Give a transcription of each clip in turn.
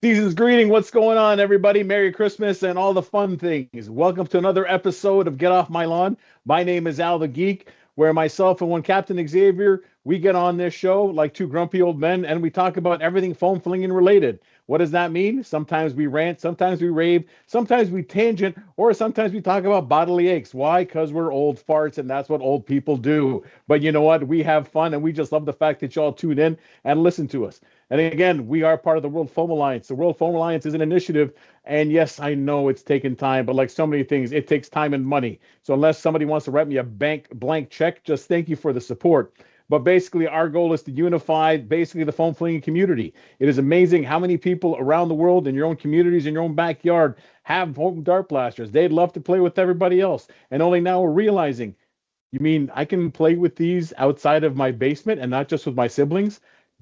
Season's greeting. What's going on, everybody? Merry Christmas and all the fun things. Welcome to another episode of Get Off My Lawn. My name is Al the Geek, where myself and one Captain Xavier, we get on this show like two grumpy old men and we talk about everything foam flinging related. What does that mean? Sometimes we rant, sometimes we rave, sometimes we tangent, or sometimes we talk about bodily aches. Why? Because we're old farts and that's what old people do. But you know what? We have fun and we just love the fact that y'all tune in and listen to us. And again, we are part of the World Foam Alliance. The World Foam Alliance is an initiative. And yes, I know it's taken time, but like so many things, it takes time and money. So unless somebody wants to write me a blank check, just thank you for the support. But basically, our goal is to unify basically the foam flinging community. It is amazing how many people around the world in your own communities, in your own backyard, have foam dart blasters. They'd love to play with everybody else. And only now we're realizing, you mean I can play with these outside of my basement and not just with my siblings?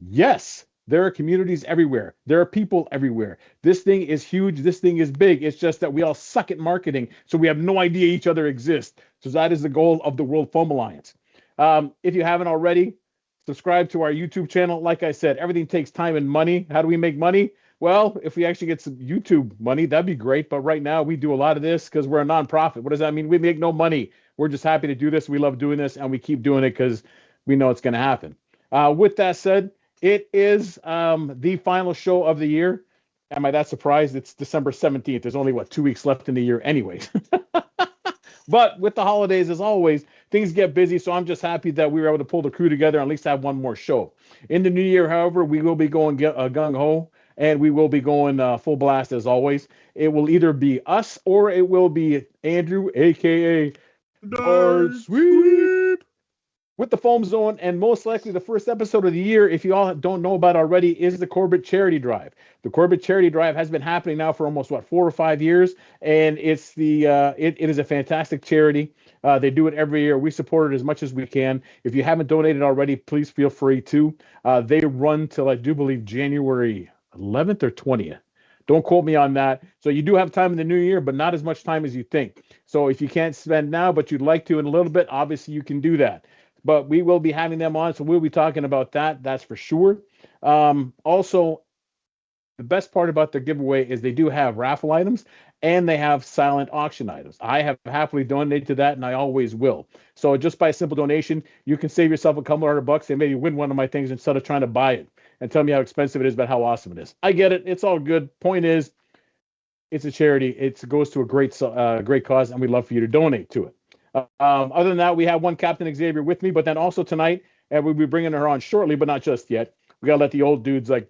Yes, there are communities everywhere. There are people everywhere. This thing is huge. This thing is big. It's just that we all suck at marketing, so we have no idea each other exists. So that is the goal of the World Foam Alliance. If you haven't already, subscribe to our YouTube channel. Like I said, everything takes time and money. How do we make money? Well, if we actually get some YouTube money, that'd be great. But right now, we do a lot of this because we're a nonprofit. What does that mean? We make no money. We're just happy to do this. We love doing this, and we keep doing it because we know it's going to happen. With that said, it is the final show of the year. Am I that surprised? It's December 17th. There's only, what, 2 weeks left in the year, anyways. But with the holidays, as always, things get busy. So I'm just happy that we were able to pull the crew together and at least have one more show. In the new year, however, we will be going gung ho and we will be going full blast as always. It will either be us or it will be Andrew, aka Dart Dark Sweep, sweep. with the Foam Zone, and most likely the first episode of the year, if you all don't know about already, is the Corbett Charity Drive. The Corbett Charity Drive has been happening now for almost 4 or 5 years, and it is a fantastic charity. They do it every year. We support it as much as we can. If you haven't donated already, please feel free to. They run till I do believe January 11th or 20th. Don't quote me on that. So you do have time in the new year, but not as much time as you think. So if you can't spend now, but you'd like to in a little bit, obviously you can do that, but we will be having them on, so we'll be talking about that. That's for sure. Also, the best part about their giveaway is they do have raffle items and they have silent auction items. I have happily donated to that, and I always will. So just by a simple donation, you can save yourself a couple $100 and maybe win one of my things instead of trying to buy it and tell me how expensive it is, but how awesome it is. I get it. It's all good. Point is, it's a charity. It goes to a great cause, and we'd love for you to donate to it. Other than that, we have one Captain Xavier with me, but then also tonight, and we'll be bringing her on shortly, but not just yet. We gotta let the old dudes clear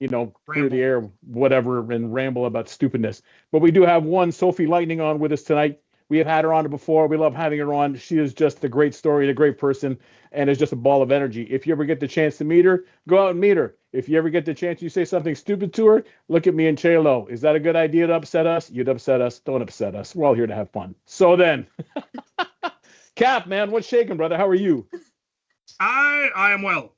the Ramble. air, whatever, and ramble about stupidness. But we do have one Sophie Lightning on with us tonight. We have had her on before. We love having her on. She is just a great story, a great person, and is just a ball of energy. If you ever get the chance to meet her, go out and meet her. If you ever get the chance you say something stupid to her, look at me and Chelo. Is that a good idea to upset us? You'd upset us. Don't upset us. We're all here to have fun. So then, Cap, man, what's shaking, brother? How are you? I am well.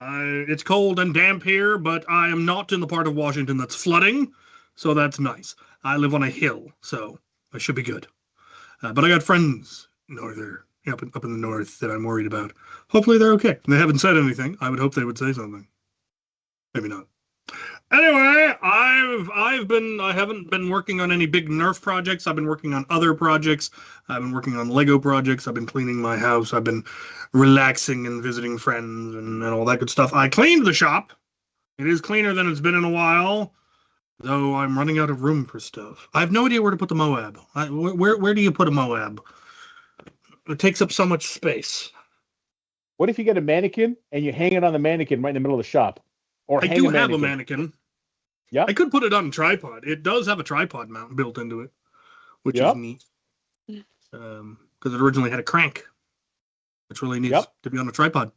It's cold and damp here, but I am not in the part of Washington that's flooding, so that's nice. I live on a hill, so I should be good. But I got friends up in the north that I'm worried about. Hopefully they're okay. They haven't said anything. I would hope they would say something. Maybe not. Anyway, I haven't been working on any big Nerf projects. I've been working on other projects. I've been working on Lego projects. I've been cleaning my house. I've been relaxing and visiting friends and all that good stuff. I cleaned the shop. It is cleaner than it's been in a while, though I'm running out of room for stuff. I have no idea where to put the Moab. Where do you put a Moab? It takes up so much space. What if you get a mannequin and you hang it on the mannequin right in the middle of the shop? Or I hang do a have a mannequin. mannequin. I Yep. could put it on a tripod. It does have a tripod mount built into it, which is Yep. neat. Because it originally had a crank, which really needs Yep. to be on a tripod.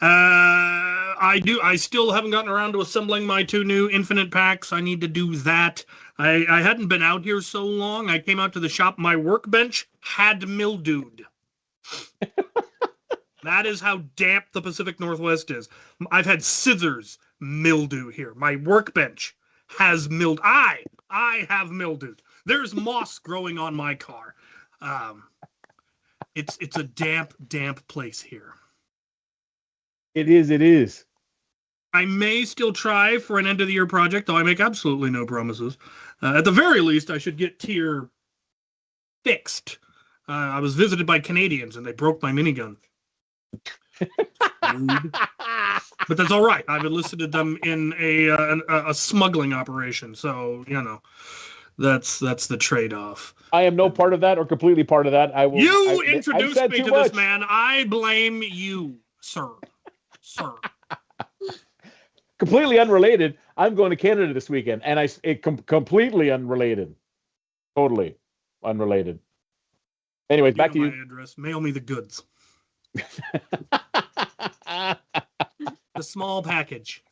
I still haven't gotten around to assembling my 2 new Infinite packs. I need to do that. I hadn't been out here so long. I came out to the shop. My workbench had mildewed. That is how damp the Pacific Northwest is. I've had scissors mildew here. My workbench has mildew. I have mildew. There's moss growing on my car. It's a damp place here. It is. It is. I may still try for an end of the year project, though I make absolutely no promises. At the very least, I should get tier fixed. I was visited by Canadians and they broke my minigun. But that's all right. I've enlisted them in a smuggling operation, so that's the trade-off. I am no part of that or completely part of that. You introduced me to this man. I blame you, sir. Sir. Completely unrelated. I'm going to Canada this weekend, and completely unrelated. Totally unrelated. Anyways, back to you. My address. Mail me the goods. The small package.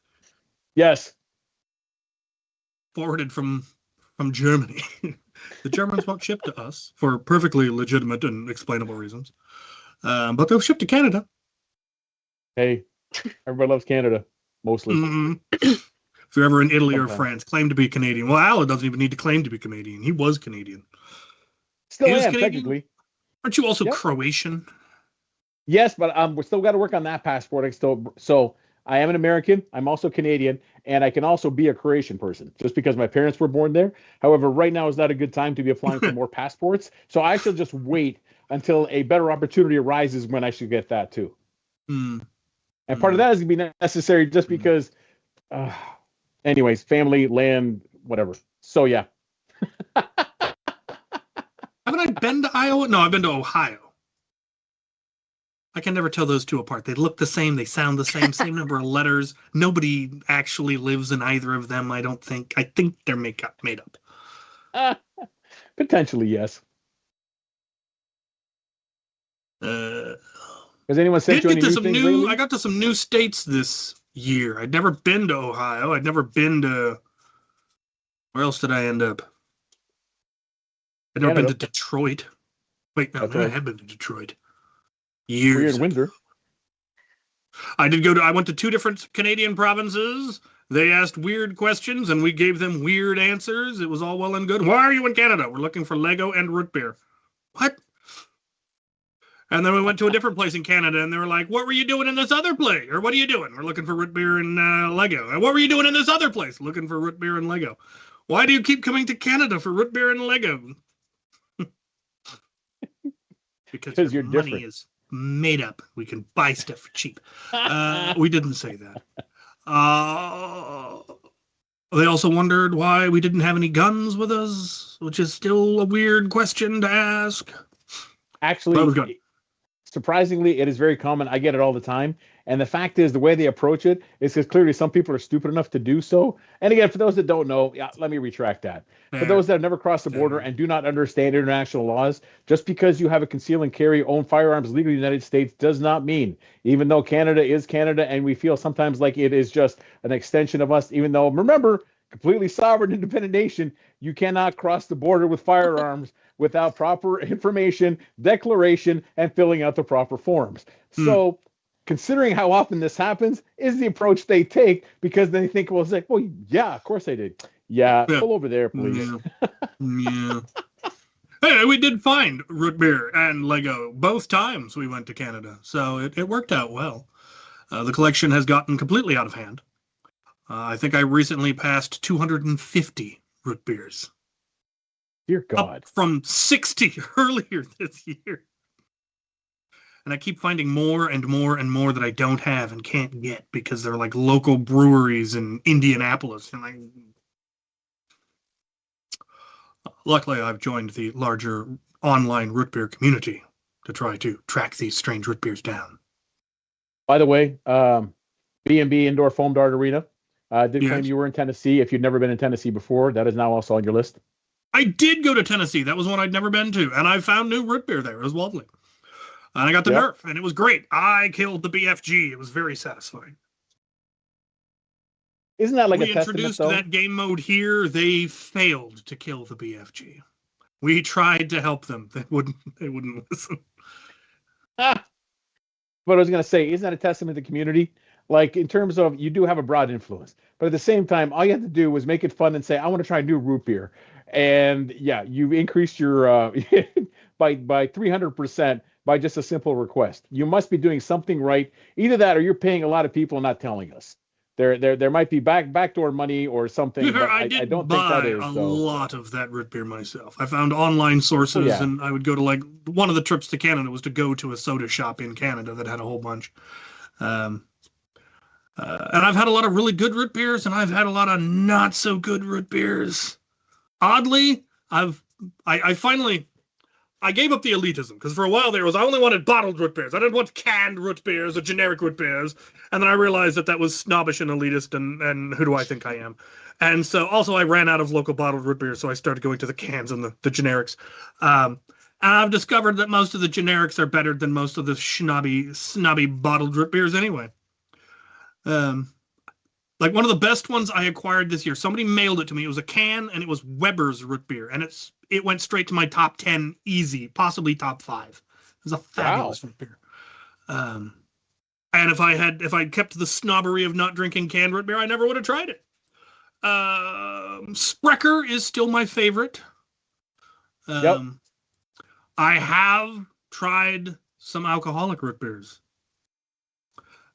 Yes. Forwarded from Germany. The Germans won't ship to us for perfectly legitimate and explainable reasons. But they'll ship to Canada. Hey, everybody loves Canada, mostly. Mm-hmm. If you're ever in Italy or France, claim to be Canadian. Well, Alan doesn't even need to claim to be Canadian. He was Canadian. Still am, technically. Aren't you also Croatian? Yes, but we still got to work on that passport. So I am an American. I'm also Canadian, and I can also be a Croatian person just because my parents were born there. However, right now is not a good time to be applying for more passports. So I shall just wait until a better opportunity arises when I should get that too. And part of that is going to be necessary just because, anyways, family, land, whatever. So yeah. Haven't I been to Iowa? No, I've been to Ohio. I can never tell those two apart. They look the same. They sound the same. Same number of letters. Nobody actually lives in either of them, I don't think. I think they're made up. Potentially, yes. Has anyone sent you any new things lately? I got to some new states this year. I'd never been to Ohio. I'd never been to... Where else did I end up? I'd never been to Detroit. Wait, no, I have been to Detroit. Years ago. Windsor. I went to 2 different Canadian provinces. They asked weird questions, and we gave them weird answers. It was all well and good. Why are you in Canada? We're looking for Lego and root beer. What? And then we went to a different place in Canada, and they were like, what were you doing in this other place? Or what are you doing? We're looking for root beer and Lego. And what were you doing in this other place? Looking for root beer and Lego. Why do you keep coming to Canada for root beer and Lego? Because your money different. Is made up. We can buy stuff for cheap. We didn't say that. They also wondered why we didn't have any guns with us, which is still a weird question to ask. Actually, surprisingly, it is very common. I get it all the time. And the fact is, the way they approach it is because clearly some people are stupid enough to do so. And again, for those that don't know, let me retract that. For those that have never crossed the border and do not understand international laws, just because you have a conceal and carry, own firearms legally in the United States does not mean, even though Canada is Canada and we feel sometimes like it is just an extension of us, even though, remember, completely sovereign, independent nation, you cannot cross the border with firearms without proper information, declaration, and filling out the proper forms. So, considering how often this happens, is the approach they take because they think, well, it's like, well, yeah, of course I did. Yeah, pull over there, please. Yeah. Hey, we did find root beer and Lego both times we went to Canada, so it worked out well. The collection has gotten completely out of hand. I think I recently passed 250 root beers. Dear God. Up from 60 earlier this year. And I keep finding more and more and more that I don't have and can't get because they're like local breweries in Indianapolis. And luckily, I've joined the larger online root beer community to try to track these strange root beers down. By the way, B&B Indoor Foam Dart Arena did claim you were in Tennessee. If you'd never been in Tennessee before, that is now also on your list. I did go to Tennessee. That was one I'd never been to. And I found new root beer there. It was lovely. And I got the Nerf, and it was great. I killed the BFG. It was very satisfying. Isn't that like we introduced that game mode here? They failed to kill the BFG. We tried to help them. They wouldn't listen. But I was going to say, isn't that a testament to the community? Like, in terms of, you do have a broad influence. But at the same time, all you have to do was make it fun and say, I want to try new root beer. And, yeah, you increased your, by 300%. By just a simple request. You must be doing something right. Either that or you're paying a lot of people and not telling us. there might be backdoor money or something, but I I don't think that is. A So. lot of that root beer myself. I found online sources, and I would go to like one of the trips to Canada was to go to a soda shop in Canada that had a whole bunch. And I've had a lot of really good root beers, and I've had a lot of not so good root beers. Oddly, I finally gave up the elitism, because for a while there I only wanted bottled root beers. I didn't want canned root beers or generic root beers. And then I realized that was snobbish and elitist, and who do I think I am? And so also I ran out of local bottled root beers, so I started going to the cans and the generics. And I've discovered that most of the generics are better than most of the snobby bottled root beers anyway. Like one of the best ones I acquired this year, somebody mailed it to me. It was a can, and it was Weber's root beer, and it went straight to my top 10 easy, possibly top 5. It was a fabulous root beer. And if I kept the snobbery of not drinking canned root beer, I never would have tried it. Sprecher is still my favorite. Yep. I have tried some alcoholic root beers.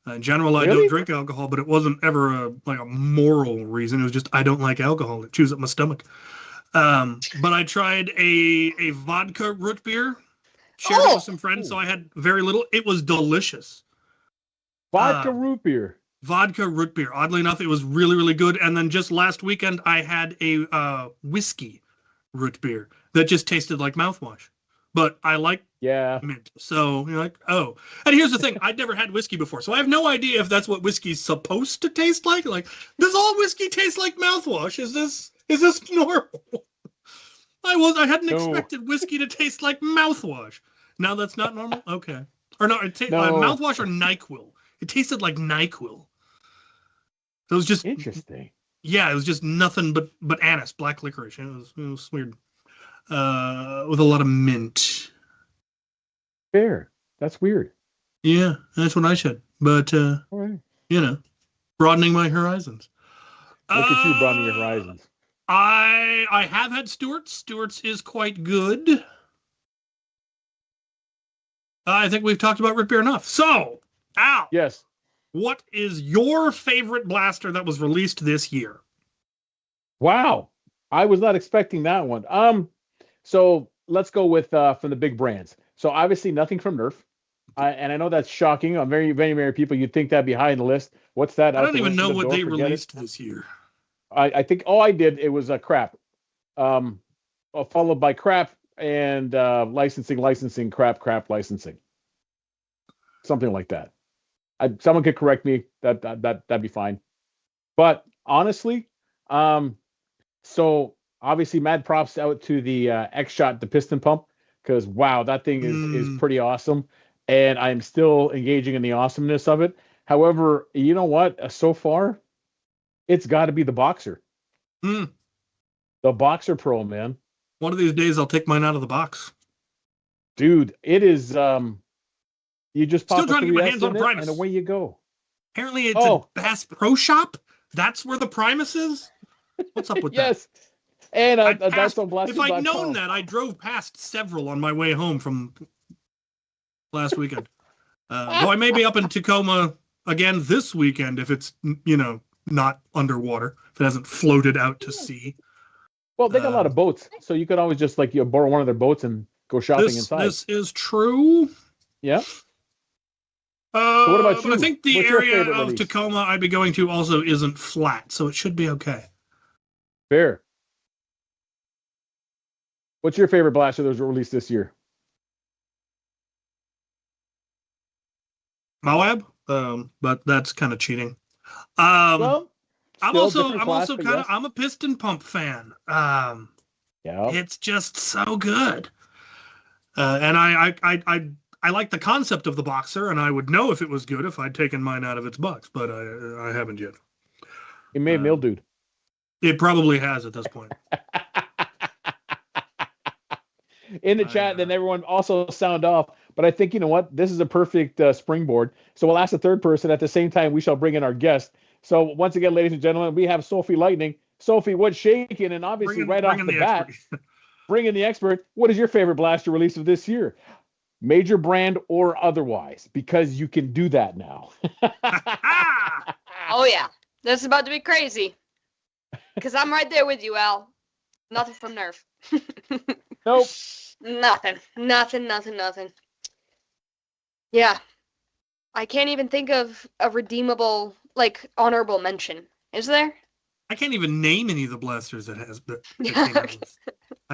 In general, I don't drink alcohol, but it wasn't ever a moral reason. It was just I don't like alcohol. It chews up my stomach. But I tried a vodka root beer. Shared it with some friends, so I had very little. It was delicious. Vodka root beer. Vodka root beer. Oddly enough, it was really, really good. And then just last weekend, I had a whiskey root beer that just tasted like mouthwash. But I like mint. So you're like, oh. And here's the thing. I'd never had whiskey before, so I have no idea if that's what whiskey's supposed to taste like. Like, does all whiskey taste like mouthwash? Is this normal? I hadn't expected whiskey to taste like mouthwash. Now that's not normal? Okay. Or no, mouthwash or NyQuil. It tasted like NyQuil. It was just interesting. Yeah, it was just nothing but anise, black licorice. It was weird. With a lot of mint. Fair. That's weird. Yeah, that's what I said. But right. Broadening my horizons. Look at you broadening your horizons. I have had Stewart's. Stewart's is quite good. I think we've talked about root beer enough. So, Al. Yes. What is your favorite blaster that was released this year? Wow. I was not expecting that one. So let's go with from the big brands. So obviously nothing from Nerf. And I know that's shocking on very, very, very people. You'd think that'd be high on the list. What's that? I don't even know what they released this year. I think all I did, it was a crap. Followed by crap and licensing, crap, licensing. Something like that. Someone could correct me. That'd be fine. But honestly, so obviously mad props out to the X-Shot, the piston pump, because wow, that thing is pretty awesome. And I'm still engaging in the awesomeness of it. However, you know what? So far, it's got to be the Boxer. The Boxer Pro, man. One of these days, I'll take mine out of the box. Dude, it is. You just pop still trying to get my hands on Primus, and away you go. Apparently, it's a Bass Pro Shop. That's where the Primus is. What's up with that? Yes. And that's on Blast. If I'd known that, I drove past several on my way home from last weekend. Though I may be up in Tacoma again this weekend if it's not underwater, if it hasn't floated out to sea. Well, they got a lot of boats, so you could always just borrow one of their boats and go shopping inside. This is true. Yeah. So what about you? But I think the area of Tacoma I'd be going to also isn't flat, so it should be okay. Fair. What's your favorite blaster that was released this year? Moab, but that's kind of cheating. I'm also I'm a piston pump fan. Yeah, it's just so good. And I like the concept of the Boxer, and I would know if it was good if I'd taken mine out of its box, but I haven't yet. It may have mildewed. It probably has at this point. In the chat, then everyone also sound off. But I think, you know what? This is a perfect springboard. So we'll ask the third person. At the same time, we shall bring in our guest. So once again, ladies and gentlemen, we have Sophie Lightning. Sophie, what's shaking? And obviously right off the bat, bring in the expert. What is your favorite blaster release of this year? Major brand or otherwise? Because you can do that now. Oh, yeah. This is about to be crazy. Because I'm right there with you, Al. Nothing from Nerf. Nope. Nothing. Yeah. I can't even think of a redeemable, honorable mention. Is there? I can't even name any of the blasters that came out with.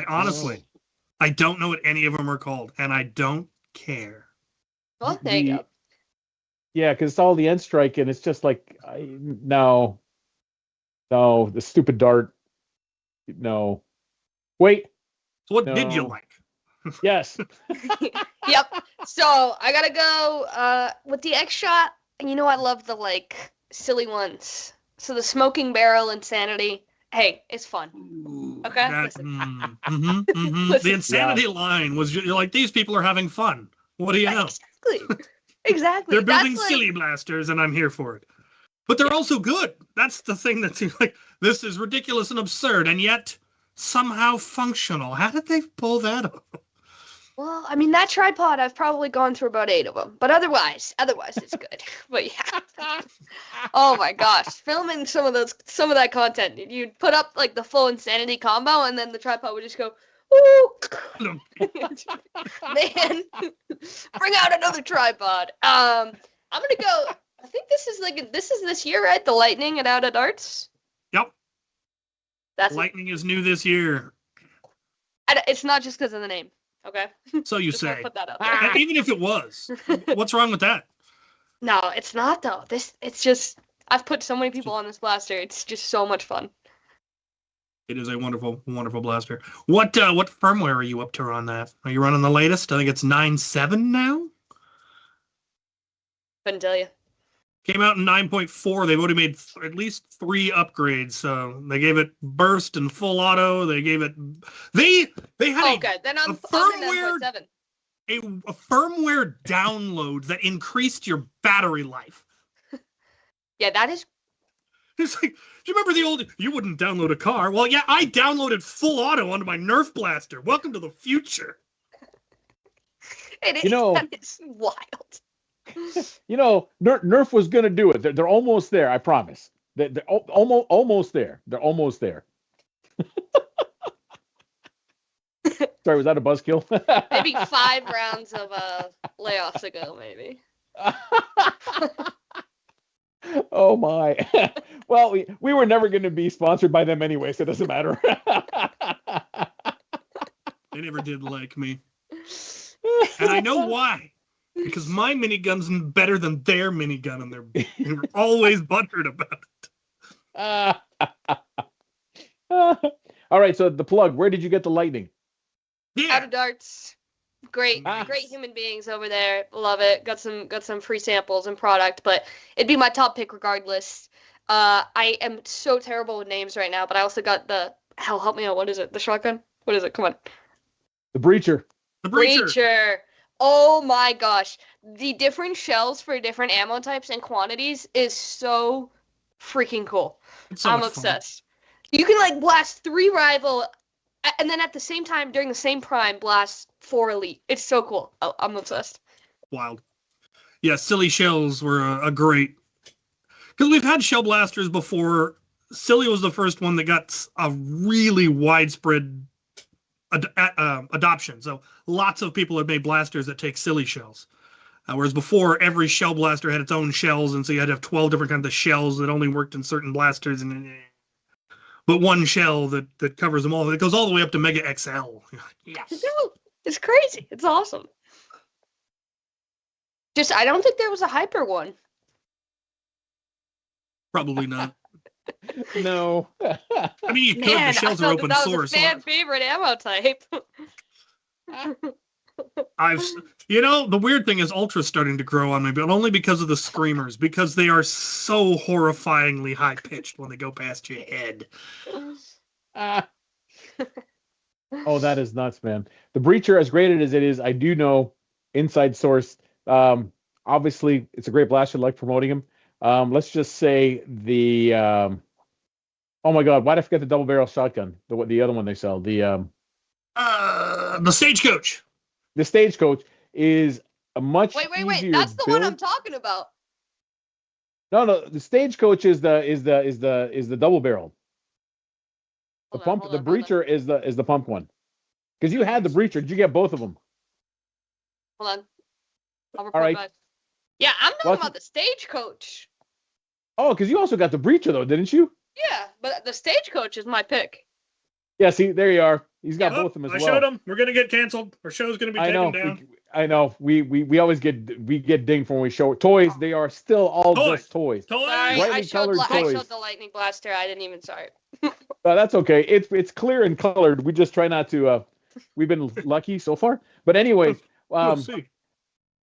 Honestly, I don't know what any of them are called, and I don't care. Well, there you go. Yeah, because it's all the end strike, and it's just like, no, the stupid dart. No. Wait. So what did you like? Yes. Yep. So I gotta go with the X shot. And I love the silly ones. So the smoking barrel insanity. Hey, it's fun. Okay. Listen. The insanity line was you're like, these people are having fun. What do you know? Exactly. They're building silly blasters, and I'm here for it. But they're also good. That's the thing that's like, this is ridiculous and absurd, and yet somehow functional. How did they pull that off? Well, I mean, that tripod, I've probably gone through about 8 of them. But otherwise, it's good. But yeah. Oh my gosh. Filming some of that content. You'd put up the full insanity combo, and then the tripod would just go, ooh. Man, bring out another tripod. I'm gonna go. I think this is this year, right? The Lightning and Out of Darts. Yep. That's Lightning is new this year. It's not just because of the name. Okay. So you say. Put that out there. Even if it was, what's wrong with that? No, it's not though. It's just I've put so many people on this blaster. It's just so much fun. It is a wonderful, wonderful blaster. What firmware are you up to on that? Are you running the latest? I think it's 9.7 now. Couldn't tell you. Came out in 9.4. They've already made at least 3 upgrades. So they gave it burst and full auto. They gave it. They had then I'm firmware 9.7. a firmware download that increased your battery life. Yeah, that is. It's like, do you remember the old? You wouldn't download a car. Well, yeah, I downloaded full auto onto my Nerf blaster. Welcome to the future. That is wild. Nerf was gonna do it. They're almost there. I promise. They're almost there. They're almost there. Sorry, was that a buzzkill? Maybe 5 rounds of layoffs ago, maybe. Oh my. Well, we were never going to be sponsored by them anyway, so it doesn't matter. They never did like me. And I know why. Because my minigun's better than their minigun, and they were always buttered about it. All right, so the plug. Where did you get the Lightning? Yeah. Out of Darts. Great human beings over there. Love it. Got some free samples and product, but it'd be my top pick regardless. I am so terrible with names right now, but I also got hell, help me out. What is it? The shotgun? What is it? Come on. The Breacher. The Breacher. Oh my gosh. The different shells for different ammo types and quantities is so freaking cool. I'm obsessed. Fun. You can blast 3 rival and then at the same time, during the same prime, blast 4 elite. It's so cool. Oh, I'm obsessed. Wild. Yeah, silly shells were a great... Because we've had shell blasters before. Silly was the first one that got a really widespread adoption. So lots of people have made blasters that take silly shells. Whereas before, every shell blaster had its own shells, and so you had to have 12 different kinds of shells that only worked in certain blasters. But one shell that covers them all. It goes all the way up to Mega XL. Yes. It's crazy. It's awesome. I don't think there was a hyper one. Probably not. No. I mean, you could. The shells are open source. That was a fan favorite ammo type. The weird thing is Ultra's starting to grow on me, but only because of the screamers, because they are so horrifyingly high-pitched when they go past your head. Oh, that is nuts, man. The Breacher, as great as it is, I do know, inside source, obviously, it's a great blaster. I like promoting him. Let's just say oh my God, why did I forget the double barrel shotgun? The other one they sell. The Stagecoach. The Stagecoach is a much Wait. easier That's the build. one I'm talking about. No. The stagecoach is the double barrel. The the breacher is the pump one. Because you had the breacher. Did you get both of them? Hold on. I'll report back. Yeah, I'm talking about the stagecoach. Oh, because you also got the breacher though, didn't you? Yeah, but the stagecoach is my pick. Yeah, see, there you are. He's got both of them as well. I showed him. We're gonna get canceled. Our show's gonna be taken down. I know. We always get dinged when we show toys. They are still all just toys. Sorry, I showed the lightning blaster. I didn't even. Sorry. That's okay. It's clear and colored. We just try not to. We've been lucky so far. But anyways, we'll see.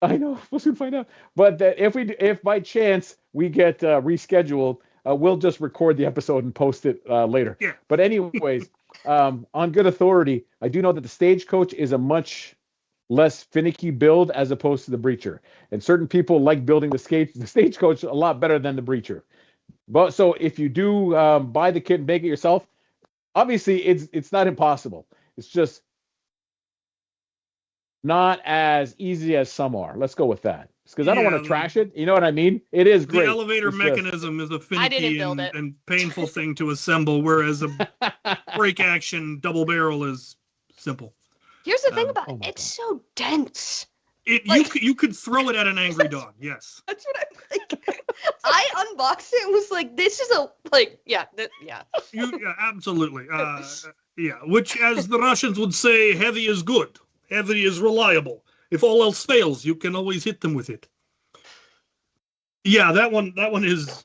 I know. We'll soon find out. But if by chance we get rescheduled, we'll just record the episode and post it later. Yeah. But anyways, on good authority, I do know that the stagecoach is a much less finicky build as opposed to the breacher, and certain people like building the stagecoach a lot better than the breacher. But so if you do buy the kit and make it yourself, obviously it's not impossible. It's just not as easy as some are. Let's go with that. Because I don't want to trash it. You know what I mean? It is great. The elevator mechanism is a finicky and painful thing to assemble, whereas a break action double barrel is simple. Here's the thing about it. It's so dense. You could throw it at an angry dog. Yes. That's what I'm like. I unboxed it and was like, this is yeah. Absolutely. Which, as the Russians would say, heavy is good. Heavy is reliable. If all else fails, you can always hit them with it. Yeah, that one is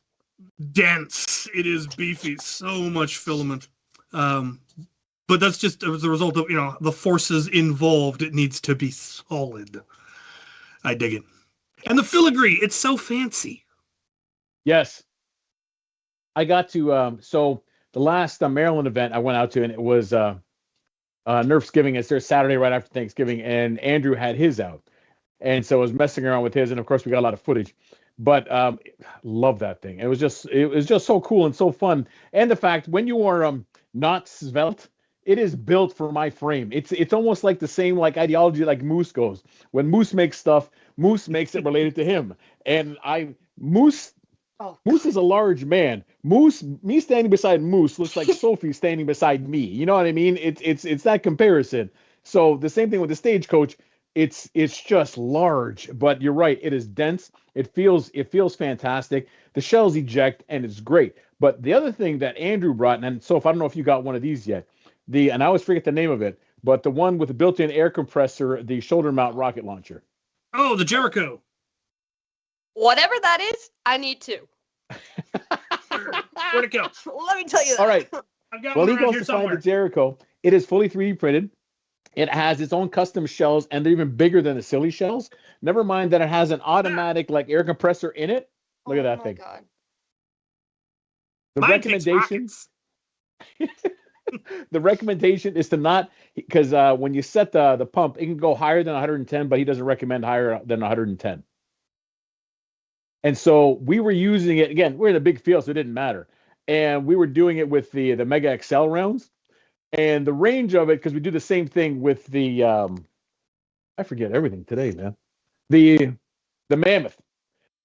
dense. It is beefy. So much filament. But that's just as a result of, the forces involved. It needs to be solid. I dig it. And the filigree, it's so fancy. Yes. I got to, so the last Maryland event I went out to, and it was Nerf's giving us their Saturday right after Thanksgiving, and Andrew had his out. And so I was messing around with his, and of course we got a lot of footage. But love that thing. It was just so cool and so fun. And the fact when you are not svelte, it is built for my frame. It's almost like the same ideology like Moose goes. When Moose makes stuff, Moose makes it related to him. And Moose is a large man. Me standing beside Moose looks like Sophie standing beside me. You know what I mean? It's that comparison. So the same thing with the stagecoach. It's just large, but you're right. It is dense. It feels fantastic. The shells eject, and it's great. But the other thing that Andrew brought, and Soph, I don't know if you got one of these yet. And I always forget the name of it, but the one with the built-in air compressor, the shoulder mount rocket launcher. Oh, the Jericho. Whatever that is, I need two. Where'd it go? Well, let me tell you that. All right. I've got one around here somewhere. Find the Jericho. It is fully 3D printed. It has its own custom shells, and they're even bigger than the silly shells. Never mind that it has an automatic air compressor in it. Look at that thing. God. The recommendation. The recommendation is to not, because when you set the pump, it can go higher than 110, but he doesn't recommend higher than 110. And so we were using it again. We're in a big field, so it didn't matter. And we were doing it with the Mega XL rounds, and the range of it, because we do the same thing with the I forget everything today, man. The Mammoth.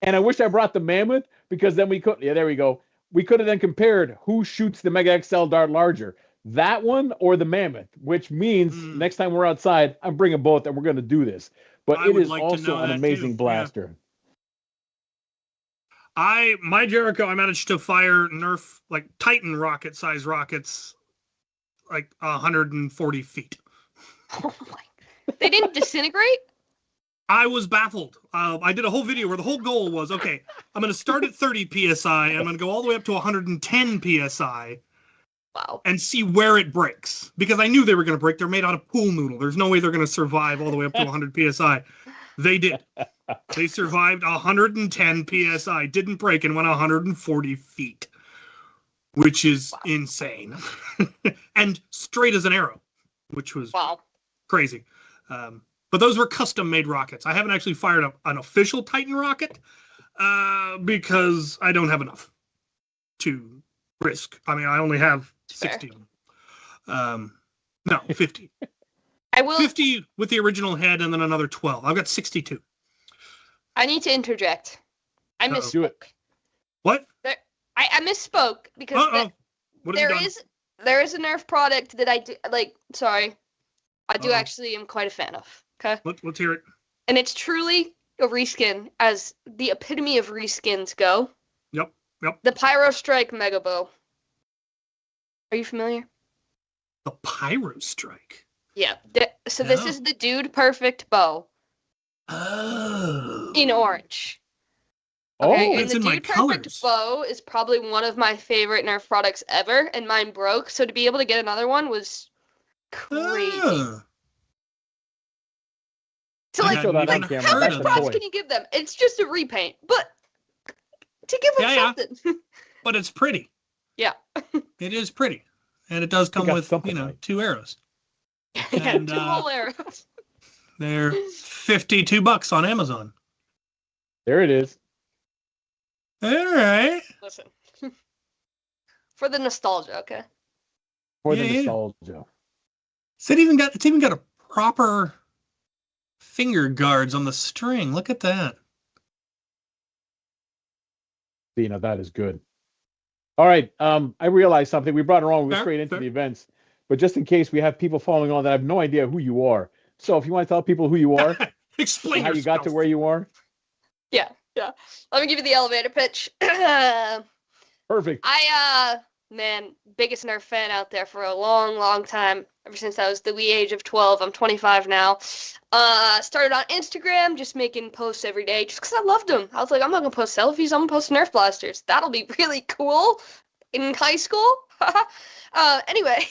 And I wish I brought the Mammoth, because then we could. Yeah, there we go. We could have then compared who shoots the Mega XL dart larger, that one or the Mammoth, which means next time we're outside, I'm bringing both, and we're going to do this. But it is also an amazing blaster. Yeah. My Jericho, I managed to fire Nerf Titan rocket size rockets 140 feet. Oh my! They didn't disintegrate? I was baffled. I did a whole video where the whole goal was, okay, I'm going to start at 30 PSI, and I'm going to go all the way up to 110 PSI. Wow. And see where it breaks. Because I knew they were going to break. They're made out of pool noodle. There's no way they're going to survive all the way up to 100 PSI. They did. They survived 110 PSI, didn't break, and went 140 feet. Which is insane. And straight as an arrow, which was crazy. But those were custom-made rockets. I haven't actually fired an official Titan rocket because I don't have enough to risk. I mean, I only have 60. No, 50. I will 50 with the original head, and then another 12. I've got 62. I need to interject. I misspoke. What? I misspoke because there is a Nerf product that I do like. Sorry, I do actually am quite a fan of. Okay, let's hear it. And it's truly a reskin, as the epitome of reskins go. Yep. The Pyro Strike Mega Bow. Are you familiar? The Pyro Strike. Yeah. So this is the Dude Perfect bow. Oh. In orange. Okay, and the Dude Perfect bow is probably one of my favorite Nerf products ever, and mine broke, so to be able to get another one was crazy. So like, how much props can you give them? It's just a repaint, but to give them something. Yeah. But it's pretty. Yeah. It is pretty. And it does come with, 2 arrows. And 2 whole arrows. They're $52 on Amazon. There it is. All right. Listen. For the nostalgia, okay? For the nostalgia. So it's even got a proper finger guards on the string. Look at that. That is good. All right. I realized something. We brought it wrong. We went straight into the events. But just in case we have people following on that have no idea who you are. So if you want to tell people who you are, explain how you got to where you are. Yeah. Let me give you the elevator pitch. Perfect. Biggest Nerf fan out there for a long, long time. Ever since I was the wee age of 12. I'm 25 now. Started on Instagram, just making posts every day, just because I loved them. I was like, I'm not going to post selfies. I'm going to post Nerf blasters. That'll be really cool in high school. Anyway,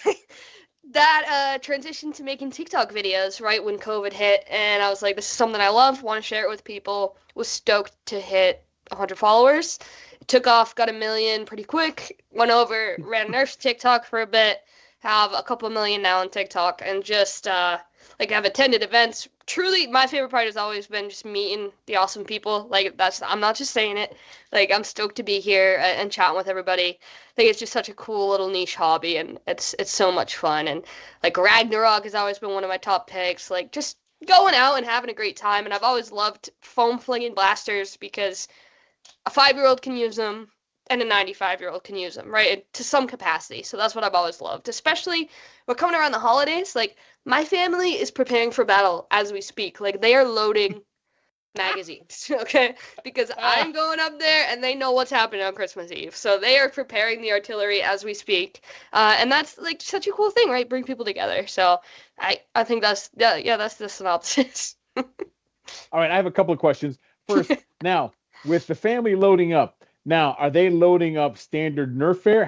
that transitioned to making TikTok videos right when COVID hit. And I was like, this is something I love. Want to share it with people. Was stoked to hit 100 followers. It took off, got 1 million pretty quick. Went over, ran Nerf's TikTok for a bit. Have a couple million now on TikTok, and just have attended events. Truly, my favorite part has always been just meeting the awesome people. I'm not just saying it. I'm stoked to be here and chatting with everybody. I think it's just such a cool little niche hobby, and it's so much fun. And Ragnarok has always been one of my top picks. Just going out and having a great time. And I've always loved foam-flinging blasters because a 5-year-old can use them. And a 95-year-old can use them, right? To some capacity. So that's what I've always loved. Especially, we're coming around the holidays. My family is preparing for battle as we speak. They are loading magazines, okay? Because I'm going up there, and they know what's happening on Christmas Eve. So they are preparing the artillery as we speak. And that's, such a cool thing, right? Bring people together. So I think that's the synopsis. All right, I have a couple of questions. First, now, with the family loading up, now, are they loading up standard Nerf fare?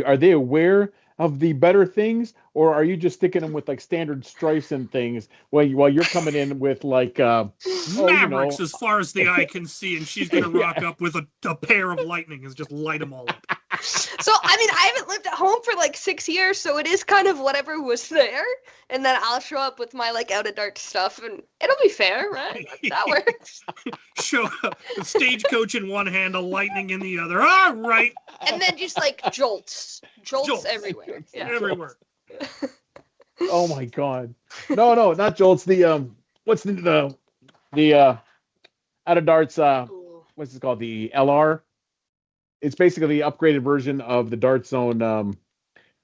Are they aware of the better things, or are you just sticking them with standard stripes and things while you're coming in with Mavericks as far as the eye can see, and she's gonna rock up with a pair of lightning and just light them all up. So I haven't lived at home for 6 years, so it is kind of whatever was there, and then I'll show up with my out of dark stuff, and it'll be fair, right? That works. Show up, a stagecoach in one hand, a lightning in the other. All right. And then just jolts everywhere. Yeah. Everywhere. Oh my God! No, not jolts. The what's the out of darts? What's it called? The LR. It's basically the upgraded version of the Dart Zone.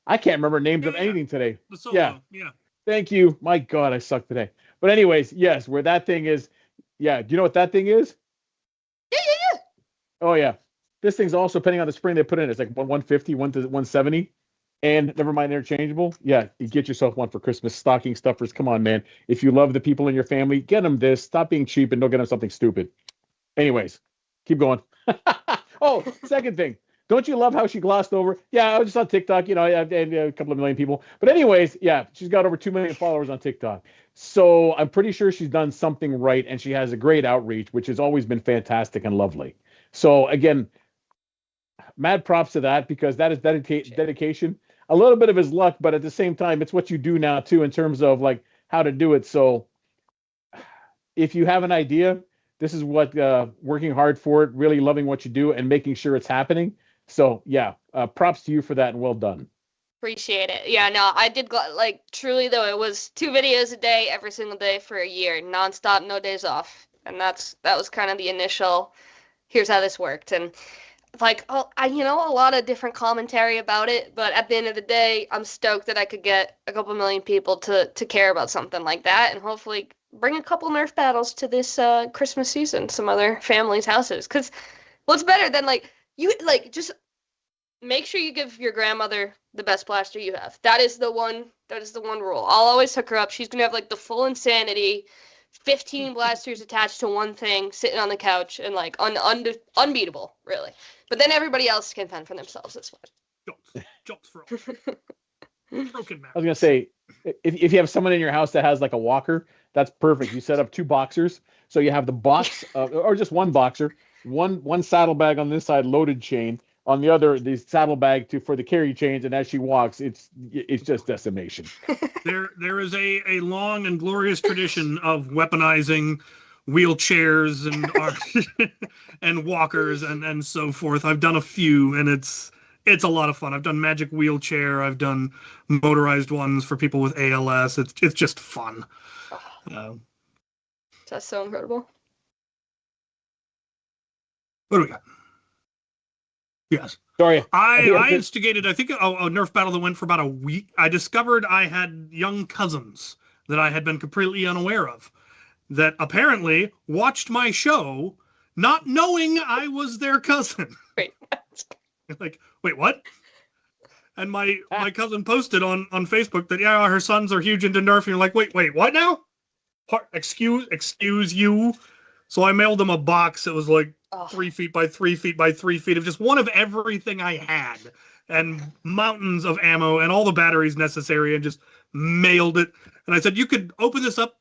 I can't remember names of anything today. The Solo, yeah. Thank you. My God, I suck today. But anyways, yes, where that thing is. Yeah. Do you know what that thing is? Yeah. Oh, yeah. This thing's also, depending on the spring they put in, it's 150, 170. And never mind interchangeable. Yeah, you get yourself one for Christmas. Stocking stuffers. Come on, man. If you love the people in your family, get them this. Stop being cheap and don't get them something stupid. Anyways, keep going. Oh, second thing. Don't you love how she glossed over? Yeah, I was just on TikTok. I have a couple of million people. But anyways, yeah, she's got over 2 million followers on TikTok. So I'm pretty sure she's done something right, and she has a great outreach, which has always been fantastic and lovely. So again, mad props to that, because that is dedication. A little bit of his luck, but at the same time, it's what you do now too in terms of how to do it. So if you have an idea, this is what working hard for it, really loving what you do, and making sure it's happening. So yeah, props to you for that, and well done. Appreciate it. Yeah, no, I did truly though. It was 2 videos a day, every single day for a year, nonstop, no days off, and that was kind of the initial. Here's how this worked, and like, a lot of different commentary about it, but at the end of the day, I'm stoked that I could get a couple million people to care about something like that, and hopefully bring a couple Nerf battles to this Christmas season, some other families' houses. Because what's better than just make sure you give your grandmother the best blaster you have. That is the one rule. I'll always hook her up. She's gonna have like the full insanity, 15 blasters attached to one thing, sitting on the couch, and like unbeatable, really. But then everybody else can fend for themselves. It's fine. Jokes for all. Broken mouse. I was gonna say, if you have someone in your house that has like a walker, that's perfect. You set up 2 boxers, so you have the box, or just one boxer, one saddlebag on this side, loaded chain. On the other, the saddlebag for the carry chains, and as she walks, it's just decimation. There is a long and glorious tradition of weaponizing wheelchairs and and walkers and so forth. I've done a few, and it's a lot of fun. I've done magic wheelchair. I've done motorized ones for people with ALS. It's just fun. That's so incredible. What do we got? Yes. Sorry. I instigated, I think, a Nerf battle that went for about a week. I discovered I had young cousins that I had been completely unaware of that apparently watched my show not knowing I was their cousin. Wait. Like, wait, what? And my cousin posted on Facebook that, yeah, her sons are huge into Nerf. And you're like, wait, what now? Excuse you? So I mailed them a box. It was like 3 feet by 3 feet by 3 feet of just one of everything I had, and mountains of ammo and all the batteries necessary, and just mailed it. And I said, you could open this up,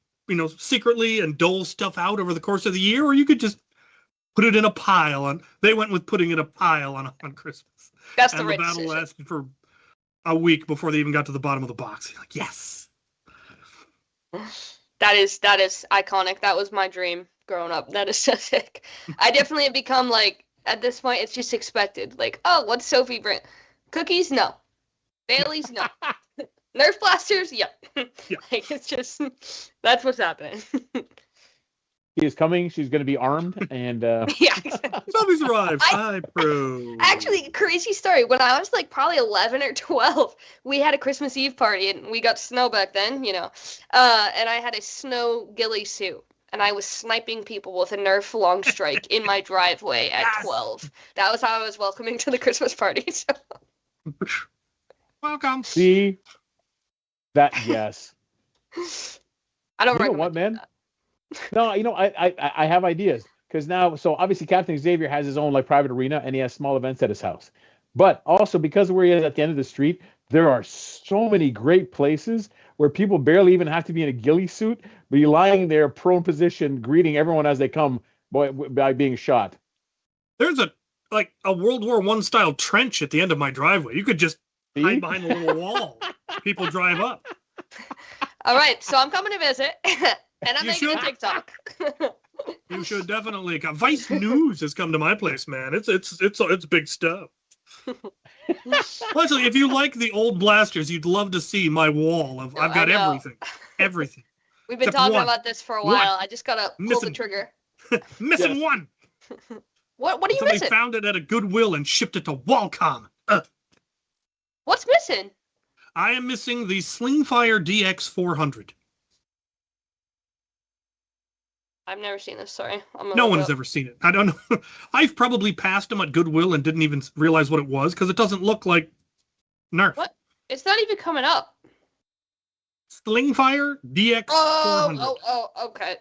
secretly and dole stuff out over the course of the year, or you could just put it in a pile. And they went with putting in a pile on Christmas. That's the right battle decision. lasted for a week before they even got to the bottom of the box. You're like, yes. That is iconic. That was my dream growing up. That is so sick. I definitely have become like, at this point, it's just expected. Like, oh, what's Sophie bring? Cookies? No. Baileys? No. Nerf blasters? Yep. Yeah. Like, it's just, that's what's happening. She is coming. She's going to be armed, and Yeah. Sophie's arrived. I approve. Actually, crazy story. When I was like probably 11 or 12, we had a Christmas Eve party, and we got snow back then, and I had a snow ghillie suit. And I was sniping people with a Nerf long strike in my driveway at 12. That was how I was welcoming to the Christmas party. So. Welcome. See that? Yes. I don't know what, man? No, I have ideas, because now, so obviously Captain Xavier has his own like private arena, and he has small events at his house. But also, because where he is at the end of the street, there are so many great places where people barely even have to be in a ghillie suit, but you're lying there prone position, greeting everyone as they come by being shot. There's a World War I style trench at the end of my driveway. You could just hide behind a little wall. People drive up. All right, so I'm coming to visit, and I'm making a TikTok. You should definitely come. Vice News has come to my place, man. It's big stuff. Actually, if you like the old blasters, you'd love to see my wall of I've got everything. We've been talking about this for a while. I just gotta pull the trigger. Missing one. What are you Somebody missing? found it at a Goodwill and shipped it to Wallcom. What's missing? I am missing the Slingfire DX400. I've never seen this. Sorry. No one has ever seen it. I don't know. I've probably passed them at Goodwill and didn't even realize what it was, because it doesn't look like Nerf. What? It's not even coming up. Slingfire DX400. Oh, okay.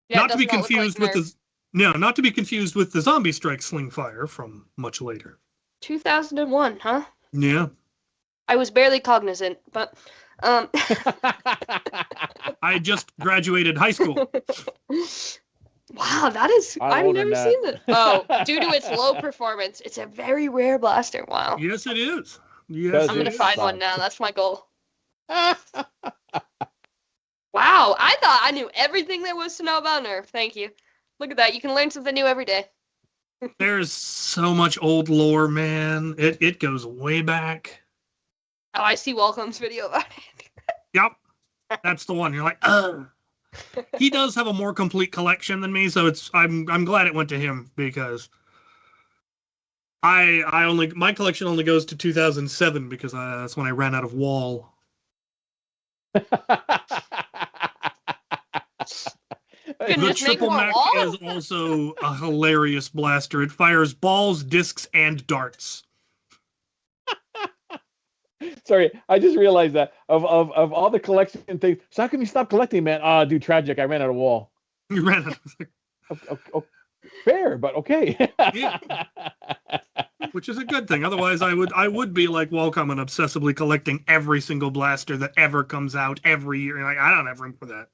Yeah, not to be confused with not to be confused with the Zombie Strike Slingfire from much later. 2001, huh? Yeah. I was barely cognizant, but I just graduated high school. Wow, that is... I've never seen that. Oh, due to its low performance, it's a very rare blaster. Wow. Yes, it is. Yes, I'm going to find one now. That's my goal. Wow, I thought I knew everything there was to know about Nerf. Thank you. Look at that. You can learn something new every day. There's so much old lore, man. It goes way back. Oh, I see Welcome's video about it. Yep. That's the one. You're like, ugh. He does have a more complete collection than me, so I'm glad it went to him, because My collection only goes to 2007 because that's when I ran out of wall. The Triple Mech is also a hilarious blaster. It fires balls, discs, and darts. Sorry, I just realized that of all the collection things. So how come you stop collecting, man? Dude, tragic. I ran out of wall. You ran out of fair, but okay. Yeah. Which is a good thing. Otherwise, I would be like Wallcom and obsessively collecting every single blaster that ever comes out every year. Like, I don't have room for that.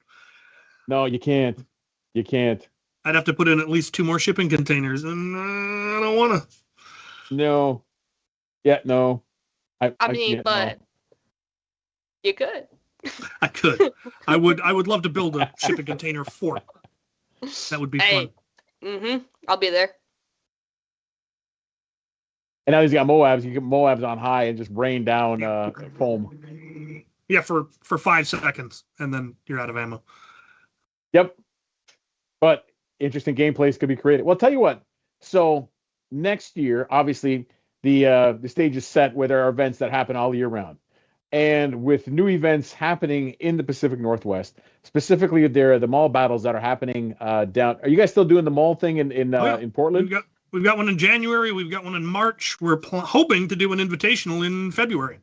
No, you can't. You can't. I'd have to put in at least 2 more shipping containers, and I don't want to. No. Yeah, no. I mean, but no. You could. I could. I would love to build a shipping container fort. That would be fun. Mm-hmm. I'll be there. And now he's got Moabs. You get Moabs on high and just rain down foam. Yeah, for 5 seconds, and then you're out of ammo. Yep. But interesting gameplays could be created. Well, I'll tell you what. So next year, obviously, the stage is set where there are events that happen all year round. And with new events happening in the Pacific Northwest, specifically there are the mall battles that are happening down. Are you guys still doing the mall thing in Portland? We've got one in January. We've got one in March. We're hoping to do an invitational in February.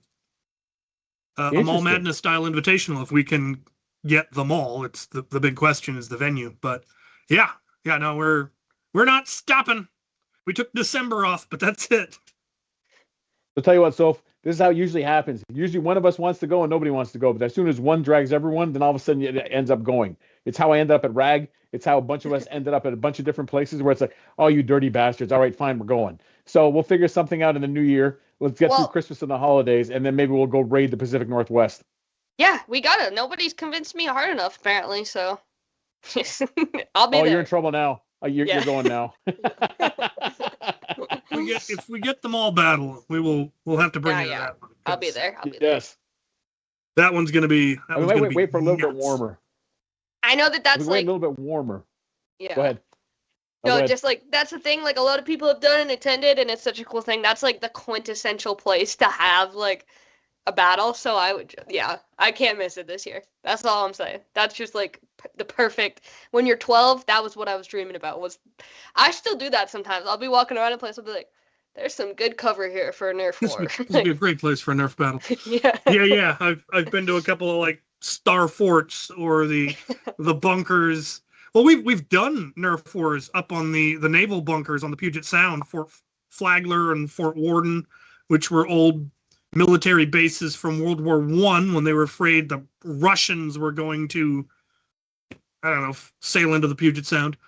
A Mall Madness style invitational if we can get the mall. It's the big question is the venue. But yeah, no, we're not stopping. We took December off, but that's it. I'll tell you what, Soph, this is how it usually happens. Usually one of us wants to go and nobody wants to go. But as soon as one drags everyone, then all of a sudden it ends up going. It's how I ended up at RAG. It's how a bunch of us ended up at a bunch of different places where it's like, oh, you dirty bastards. All right, fine, we're going. So we'll figure something out in the new year. Let's get through Christmas and the holidays, and then maybe we'll go raid the Pacific Northwest. Yeah, we got it. Nobody's convinced me hard enough, apparently, so I'll be there. Oh, you're in trouble now. You're going now. If we get the mall battle, we'll have to bring it up. I'll be there. Yes. That one's going to be... Wait for a little bit warmer. I know that's like... a little bit warmer. Yeah. Go ahead. Just like, that's the thing, like, a lot of people have done and attended, and it's such a cool thing. That's, like, the quintessential place to have, like, a battle, so I can't miss it this year. That's all I'm saying. That's just, like, the perfect... When you're 12, that was what I was dreaming about. I still do that sometimes. I'll be walking around a place, I'll be like, there's some good cover here for a Nerf war. This would be a great place for a Nerf battle. Yeah. Yeah. I've been to a couple of, like, star forts or the bunkers. Well, we've done Nerf wars up on the naval bunkers on the Puget Sound, Fort Flagler and Fort Worden, which were old military bases from World War I when they were afraid the Russians were going to, I don't know, sail into the Puget Sound.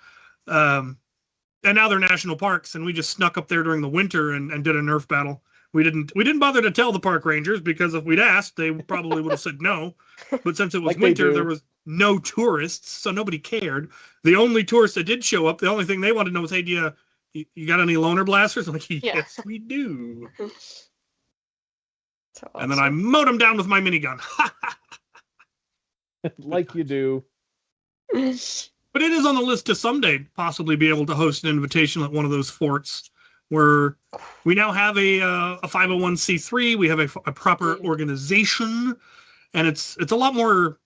And now they're national parks, and we just snuck up there during the winter and did a Nerf battle. We didn't bother to tell the park rangers because if we'd asked, they probably would have said no. But since it was winter, there was no tourists, so nobody cared. The only tourists that did show up, the only thing they wanted to know was, hey, do you got any loner blasters? I'm like, yes, we do. So awesome. And then I mowed them down with my minigun. Like you do. But it is on the list to someday possibly be able to host an invitation at one of those forts where we now have a 501c3. We have a proper organization, and it's a lot more.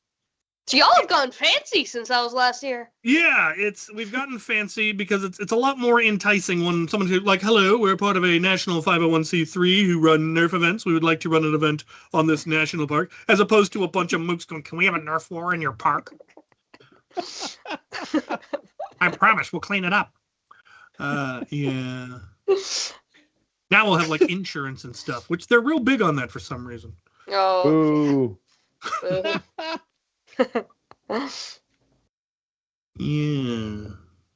So y'all have gone fancy since that was last year. Yeah, we've gotten fancy because it's a lot more enticing when someone's like, hello, we're part of a national 501c3 who run Nerf events. We would like to run an event on this national park, as opposed to a bunch of mooks going, can we have a Nerf war in your park? I promise we'll clean it up. Yeah. Now we'll have like insurance and stuff, which they're real big on that for some reason. Oh. Ooh. Yeah.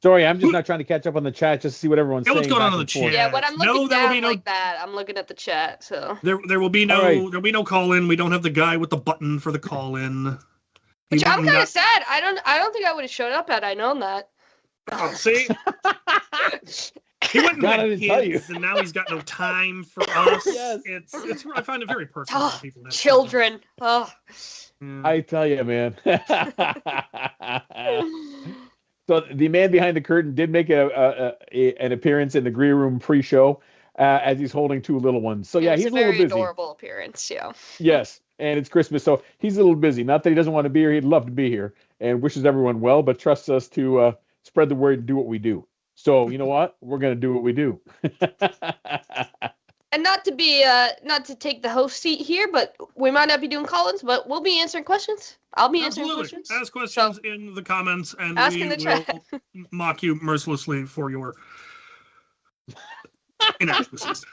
Sorry, I'm just not trying to catch up on the chat just to see what everyone's saying. What's going on in the chat? Yeah, when I'm looking down like that, I'm looking at the chat. So there will be no call in. We don't have the guy with the button for the call in. Which I'm kind of sad. I don't think I would have showed up had I known that. Oh, see? He went and kids, and now he's got no time for us. Yes. It's I find it very personal. People children. Oh. I tell you, man. So the man behind the curtain did make an appearance in the green room pre-show. as he's holding two little ones. So yeah, he's a little busy. Very adorable appearance. Yeah. Yes, and it's Christmas, so he's a little busy. Not that he doesn't want to be here; he'd love to be here, and wishes everyone well, but trusts us to spread the word and do what we do. So you know what? We're gonna do what we do. And not to take the host seat here, but we might not be doing call-ins, but we'll be answering questions. I'll be answering questions. Ask questions in the comments, and we in the chat. Mock you mercilessly for your inadequacies.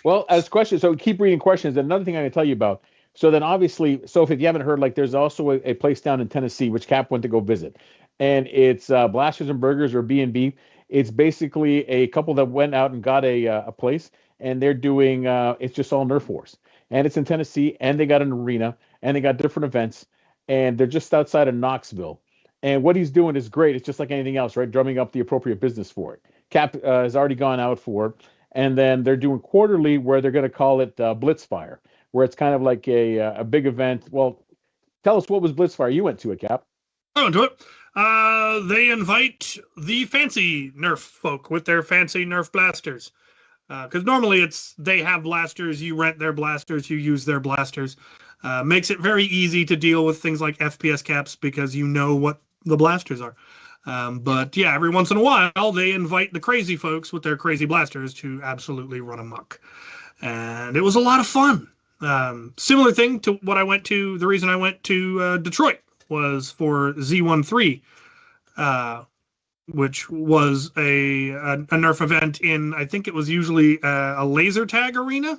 Well, as questions, so keep reading questions. Another thing I'm going to tell you about. So then, obviously, Sophie, if you haven't heard, like there's also a place down in Tennessee which Cap went to go visit, and it's Blasters and Burgers, or B&B. It's basically a couple that went out and got a place, and they're doing it's just all Nerf wars, and it's in Tennessee, and they got an arena, and they got different events, and they're just outside of Knoxville. And what he's doing is great. It's just like anything else, right? Drumming up the appropriate business for it. Cap has already gone out for it, and then they're doing quarterly where they're going to call it Blitzfire, where it's kind of like a big event. Well, tell us, what was Blitzfire? You went to it, Cap. I went to it. They invite the fancy Nerf folk with their fancy Nerf blasters. Because normally they have blasters, you rent their blasters, you use their blasters. Makes it very easy to deal with things like FPS caps because you know what the blasters are. But yeah, every once in a while, they invite the crazy folks with their crazy blasters to absolutely run amok. And it was a lot of fun. Similar thing to what I went to, the reason I went to Detroit was for Z13, which was a Nerf event in, I think it was usually a laser tag arena,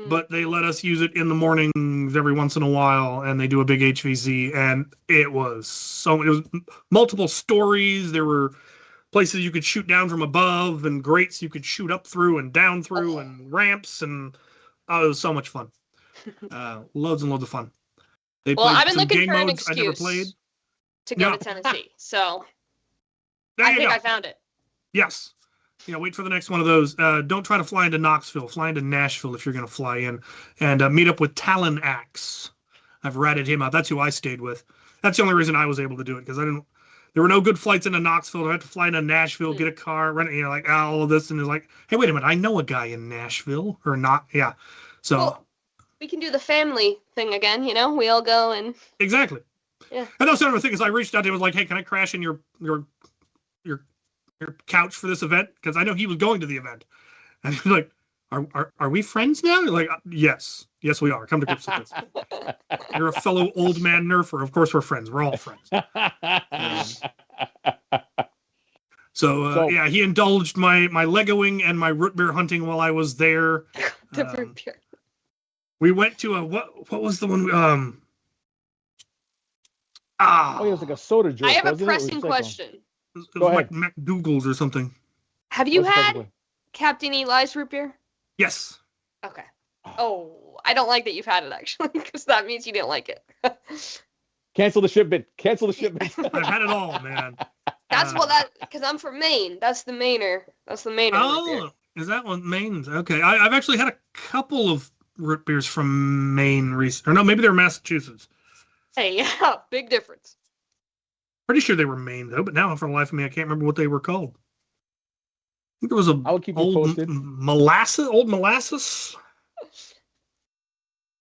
but they let us use it in the mornings every once in a while, and they do a big HVZ, and it was multiple stories. There were places you could shoot down from above, and grates you could shoot up through and down through, and ramps, and it was so much fun. Loads and loads of fun. I've been looking for an excuse to go to Tennessee, so I think I found it. Yes. Yeah, wait for the next one of those. Don't try to fly into Knoxville. Fly into Nashville if you're going to fly in. And meet up with Talon Axe. I've ratted him out. That's who I stayed with. That's the only reason I was able to do it, because there were no good flights into Knoxville. I had to fly into Nashville, get a car, rent it, like all of this. And it's like, hey, wait a minute. I know a guy in Nashville. Or not. Yeah. So... Well, we can do the family thing again, we all go and... Exactly. Yeah. And that's the other thing is I reached out to him, was like, hey, can I crash in your couch for this event? Because I know he was going to the event. And he's like, are we friends now? You're like, yes, we are. Come to grips with this. You're a fellow old man nerfer. Of course we're friends. We're all friends. So yeah, he indulged my Legoing and my root beer hunting while I was there. The root beer. We went to what was the one? It was like a soda joke. I have a pressing question. It was like McDougal's or something. Have you had Captain Eli's root beer? Yes. Okay. Oh, I don't like that you've had it, actually, because that means you didn't like it. Cancel the shipment. I've had it all, man. That's because I'm from Maine. That's the Mainer. Oh, is that one Maine's? Okay. I've actually had a couple of root beers from Maine recently. Or no, maybe they're Massachusetts. Hey, yeah, big difference. Pretty sure they were Maine, though, but now for the life of me, I can't remember what they were called. I think there was I'll keep you posted. Old molasses.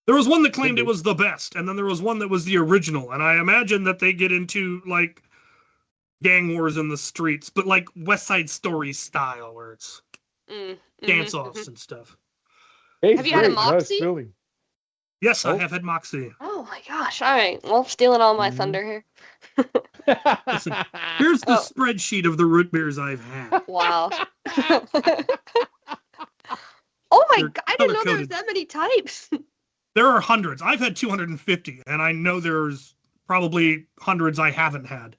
There was one that claimed it was the best, and then there was one that was the original, and I imagine that they get into, like, gang wars in the streets, but like West Side Story style, where it's dance-offs and stuff. Have you had a Moxie? Yes, I have had Moxie. Oh my gosh! All right, well, stealing all my thunder here. Listen, here's the spreadsheet of the root beers I've had. Wow. Oh my god! I didn't know there was that many types. There are hundreds. I've had 250, and I know there's probably hundreds I haven't had.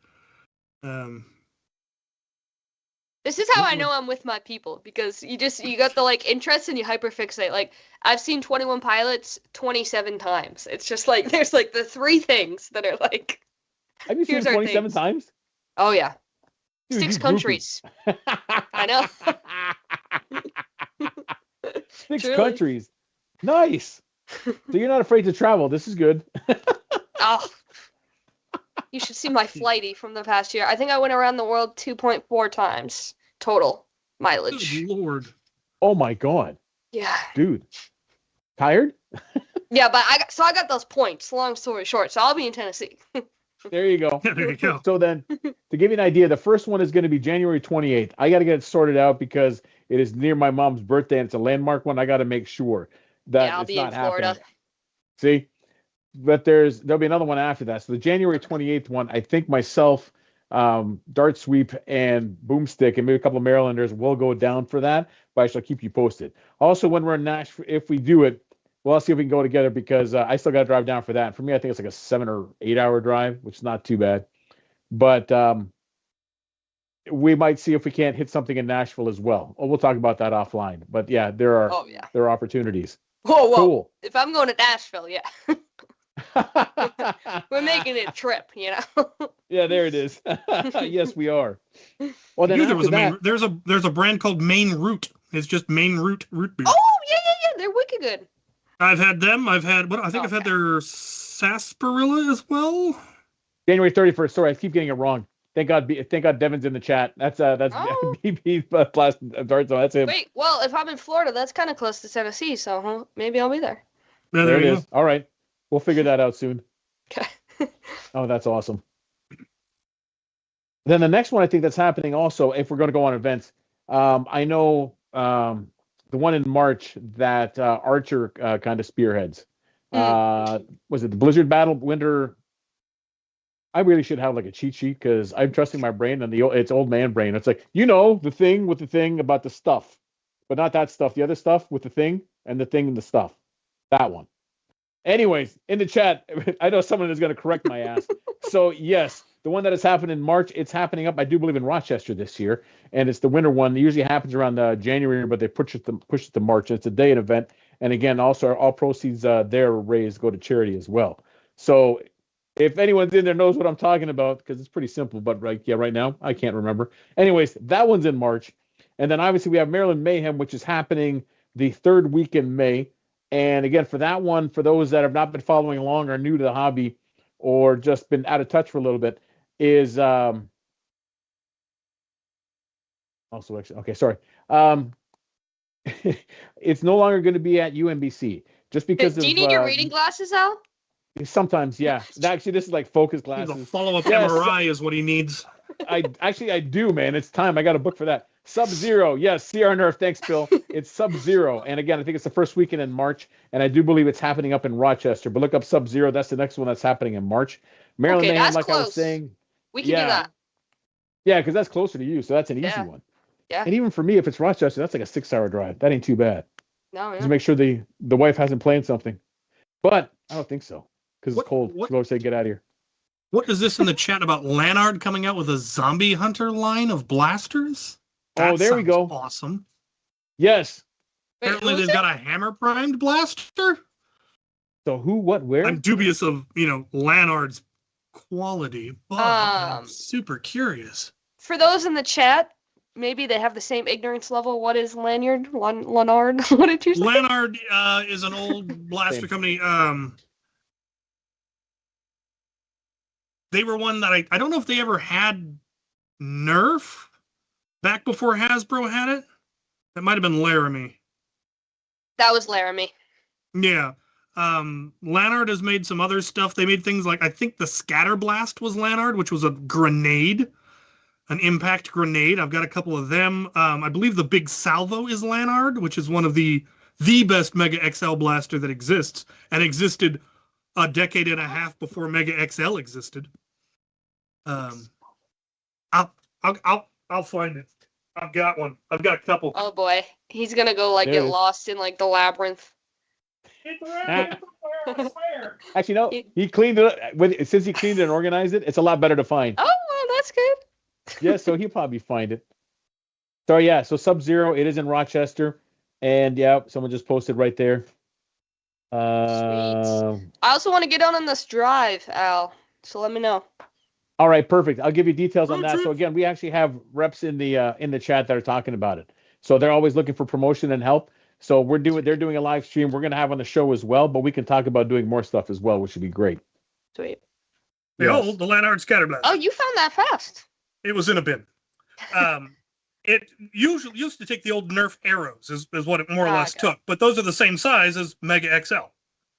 This is how I know I'm with my people, because you got the like interest and you hyperfixate. Like, I've seen 21 Pilots 27 times. It's just like there's like the three things that are like. Have you seen 27 times? Oh yeah. Dude, 6 countries. I know. 6 countries. Nice. So you're not afraid to travel. This is good. Oh. You should see my flighty from the past year. I think I went around the world 2.4 times total. mileage. Good Lord. Oh my God. Yeah. Dude. Tired? Yeah, but I got those points. Long story short, so I'll be in Tennessee. There you go. Yeah, there you go. So then, to give you an idea, the first one is going to be January 28th. I got to get it sorted out because it is near my mom's birthday and it's a landmark one. I got to make sure that I'll it's be not in Florida. happening. See? But there'll be another one after that. So the January 28th one, I think myself, Dart Sweep, and Boomstick, and maybe a couple of Marylanders will go down for that, but I shall keep you posted. Also, when we're in Nashville, if we do it, well, I'll see if we can go together because I still got to drive down for that. And for me, I think it's like a 7 or 8 hour drive, which is not too bad. But we might see if we can't hit something in Nashville as well. We'll talk about that offline. But yeah, there are opportunities. Whoa. Cool. If I'm going to Nashville, yeah. We're making it a trip, you know. Yeah, there it is. Yes, we are. Well, then there's a brand called Maine Root. It's just Maine Root root beer. Oh yeah. They're wicked good. I've had them. I've had I've had their sarsaparilla as well. January 31st. Sorry, I keep getting it wrong. Thank God Devin's in the chat. That's BB's blast darts. That's him. Wait, well, if I'm in Florida, that's kind of close to Tennessee, so maybe I'll be there. Yeah, there it is. All right. We'll figure that out soon. Okay. Oh, that's awesome. Then the next one I think that's happening also, if we're going to go on events, I know the one in March that Archer kind of spearheads. Was it the Blizzard Battle Winter? I really should have like a cheat sheet because I'm trusting my brain and it's old man brain. It's like, the thing with the thing about the stuff, but not that stuff. The other stuff with the thing and the stuff. That one. Anyways, in the chat, I know someone is going to correct my ass. So yes, the one that has happened in March, it's happening up, I do believe, in Rochester this year, and it's the winter one. It usually happens around January, but they push it to March. It's a day an event, and again, also all proceeds there raised go to charity as well. So if anyone's in there knows what I'm talking about, because it's pretty simple, but right now I can't remember. Anyways, that one's in March, and then obviously we have Maryland Mayhem, which is happening the third week in May. And again, for that one, for those that have not been following along or new to the hobby or just been out of touch for a little bit, is also actually okay. Sorry, it's no longer going to be at UMBC just because. Do you need your reading glasses, Al? Sometimes, yeah. Actually, this is like focus glasses. The follow-up MRI is what he needs. I do, man. It's time. I got a book for that. Sub-Zero, yes. CR Nerf, thanks, Bill. It's Sub-Zero, and again, I think it's the first weekend in March, and I do believe it's happening up in Rochester. But look up Sub-Zero. That's the next one that's happening in March. Maryland Mayhem, like close. I was saying, we can do that. Yeah, because that's closer to you, so that's an easy one. Yeah. And even for me, if it's Rochester, that's like a 6-hour drive. That ain't too bad. No, yeah. Just make sure the wife hasn't planned something. But I don't think so because it's cold. She'll always say, "Get out of here." What is this in the chat about Lanard coming out with a zombie hunter line of blasters? That there we go. Awesome. Yes. Apparently they've got a hammer primed blaster. So who, what, where? I'm dubious of, Lanard's quality, but I'm super curious. For those in the chat, maybe they have the same ignorance level. What is Lanyard? Lanard? What did you say? Lanard is an old blaster company. They were one that I don't know if they ever had Nerf back before Hasbro had it. That might have been Laramie. That was Laramie. Yeah. Lanard has made some other stuff. They made things like, I think the Scatter Blast was Lanard, which was a grenade, an impact grenade. I've got a couple of them. I believe the Big Salvo is Lanard, which is one of the best Mega XL blaster that exists, and existed a decade and a half before Mega XL existed. I'll find it. I've got one. I've got a couple. Oh boy, he's gonna go get lost in the labyrinth. Actually, no. He cleaned it. Since he cleaned it and organized it, it's a lot better to find. Oh, well, that's good. Yeah, so he'll probably find it. So yeah, so Sub-Zero, it is in Rochester, and yeah, someone just posted right there. Sweet. I also want to get on this drive, Al. So let me know. All right, perfect. I'll give you details on that. So again, we actually have reps in the chat that are talking about it. So they're always looking for promotion and help. So they're doing a live stream. We're gonna have on the show as well, but we can talk about doing more stuff as well, which would be great. Sweet. Behold, the Lanard Scatterblast. Oh, you found that fast. It was in a bin. It usually used to take the old Nerf arrows, is what it more or less took. But those are the same size as Mega XL,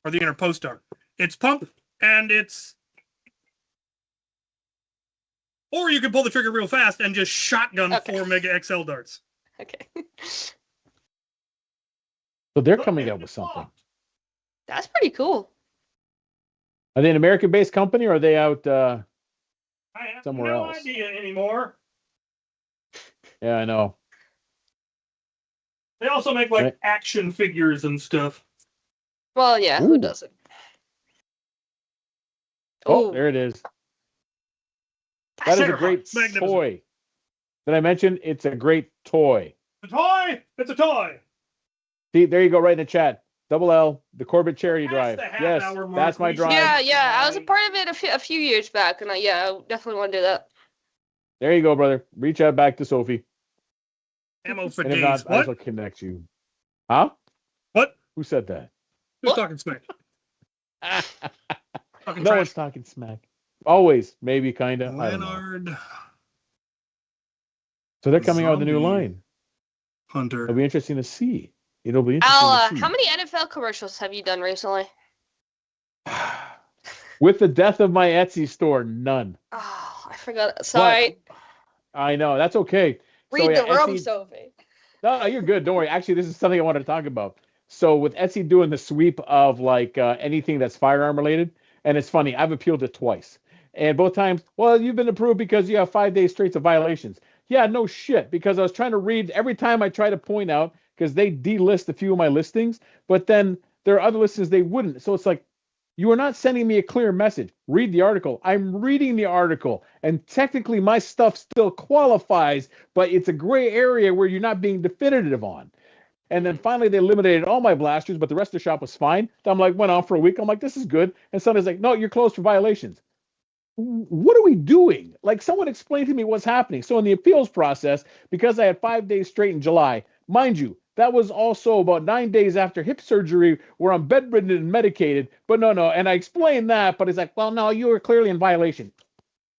or the Inner Postar. It's pump, and it's... Or you can pull the trigger real fast and just shotgun 4 Mega XL darts. Okay. So they're coming out with something. That's pretty cool. Are they an American-based company, or are they out I have somewhere no else? idea anymore. Yeah, I know. They also make action figures and stuff. Well, yeah, who doesn't? Oh, there it is. That is a great toy. Did I mention it's a great toy? A toy? It's a toy. See, there you go, right in the chat. Double L, the Corbett Charity Drive. Yes, that's my drive. Yeah. I was a part of it a few years back, and I definitely want to do that. There you go, brother. Reach out back to Sophie. Ammo for days. days. Not, what? I'll connect you. Huh? What? Who said that? Who's talking smack? No one's talking smack. Always, maybe, kind of. Leonard. So they're coming out with a new line. Hunter. It'll be interesting to see. It'll be interesting to see. How many NFL commercials have you done recently? With the death of my Etsy store, none. Oh, I forgot. Sorry. But, I know. That's okay. Read the room, Sophie. No, you're good. Don't worry. Actually, this is something I wanted to talk about. So with Etsy doing the sweep of anything that's firearm related, and it's funny, I've appealed it twice. And both times, well, you've been approved because you have 5 days straight of violations. Yeah, no shit, because I was trying to read every time I try to point out, because they delist a few of my listings, but then there are other listings they wouldn't. So it's like, you are not sending me a clear message. Read the article. I'm reading the article, and technically my stuff still qualifies, but it's a gray area where you're not being definitive on. And then finally they eliminated all my blasters, but the rest of the shop was fine. So I'm like, went on for a week. I'm like, this is good. And somebody's like, no, you're closed for violations. What are we doing? Like, someone explain to me what's happening. So in the appeals process, because I had 5 days straight in July, mind you, that was also about 9 days after hip surgery where I'm bedridden and medicated. But no. And I explained that, but it's like, well, no, you were clearly in violation.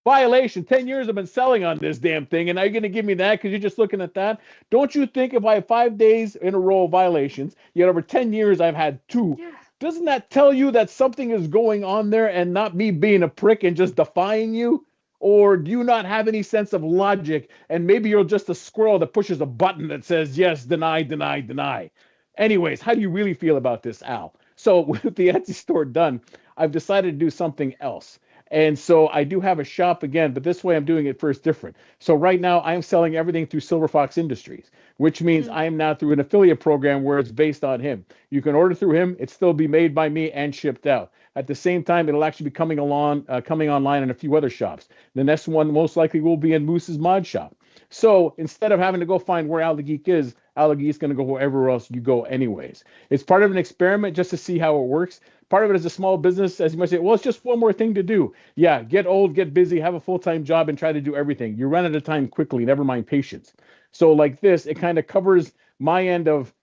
Violation. 10 years I've been selling on this damn thing, and now you're going to give me that because you're just looking at that? Don't you think if I have 5 days in a row of violations, yet over 10 years I've had 2, doesn't that tell you that something is going on there and not me being a prick and just defying you? Or do you not have any sense of logic, and maybe you're just a squirrel that pushes a button that says, yes, deny, deny, deny? Anyways, how do you really feel about this, Al? So with the Etsy store done, I've decided to do something else. And so I do have a shop again, but this way I'm doing it first different. So right now I'm selling everything through Silver Fox Industries, which means I am now through an affiliate program where it's based on him. You can order through him. It still be made by me and shipped out. At the same time, it'll actually be coming online in a few other shops. The next one most likely will be in Moose's Mod Shop. So instead of having to go find where Al the Geek is going to go wherever else you go anyways. It's part of an experiment just to see how it works. Part of it is a small business, as you might say, well, it's just one more thing to do. Yeah, get old, get busy, have a full-time job, and try to do everything. You run out of time quickly, never mind patience. So like this, it kind of covers my end of,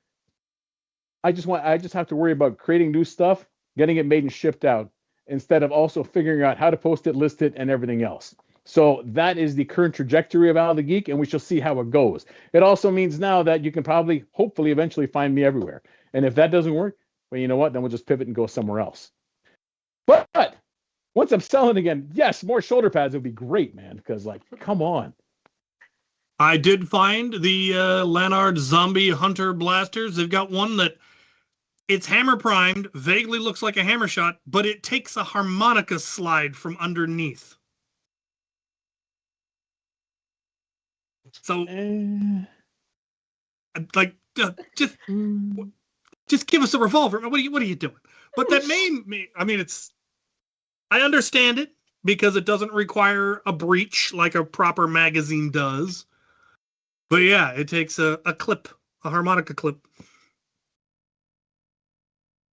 I just have to worry about creating new stuff, getting it made and shipped out, instead of also figuring out how to post it, list it, and everything else. So that is the current trajectory of Al the Geek, and we shall see how it goes. It also means now that you can probably, hopefully, eventually find me everywhere. And if that doesn't work, well, you know what? Then we'll just pivot and go somewhere else. But once I'm selling again, yes, more shoulder pads would be great, man, because, like, come on. I did find the Lanard Zombie Hunter blasters. They've got one that it's hammer primed, vaguely looks like a hammer shot, but it takes a harmonica slide from underneath. So, like, just give us a revolver. What are you doing? But that I understand it because it doesn't require a breech like a proper magazine does. But yeah, it takes a clip, a harmonica clip.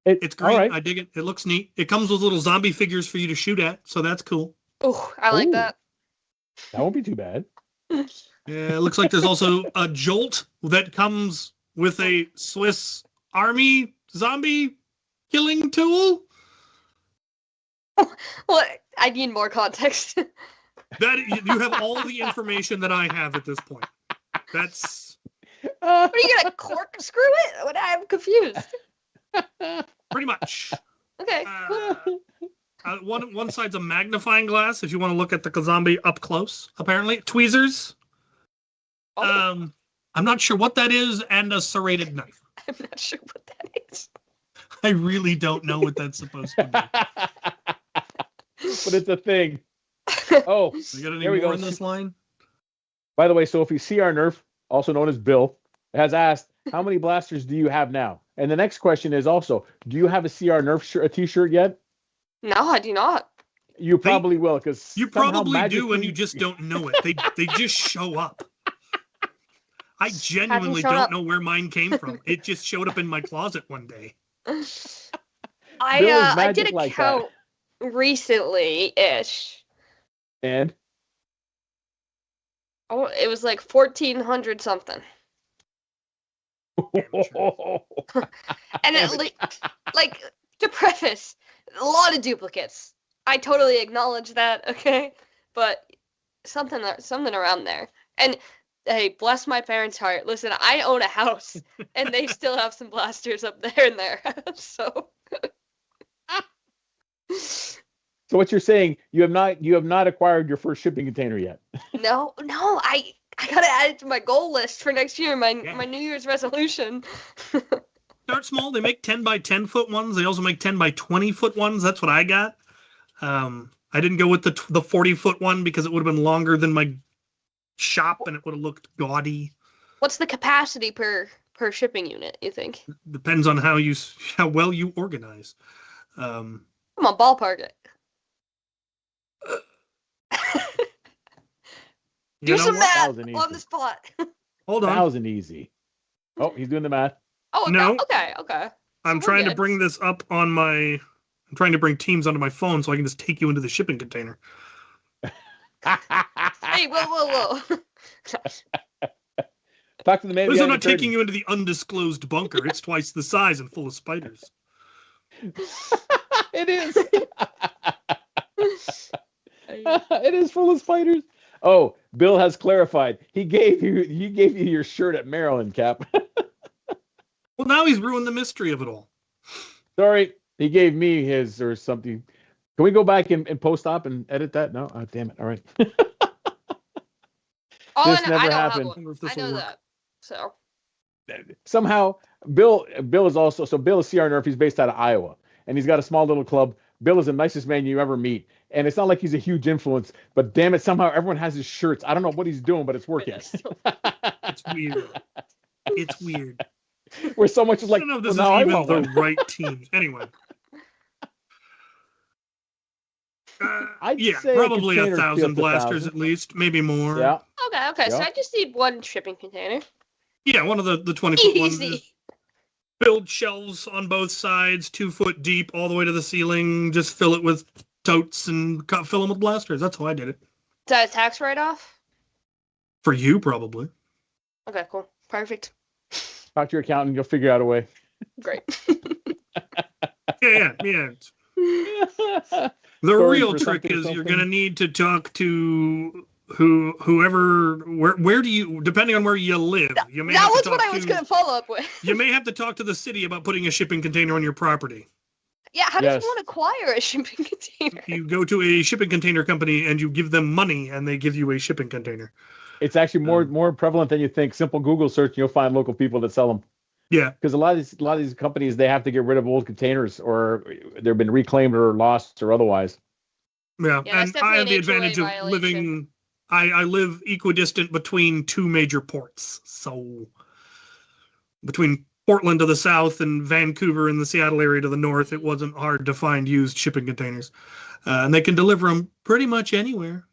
It's great. Right. I dig it. It looks neat. It comes with little zombie figures for you to shoot at, so that's cool. Oh, I like that. That won't be too bad. Yeah, it looks like there's also a jolt that comes with a Swiss Army zombie killing tool. Well, I need more context. That you have all the information that I have at this point. That's What are you gonna corkscrew it? What? I'm confused. pretty much. Okay, cool. One side's a magnifying glass if you want to look at the zombie up close. Apparently, tweezers. Oh. I'm not sure what that is, and a serrated knife. I'm not sure what that is. I really don't know what that's supposed to be. But it's a thing. Oh, You got any there we more go. in this line? By the way, Sophie, CR Nerf, also known as Bill, has asked, how many blasters do you have now? And the next question is also, do you have a CR Nerf a t-shirt yet? No, I do not. You probably will, because You probably do, and you just don't know it. They just show up. I genuinely don't know where mine came from. It just showed up in my closet one day. I did a count recently-ish. And? Oh, it was like 1,400 something. And like to preface, a lot of duplicates. I totally acknowledge that, okay? But something around there. And hey, bless my parents' heart. Listen, I own a house, and they still have some blasters up there in their house. So what you're saying, you have not acquired your first shipping container yet? No, I gotta add it to my goal list for next year. My New Year's resolution. Start small. They make 10 by 10 foot ones. They also make 10 by 20 foot ones. That's what I got. I didn't go with the 40 foot one because it would have been longer than my shop and it would have looked gaudy. What's the capacity per shipping unit, you think? Depends on how well you organize. Come on, ballpark it. Do some math on the spot. Hold on. 1,000 easy. Oh, he's doing the math. Oh, no. Okay. I'm trying to bring this up on my... I'm trying to bring Teams onto my phone so I can just take you into the shipping container. Hey, whoa. Talk to the man. I'm not taking you into the undisclosed bunker. It's twice the size and full of spiders. It is. It is full of spiders. Oh, Bill has clarified. He gave you your shirt at Maryland, Cap. Well, now he's ruined the mystery of it all. Sorry, he gave me his or something. Can we go back and post-op and edit that? No? Oh, damn it. All right. This never happened. I know that. So somehow, Bill is also... So Bill is CR Nerf. He's based out of Iowa. And he's got a small little club. Bill is the nicest man you ever meet. And it's not like he's a huge influence, but damn it, somehow everyone has his shirts. I don't know what he's doing, but it's working. It's weird. It's weird. Where so much is like, I don't know if this is even the right team. Anyway. I'd say probably 1,000 blasters at least, maybe more. Yeah. Okay. So I just need one shipping container. Yeah, one of the 20-foot ones. Easy. Build shelves on both sides, 2 foot deep, all the way to the ceiling. Just fill it with totes and fill them with blasters. That's how I did it. Is that a tax write-off? For you, probably. Okay, cool. Perfect. Talk to your accountant. You'll figure out a way. Great. Yeah. The real trick is you're going to need to talk to where do you, depending on where you live. That was what I was going to follow up with. You may have to talk to the city about putting a shipping container on your property. Yeah, how does one acquire a shipping container? You go to a shipping container company and you give them money and they give you a shipping container. It's actually more prevalent than you think. Simple Google search, and you'll find local people that sell them. Yeah, because a lot of these companies, they have to get rid of old containers, or they've been reclaimed or lost or otherwise. Yeah, and I have the advantage of living. I live equidistant between 2 major ports, so between Portland to the south and Vancouver in the Seattle area to the north, it wasn't hard to find used shipping containers, and they can deliver them pretty much anywhere.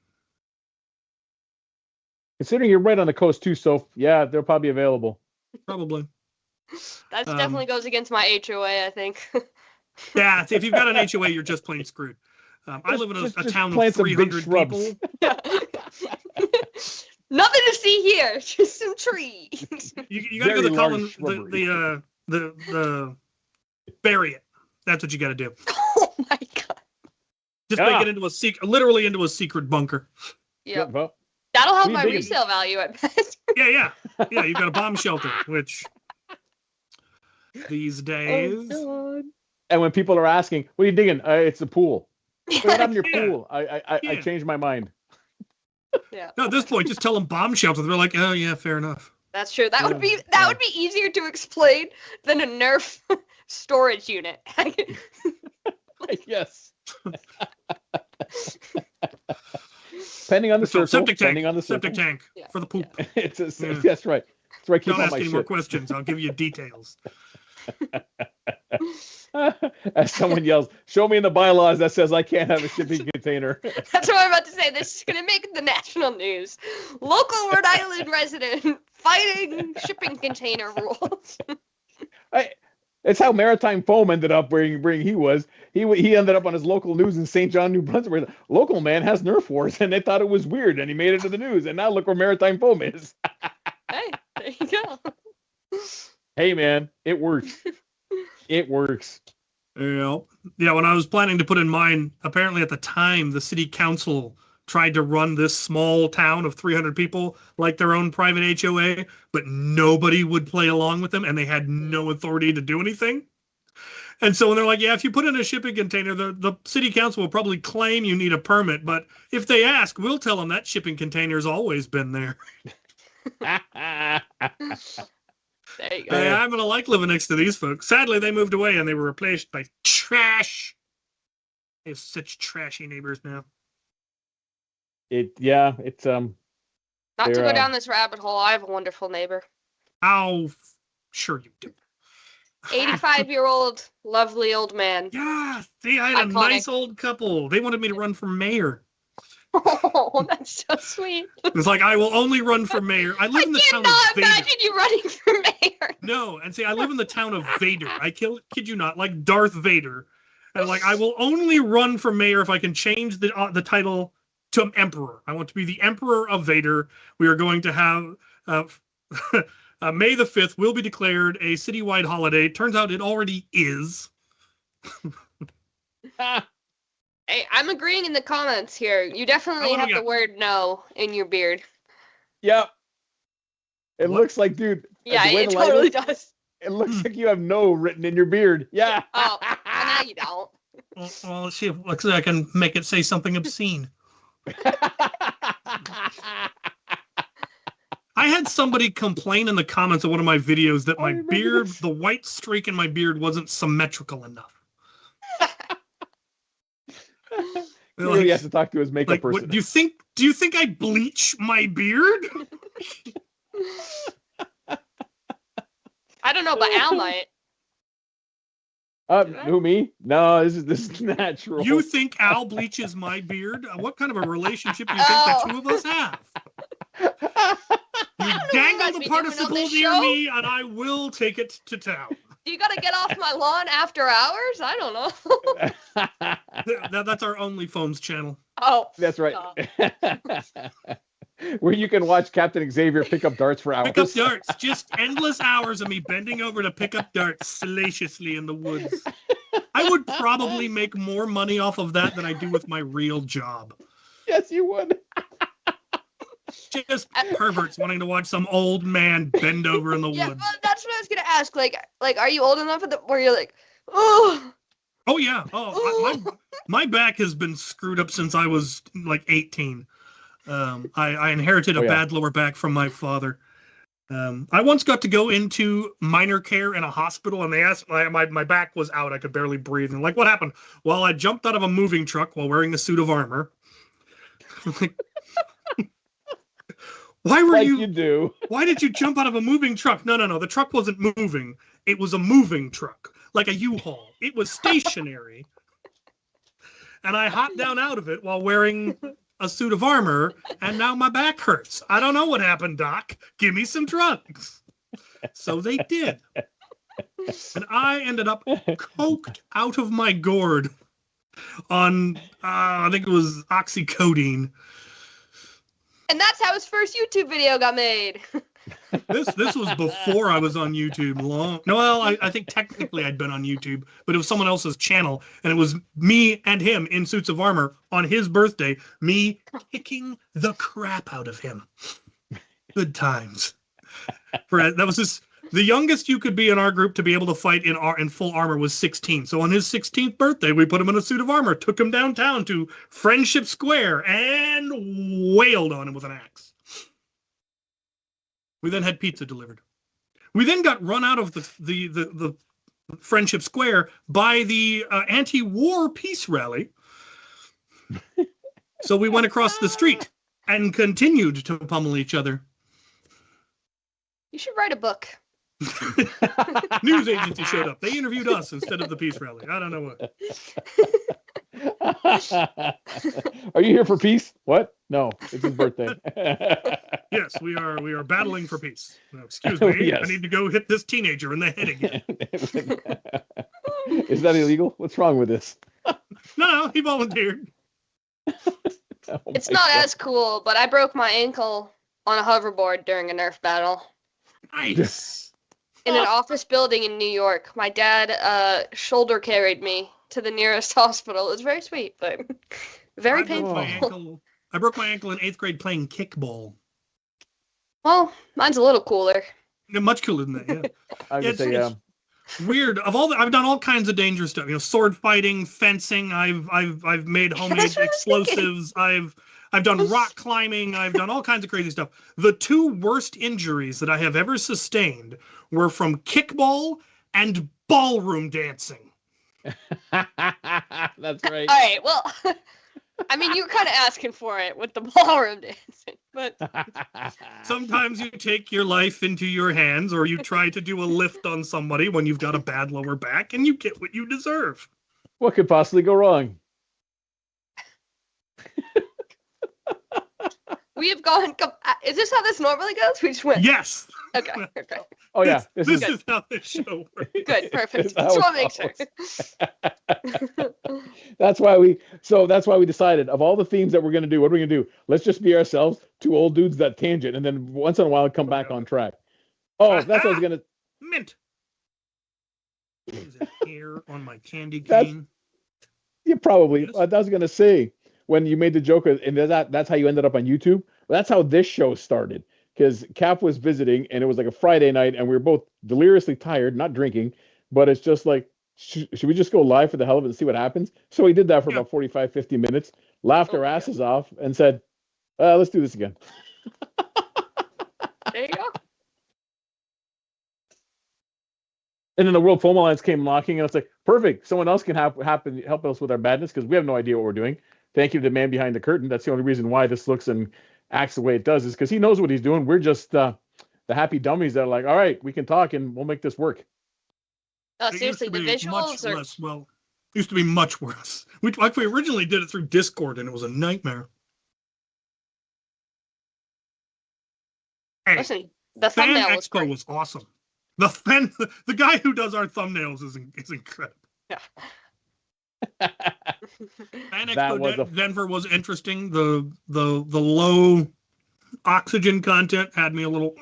Considering you're right on the coast too, so yeah, they'll probably be available. Probably. That definitely goes against my HOA, I think. Yeah, if you've got an HOA, you're just plain screwed. I live in a town of 300 people. Nothing to see here, just some trees. You got to go to the bury it. That's what you got to do. Oh my god! Just make it into literally into a secret bunker. Yeah. That'll help my resale value, I bet. Yeah. You've got a bomb shelter, which these days. Oh, and when people are asking, "What are you digging?" It's a pool. What happened to your pool? I changed my mind. Yeah. No, at this point, just tell them bomb shelter. They're like, oh yeah, fair enough. That's true. That would be easier to explain than a Nerf storage unit. Yes. Depending on the circle. Septic tank. Depending on the septic tank for the poop. Yeah. That's right. That's where I keep Don't all ask my any shit. more questions. I'll give you details. As someone yells, "Show me in the bylaws that says I can't have a shipping container." That's what I'm about to say. This is going to make the national news. Local Rhode Island resident fighting shipping container rules. It's how Maritime Foam ended up where he was. He ended up on his local news in St. John, New Brunswick, where the local man has Nerf wars, and they thought it was weird, and he made it to the news, and now look where Maritime Foam is. Hey, there you go. Hey, man, it works. It works. Yeah. When I was planning to put in mine, apparently at the time, the city council tried to run this small town of 300 people like their own private HOA, but nobody would play along with them, and they had no authority to do anything. And so when they're like, yeah, if you put in a shipping container, the city council will probably claim you need a permit, but if they ask, we'll tell them that shipping container's always been there. There you go. I happen to like living next to these folks. Sadly, they moved away and they were replaced by trash. They have such trashy neighbors now. It's Not to go down this rabbit hole, I have a wonderful neighbor. Oh, sure you do. 85-year-old, lovely old man. Yeah, see, I had a nice old couple. They wanted me to run for mayor. Oh, that's so sweet. It's like, I will only run for mayor. I live in the town of Vader. I cannot imagine you running for mayor. No, and see, I live in the town of Vader. I kid you not, like Darth Vader. And like, I will only run for mayor if I can change the title to emperor. I want to be the emperor of Vader. We are going to have May the 5th will be declared a citywide holiday. Turns out it already is. Hey, I'm agreeing in the comments here. You definitely have the word "no" in your beard. Yep. It looks like, dude. Yeah, it totally does. It looks like you have "no" written in your beard. Yeah. Oh, well, now you don't. Well, let's see if I can make it say something obscene. I had somebody complain in the comments of one of my videos that my beard, the white streak in my beard, wasn't symmetrical enough. He really has to talk to his makeup person. Do you think I bleach my beard? I don't know, but Al might. Who, me? No, this is natural. You think Al bleaches my beard? What kind of a relationship do you think the two of us have? You dangle the participle near me, and I will take it to town. You gotta get off my lawn after hours? I don't know. That's our OnlyFans channel. Oh. That's right. Where you can watch Captain Xavier pick up darts for hours. Pick up darts. Just endless hours of me bending over to pick up darts salaciously in the woods. I would probably make more money off of that than I do with my real job. Yes, you would. Just perverts wanting to watch some old man bend over in the woods. Well, that's what I was gonna ask. Like, are you old enough where you're like, oh? Oh yeah. My back has been screwed up since I was like 18. I inherited a bad lower back from my father. I once got to go into minor care in a hospital, and they asked my back was out. I could barely breathe. And like, what happened? Well, I jumped out of a moving truck while wearing a suit of armor. Like, why were you do? Why did you jump out of a moving truck? No. The truck wasn't moving. It was a moving truck, like a U-Haul. It was stationary. And I hopped down out of it while wearing a suit of armor, and now my back hurts. I don't know what happened, Doc. Give me some drugs. So they did. And I ended up coked out of my gourd on, I think it was oxycodone. And that's how his first YouTube video got made. This was before I was on YouTube. I think technically I'd been on YouTube, but it was someone else's channel, and it was me and him in suits of armor on his birthday. Me kicking the crap out of him. Good times. That was just the youngest you could be in our group to be able to fight in full armor was 16. So on his 16th birthday, we put him in a suit of armor, took him downtown to Friendship Square, and wailed on him with an axe. We then had pizza delivered. We then got run out of the Friendship Square by the anti-war peace rally. So we went across the street and continued to pummel each other. You should write a book. News agency showed up. They interviewed us instead of the peace rally. I don't know what. Are you here for peace? What? No, it's his birthday. Yes, we are battling for peace. No, excuse me. Yes. I need to go hit this teenager in the head again. Is that illegal? What's wrong with this? No, he volunteered. It's not as cool, but I broke my ankle on a hoverboard during a Nerf battle. Nice. In an office building in New York. My dad shoulder carried me to the nearest hospital. It was very sweet, but very painful. I broke my ankle in 8th grade playing kickball. Well, mine's a little cooler. Yeah, much cooler than that, yeah. It's weird. I've done all kinds of dangerous stuff. Sword fighting, fencing. I've made homemade explosives. I've done rock climbing. I've done all kinds of crazy stuff. The 2 worst injuries that I have ever sustained were from kickball and ballroom dancing. That's right. All right, well, I mean, you were kind of asking for it with the ballroom dancing, but... Sometimes you take your life into your hands, or you try to do a lift on somebody when you've got a bad lower back, and you get what you deserve. What could possibly go wrong? We have gone... Is this how this normally goes? We just went... Yes! Okay. Oh, yeah. This is how this show works. Good, perfect. Just want to make sure. That's why we decided, of all the themes that we're going to do, what are we going to do? Let's just be ourselves, 2 old dudes that tangent, and then once in a while come back on track. Oh, that's what I was going to... Mint. Is it hair on my candy cane? Yeah, probably. I was going to say, when you made the joke, and that's how you ended up on YouTube. Well, that's how this show started. Because Cap was visiting, and it was like a Friday night, and we were both deliriously tired, not drinking, but it's just like, should we just go live for the hell of it and see what happens? So we did that for about 45, 50 minutes, laughed our asses off, and said, let's do this again. There you go. And then the World Foam Alliance came knocking, and it's like, perfect. Someone else can help us with our badness, because we have no idea what we're doing. Thank you to the man behind the curtain. That's the only reason why this looks and acts the way it does, is because he knows what he's doing. We're just the happy dummies that are like, all right, we can talk and we'll make this work. Seriously, the visuals are... Used to be much worse. We originally did it through Discord, and it was a nightmare. Hey, listen, the thumbnail was awesome. The guy who does our thumbnails is incredible. Yeah. Fan Expo Denver was interesting. The low oxygen content had me a little.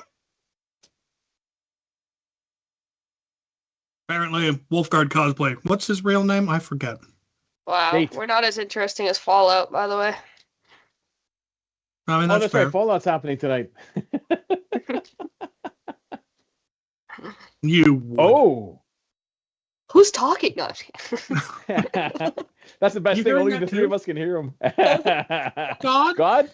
Apparently, Wolfguard cosplay. What's his real name? I forget. Wow, we're not as interesting as Fallout, by the way. I mean, that's fair. Right. Fallout's happening tonight. You would. Oh. Who's talking? No, that's the best thing. Only the 3 of us can hear him. God? God?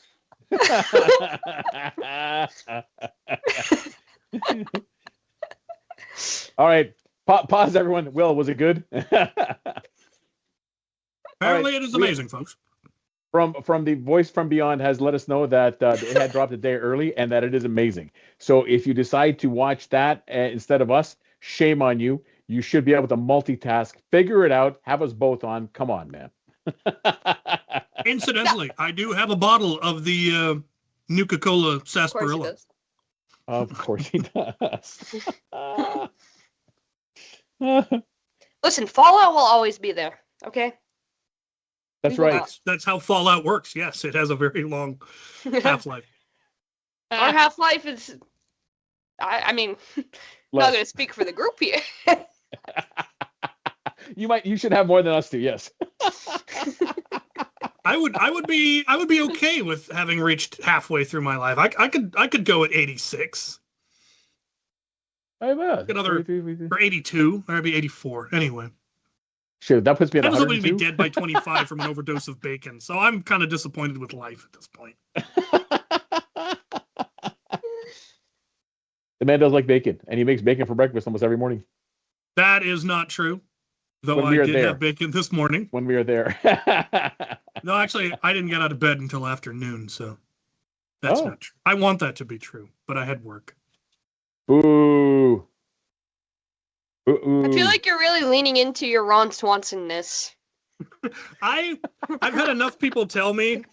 All right. Pause, everyone. Will, was it good? Apparently it is amazing, folks. From the voice from beyond has let us know that it had dropped a day early and that it is amazing. So if you decide to watch that instead of us, shame on you. You should be able to multitask, figure it out, have us both on. Come on, man. Incidentally, I do have a bottle of the Nuka-Cola sarsaparilla. Of course he does. Listen, Fallout will always be there, okay? That's right. That's how Fallout works. Yes, it has a very long half-life. Our half-life is I mean, not going to speak for the group here. You should have more than us two. Yes. I would be okay with having reached halfway through my life. I could go at 86. Another or 82, or maybe 84. Anyway. Sure, that puts me at 102. I was hoping to be dead by 25 from an overdose of bacon, so I'm kind of disappointed with life at this point. The man does like bacon, and he makes bacon for breakfast almost every morning. That is not true, though I did have bacon this morning. When we were there. No, actually, I didn't get out of bed until afternoon, so that's not true. I want that to be true, but I had work. Boo. I feel like you're really leaning into your Ron Swanson-ness. I've had enough people tell me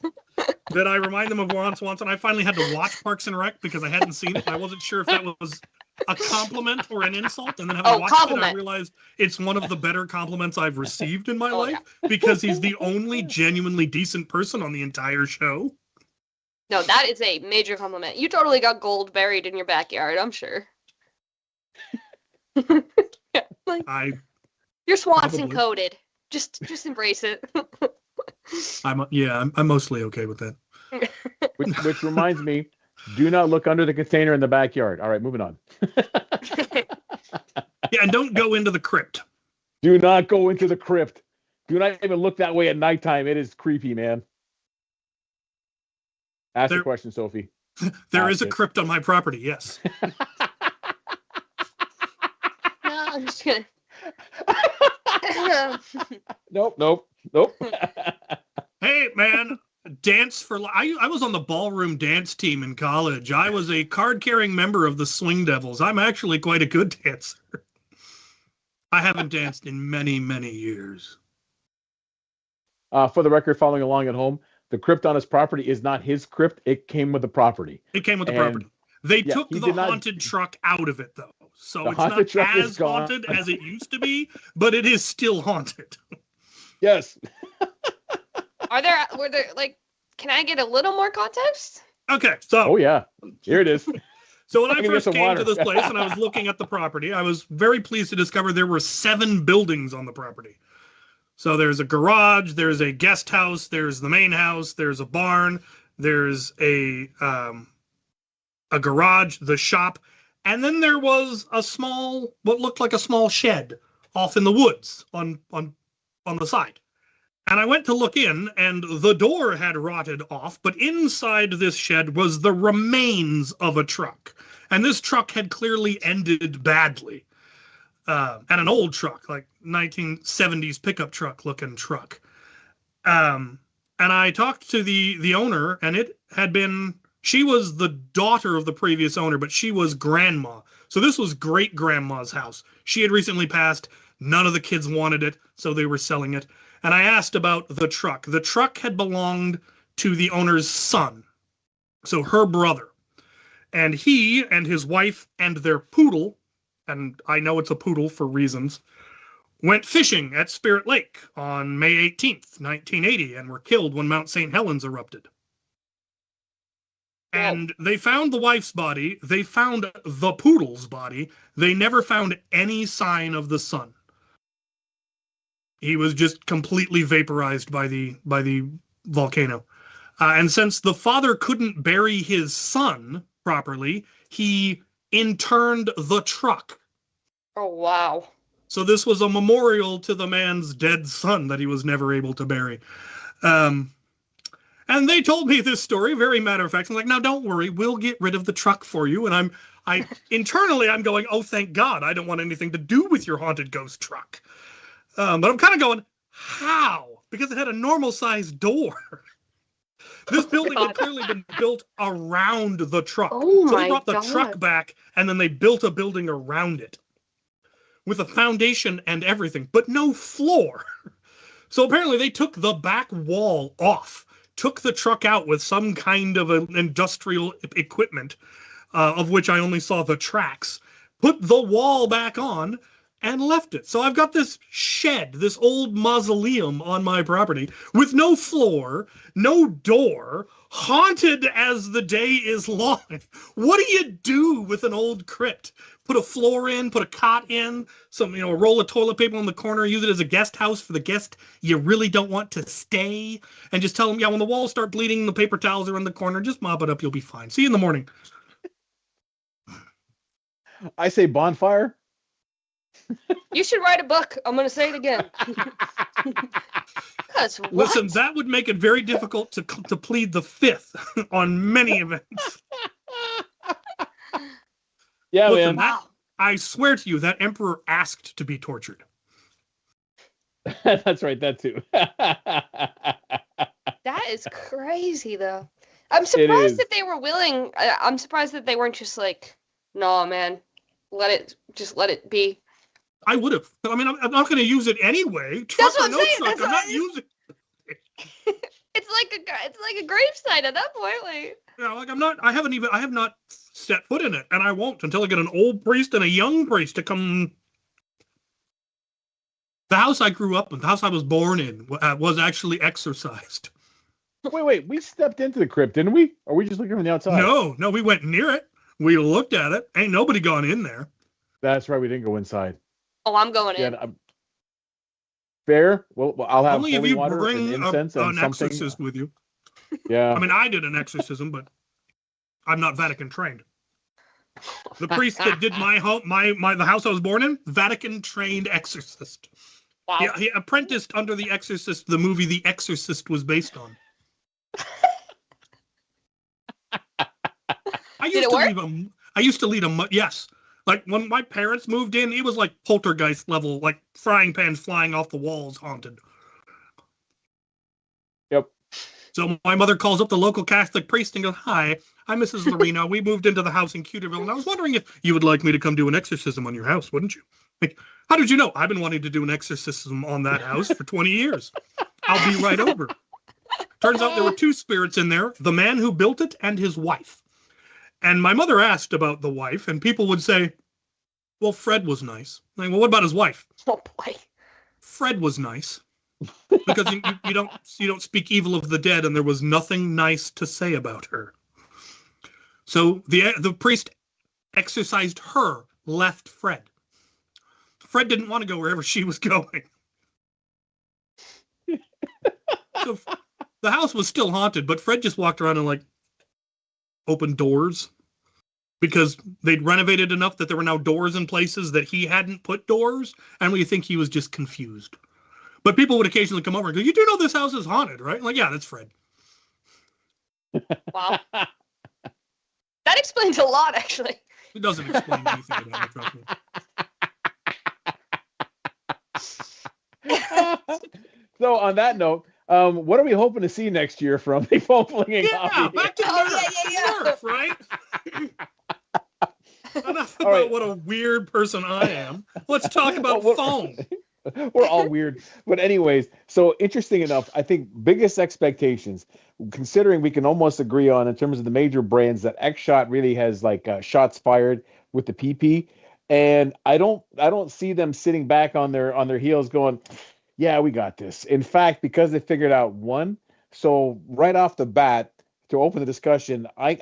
that I remind them of Ron Swanson. I finally had to watch Parks and Rec because I hadn't seen it. I wasn't sure if that was a compliment or an insult. And then having watched it, I realized it's one of the better compliments I've received in my life because he's the only genuinely decent person on the entire show. No, that is a major compliment. You totally got gold buried in your backyard, I'm sure. You're Swanson coded. Just embrace it. I'm mostly okay with that. Which reminds me, do not look under the container in the backyard. All right, moving on. Yeah, and don't go into the crypt. Do not go into the crypt. Do not even look that way at nighttime. It is creepy, man. Ask the question, Sophie. There is a crypt on my property, yes. No, I'm just gonna. Nope. Hey, man, dance for I was on the ballroom dance team in college. I was a card-carrying member of the Swing Devils. I'm actually quite a good dancer. I haven't danced in many, many years. For the record, following along at home, the crypt on his property is not his crypt. It came with the property. It came with the property. They took the haunted truck out of it, though. So it's not as haunted as it used to be, but it is still haunted. Yes. Were there, can I get a little more context? Okay, so. Oh, yeah. Here it is. So when I first came to this place and I was looking at the property, I was very pleased to discover there were 7 buildings on the property. So there's a garage, there's a guest house, there's the main house, there's a barn, there's a garage, the shop, and then there was what looked like a small shed off in the woods on the side. And I went to look in, and the door had rotted off, but inside this shed was the remains of a truck. And this truck had clearly ended badly. And an old truck, like 1970s pickup truck looking truck. And I talked to the owner, and it had been, she was the daughter of the previous owner, but she was grandma. So this was great-grandma's house. She had recently passed. None of the kids wanted it, so they were selling it. And I asked about the truck. The truck had belonged to the owner's son, so her brother. And he and his wife and their poodle, and I know it's a poodle for reasons, went fishing at Spirit Lake on May 18th, 1980, and were killed when Mount St. Helens erupted. And they found the wife's body. They found the poodle's body. They never found any sign of the son. He was just completely vaporized by the volcano. And since the father couldn't bury his son properly, he interned the truck. Oh, wow. So this was a memorial to the man's dead son that he was never able to bury. And they told me this story, very matter of fact. I'm like, now don't worry, we'll get rid of the truck for you. And internally, I'm going, oh, thank God, I don't want anything to do with your haunted ghost truck. But I'm kind of going, how? Because it had a normal-sized door. This building had clearly been built around the truck. Oh, so they brought the truck back, and then they built a building around it with a foundation and everything, but no floor. So apparently they took the back wall off, took the truck out with some kind of an industrial equipment, of which I only saw the tracks, put the wall back on, and left it. So I've got this shed, this old mausoleum on my property with no floor, no door, haunted as the day is long. What do you do with an old crypt? Put a floor in, put a cot in, some, a roll of toilet paper in the corner, use it as a guest house for the guest you really don't want to stay, and just tell them, yeah, when the walls start bleeding, the paper towels are in the corner, just mop it up, you'll be fine. See you in the morning. I say bonfire. You should write a book. I'm going to say it again. Listen, that would make it very difficult to plead the fifth on many events. Yeah, listen, man. I swear to you, that emperor asked to be tortured. That's right, that too. That is crazy, though. I'm surprised that they were willing. I'm surprised that they weren't just like, no, man, let it be. I would have. I mean, I'm not going to use it anyway. That's what I'm saying. I'm not using it. It's like a gravesite at that point. Like, I have not set foot in it, and I won't until I get an old priest and a young priest to come. The house I grew up in, the house I was born in, was actually exorcised. Wait, we stepped into the crypt, didn't we? Or we just looking from the outside? No, we went near it. We looked at it. Ain't nobody gone in there. That's right, we didn't go inside. Oh, I'm going in. Fair. Well, I'll have only holy if you water bring and incense and an something. exorcist with you. Yeah. I mean, I did an exorcism, but I'm not Vatican trained. The priest that did the house I was born in, Vatican trained exorcist. Wow. He apprenticed under The Exorcist, the movie The Exorcist was based on. Did it work? I used to lead a yes. Like when my parents moved in, it was like poltergeist level, like frying pans flying off the walls, haunted. Yep. So my mother calls up the local Catholic priest and goes, "Hi, I'm Mrs. Lorena. We moved into the house in Cuterville, and I was wondering if you would like me to come do an exorcism on your house, wouldn't you?" Like, how did you know? I've been wanting to do an exorcism on that house for 20 years. I'll be right over. Turns out there were two spirits in there, the man who built it and his wife. And my mother asked about the wife, and people would say, well, Fred was nice. Like, well, what about his wife? Oh, boy. Fred was nice. Because you don't speak evil of the dead, and there was nothing nice to say about her. So the priest exorcised her, left Fred. Fred didn't want to go wherever she was going. So the house was still haunted, but Fred just walked around and like opened doors because they'd renovated enough that there were now doors in places that he hadn't put doors, and we think he was just confused. But people would occasionally come over and go, "You do know this house is haunted, right?" I'm like, yeah, that's Fred. Wow. That explains a lot, actually. It doesn't explain anything about it, trust me. So on that note, what are we hoping to see next year from the foam-flinging hobby? Back to Nerf, right? Enough about right. what a weird person I am. Let's talk about foam. We're all weird. But anyways, so interesting enough, I think biggest expectations, considering we can almost agree on in terms of the major brands that X-Shot really has like shots fired with the PP. And I don't see them sitting back on their heels going, yeah, we got this. In fact, because they figured out one, so right off the bat, to open the discussion, I'm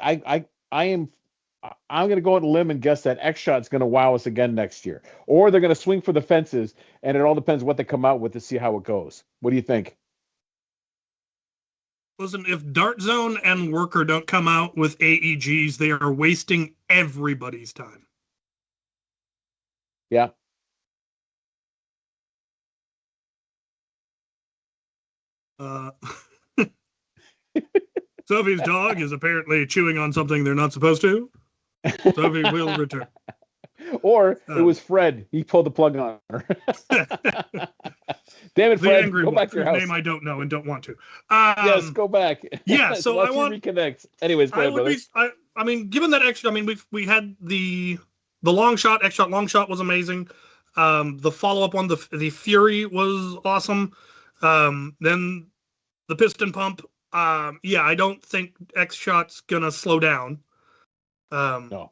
going to go on a limb and guess that X-Shot's going to wow us again next year. Or they're going to swing for the fences, and it all depends what they come out with to see how it goes. What do you think? Listen, if Dart Zone and Worker don't come out with AEGs, they are wasting everybody's time. Yeah. Sophie's dog is apparently chewing on something they're not supposed to. Sophie will return. Or it was Fred. He pulled the plug on her. Damn it, Fred. Go back to your house. Name I don't know and don't want to. Yes, go back. Yeah, so I want to reconnect. Anyways, go ahead, I mean, given that extra, I mean, we had the long shot, X-Shot long shot was amazing. The follow-up on the Fury was awesome. Then the piston pump. Yeah, I don't think X-Shot's gonna slow down. No.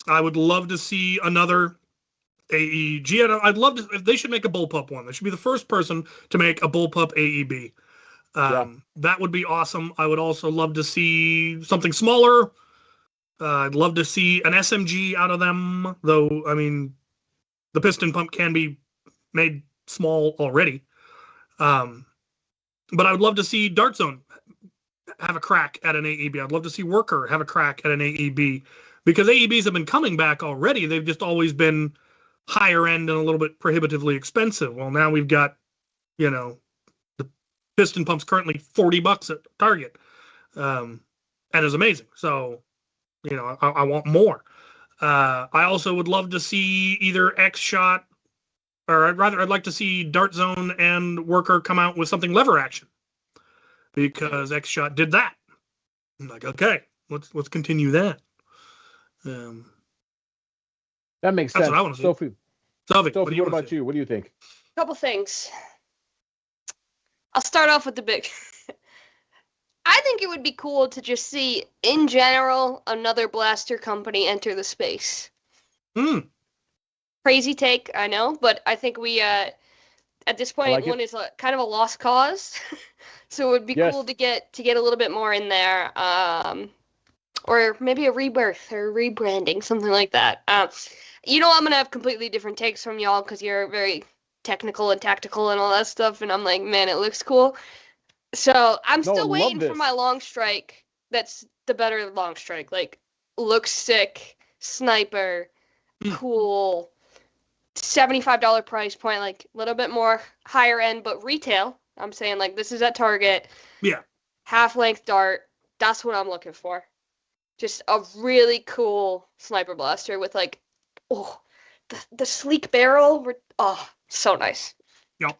I would love to see another AEG. I'd love to, if they should make a bullpup one. They should be the first person to make a bullpup AEB. That would be awesome. I would also love to see something smaller. I'd love to see an SMG out of them, though, I mean, the piston pump can be made small already. But I would love to see Dart Zone have a crack at an AEB. I'd love to see Worker have a crack at an AEB, because AEBs have been coming back already. They've just always been higher end and a little bit prohibitively expensive. Well, now we've got, the piston pump's currently $40 at Target, and is amazing. So, I want more. I also would love to see either X-Shot, or I'd like to see Dart Zone and Worker come out with something lever action, because X-Shot did that. I'm like, okay, let's continue that. That makes sense. That's what I want to see. Sophie, what about you? What do you think? Couple things. I'll start off with the big. I think it would be cool to just see, in general, another blaster company enter the space. Crazy take, I know, but I think we, at this point, one is kind of a lost cause. So it would be cool to get a little bit more in there, or maybe a rebirth or rebranding, something like that. I'm gonna have completely different takes from y'all because you're very technical and tactical and all that stuff, and I'm like, man, it looks cool. So I'm still waiting for my long strike. That's the better long strike. Like, looks sick, sniper, cool, $75 price point, like a little bit more higher end, but retail. I'm saying, like, this is at Target. Yeah. Half-length dart. That's what I'm looking for. Just a really cool sniper blaster with, like, the sleek barrel. So nice. Yep.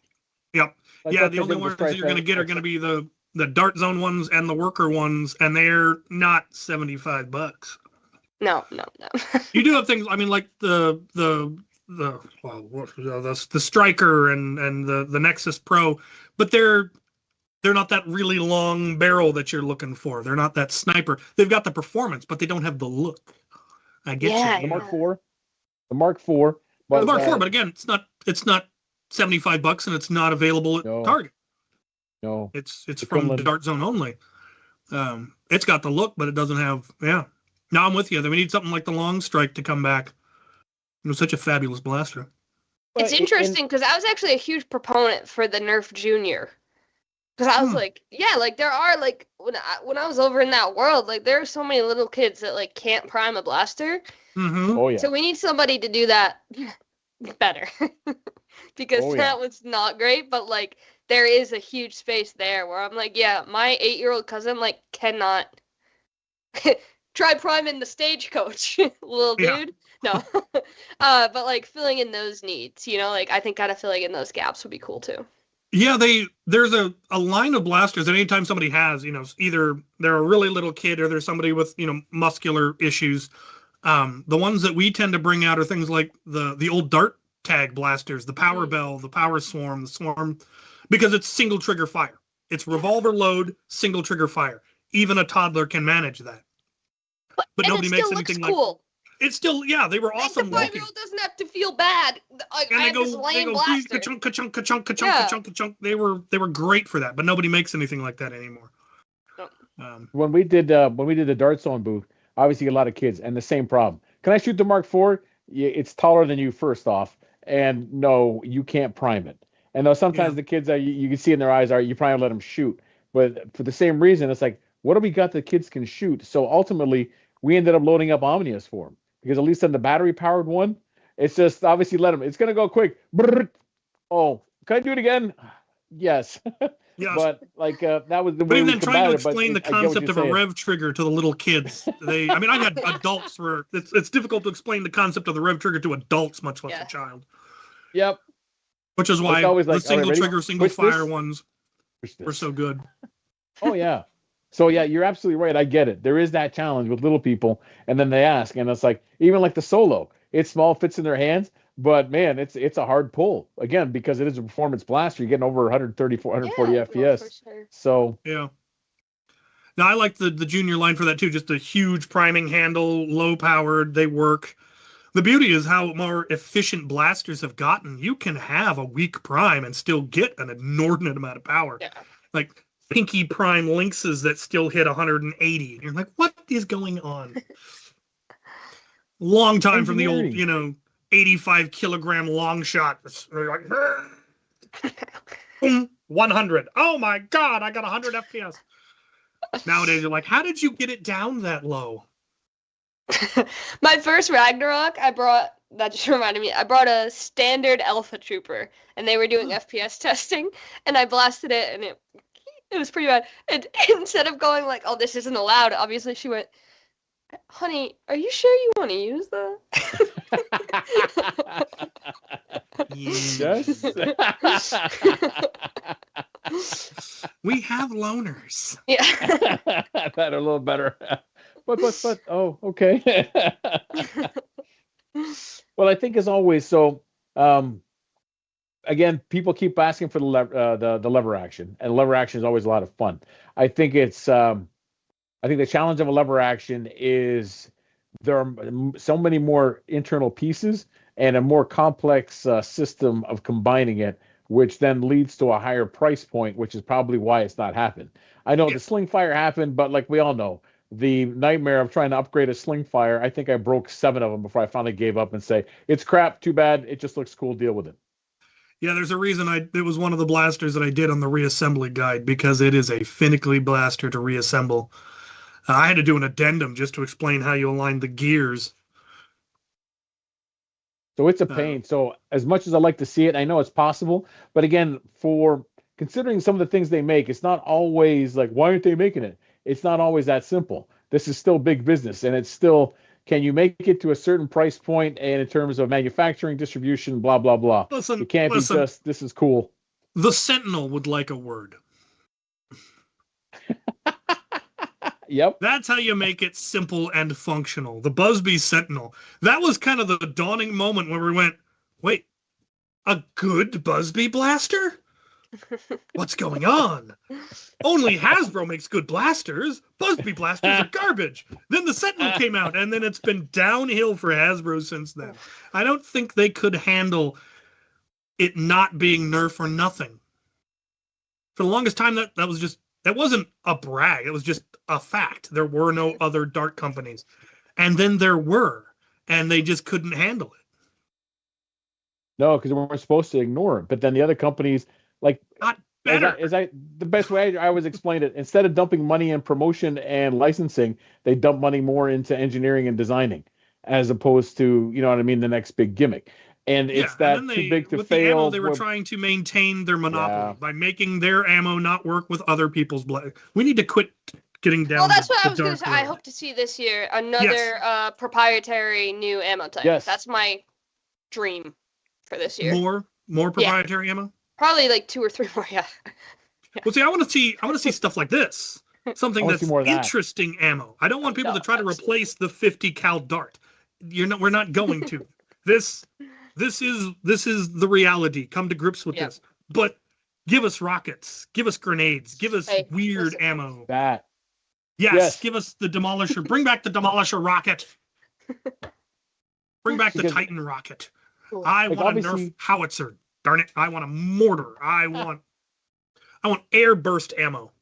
Yeah, the only ones you're going to get are going to be the Dart Zone ones and the Worker ones, and they're not $75. No. You do have things, I mean, like the Striker and the Nexus Pro, but they're not that really long barrel that you're looking for. They're not that sniper. They've got the performance, but they don't have the look. I get you. The Mark IV. But, the Mark IV, but again, it's not $75, and it's not available at Target. No, it's from Dart Zone only. It's got the look, but it doesn't have. Yeah, now I'm with you. We need something like the Long Strike to come back. It was such a fabulous blaster. It's interesting because I was actually a huge proponent for the Nerf Junior. Because I was like, there are, like, when I was over in that world, like, there are so many little kids that, like, can't prime a blaster. Mm-hmm. Oh yeah. So we need somebody to do that better. Because that was not great, but, like, there is a huge space there where I'm like, yeah, my 8-year-old cousin, like, cannot try priming the Stagecoach, little dude. No. But, like, filling in those needs, like, I think kind of filling in those gaps would be cool, too. Yeah, there's a line of blasters that anytime somebody has, either they're a really little kid or there's somebody with, muscular issues. The ones that we tend to bring out are things like the old dart tag blasters, the Power Bell, the Power Swarm, the Swarm, because it's single trigger fire. It's revolver load, single trigger fire. Even a toddler can manage that. But nobody makes anything cool. It's still, they were awesome. The 5-year-old doesn't have to feel bad. Like, and I have this lame blaster. Ka-chunk. They were great for that, but nobody makes anything like that anymore. When we did the Dart Zone booth, obviously a lot of kids, and the same problem. Can I shoot the Mark IV? It's taller than you, first off, and no, you can't prime it. And though sometimes the kids, you can see in their eyes, you probably let them shoot, but for the same reason, it's like, what do we got that kids can shoot? So ultimately, we ended up loading up Omnias for them, because at least on the battery-powered one, it's just obviously let them. It's gonna go quick. Brrr. Oh, can I do it again? Yes. Yes. But like that was the way. But even we then, trying to it, explain the concept of a rev trigger to the little kids, I had adults where it's difficult to explain the concept of the rev trigger to adults, much less a child. Yep. Which is why the single trigger, single fire ones were so good. Oh yeah. So yeah, you're absolutely right. I get it. There is that challenge with little people, and then they ask, and it's like, even like the Solo, it's small, fits in their hands, but man, it's a hard pull again because it is a performance blaster. You're getting over 130, 140 FPS. Sure. So yeah. Now I like the junior line for that too. Just a huge priming handle, low powered. They work. The beauty is how more efficient blasters have gotten. You can have a weak prime and still get an inordinate amount of power. Yeah. Like pinky prime lynxes that still hit 180. You're like, what is going on? Long time from the old, 85 kilogram long shot. You're like, boom, 100. Oh my God, I got 100 FPS. Nowadays, you're like, how did you get it down that low? My first Ragnarok, that just reminded me, I brought a standard Alpha Trooper, and they were doing FPS testing, and I blasted it, and it was pretty bad. And instead of going like, oh, this isn't allowed, obviously she went, honey, are you sure you want to use that? Yes. We have loners. Yeah. That a little better. But oh, okay. Well, I think as always, so again, people keep asking for the lever action, and lever action is always a lot of fun. I think it's I think the challenge of a lever action is there are so many more internal pieces and a more complex system of combining it, which then leads to a higher price point, which is probably why it's not happened. I know the sling fire happened, but like we all know, the nightmare of trying to upgrade a sling fire, I think I broke 7 of them before I finally gave up and say, it's crap, too bad, it just looks cool, deal with it. Yeah, there's a reason it was one of the blasters that I did on the reassembly guide, because it is a finicky blaster to reassemble. I had to do an addendum just to explain how you align the gears. So it's a pain. So as much as I like to see it, I know it's possible. But again, for considering some of the things they make, it's not always like, why aren't they making it? It's not always that simple. This is still big business. And it's still, can you make it to a certain price point and in terms of manufacturing, distribution, blah, blah, blah. It can't be just, this is cool. The Sentinel would like a word. Yep. That's how you make it simple and functional. The Busby Sentinel. That was kind of the dawning moment where we went, wait, a good Busby blaster? What's going on? Only Hasbro makes good blasters. Busby blasters are garbage. Then the Sentinel came out, and then it's been downhill for Hasbro since then. I don't think they could handle it not being Nerf or nothing. For the longest time, that wasn't a brag. It was just a fact. There were no other dart companies. And then there were, and they just couldn't handle it. No, because we weren't supposed to ignore it. But then the other companies, like, not better. The best way I always explained it, instead of dumping money in promotion and licensing, they dump money more into engineering and designing, as opposed to, you know what I mean, the next big gimmick. And it's too big to with fail. The ammo, they were trying to maintain their monopoly by making their ammo not work with other people's blood. We need to quit getting down. Well, that's what I was going to say. I hope to see this year another proprietary new ammo type. Yes. That's my dream for this year. More proprietary ammo? Probably like 2 or 3 more, yeah. Well, see, I want to see stuff like this. Something that's interesting ammo. I don't want people to try to replace the 50 cal dart. We're not going to. This is the reality. Come to grips with this. But give us rockets, give us grenades, give us weird ammo. Yes, give us the Demolisher. Bring back the Demolisher rocket. Bring back the Titan rocket. I want a Nerf howitzer. Darn it! I want a mortar. I want air burst ammo.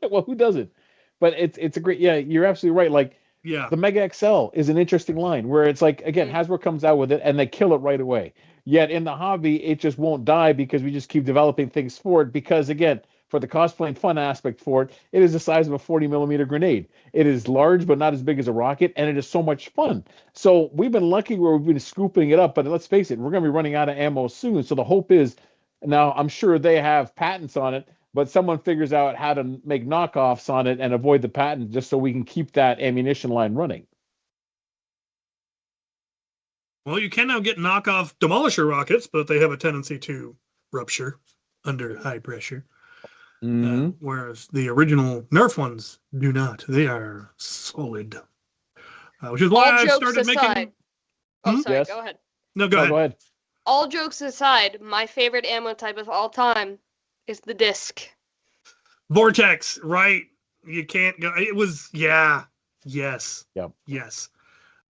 Well, who doesn't? But it's a great. Yeah, you're absolutely right. Like. Yeah. The Mega XL is an interesting line where it's like, again, Hasbro comes out with it and they kill it right away. Yet in the hobby, it just won't die because we just keep developing things for it. Because again, for the cosplay and fun aspect for it, it is the size of a 40 millimeter grenade. It is large, but not as big as a rocket. And it is so much fun. So we've been lucky where we've been scooping it up. But let's face it, we're going to be running out of ammo soon. So the hope is, now I'm sure they have patents on it, but someone figures out how to make knockoffs on it and avoid the patent just so we can keep that ammunition line running. Well, you can now get knockoff Demolisher rockets, but they have a tendency to rupture under high pressure. Whereas the original Nerf ones do not. They are solid. Which is why I started making... Oh, sorry, go ahead. No, go ahead. All jokes aside, my favorite ammo type of all time is the disc. Vortex, right? You can't go. It was, yes. Yep. Yes.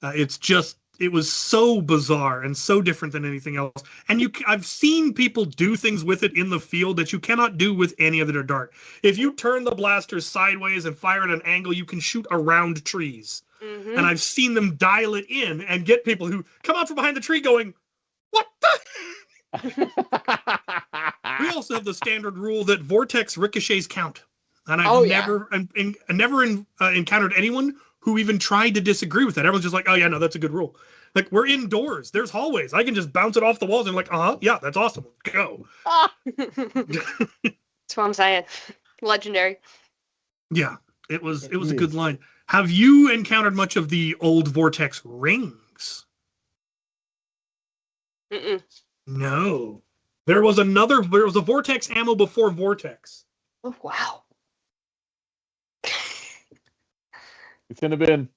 It was so bizarre and so different than anything else. And I've seen people do things with it in the field that you cannot do with any other dart. If you turn the blaster sideways and fire at an angle, you can shoot around trees. Mm-hmm. And I've seen them dial it in and get people who come out from behind the tree going, "What the?" We also have the standard rule that vortex ricochets count. And I've never encountered anyone who even tried to disagree with that. Everyone's just like, "Oh yeah, no, that's a good rule." Like, we're indoors. There's hallways. I can just bounce it off the walls and like, yeah, that's awesome. Go. That's what I'm saying. Legendary. Yeah, it was a good line. Have you encountered much of the old vortex rings? Mm-mm. No. There was a vortex ammo before vortex. Oh wow. It's in the bin.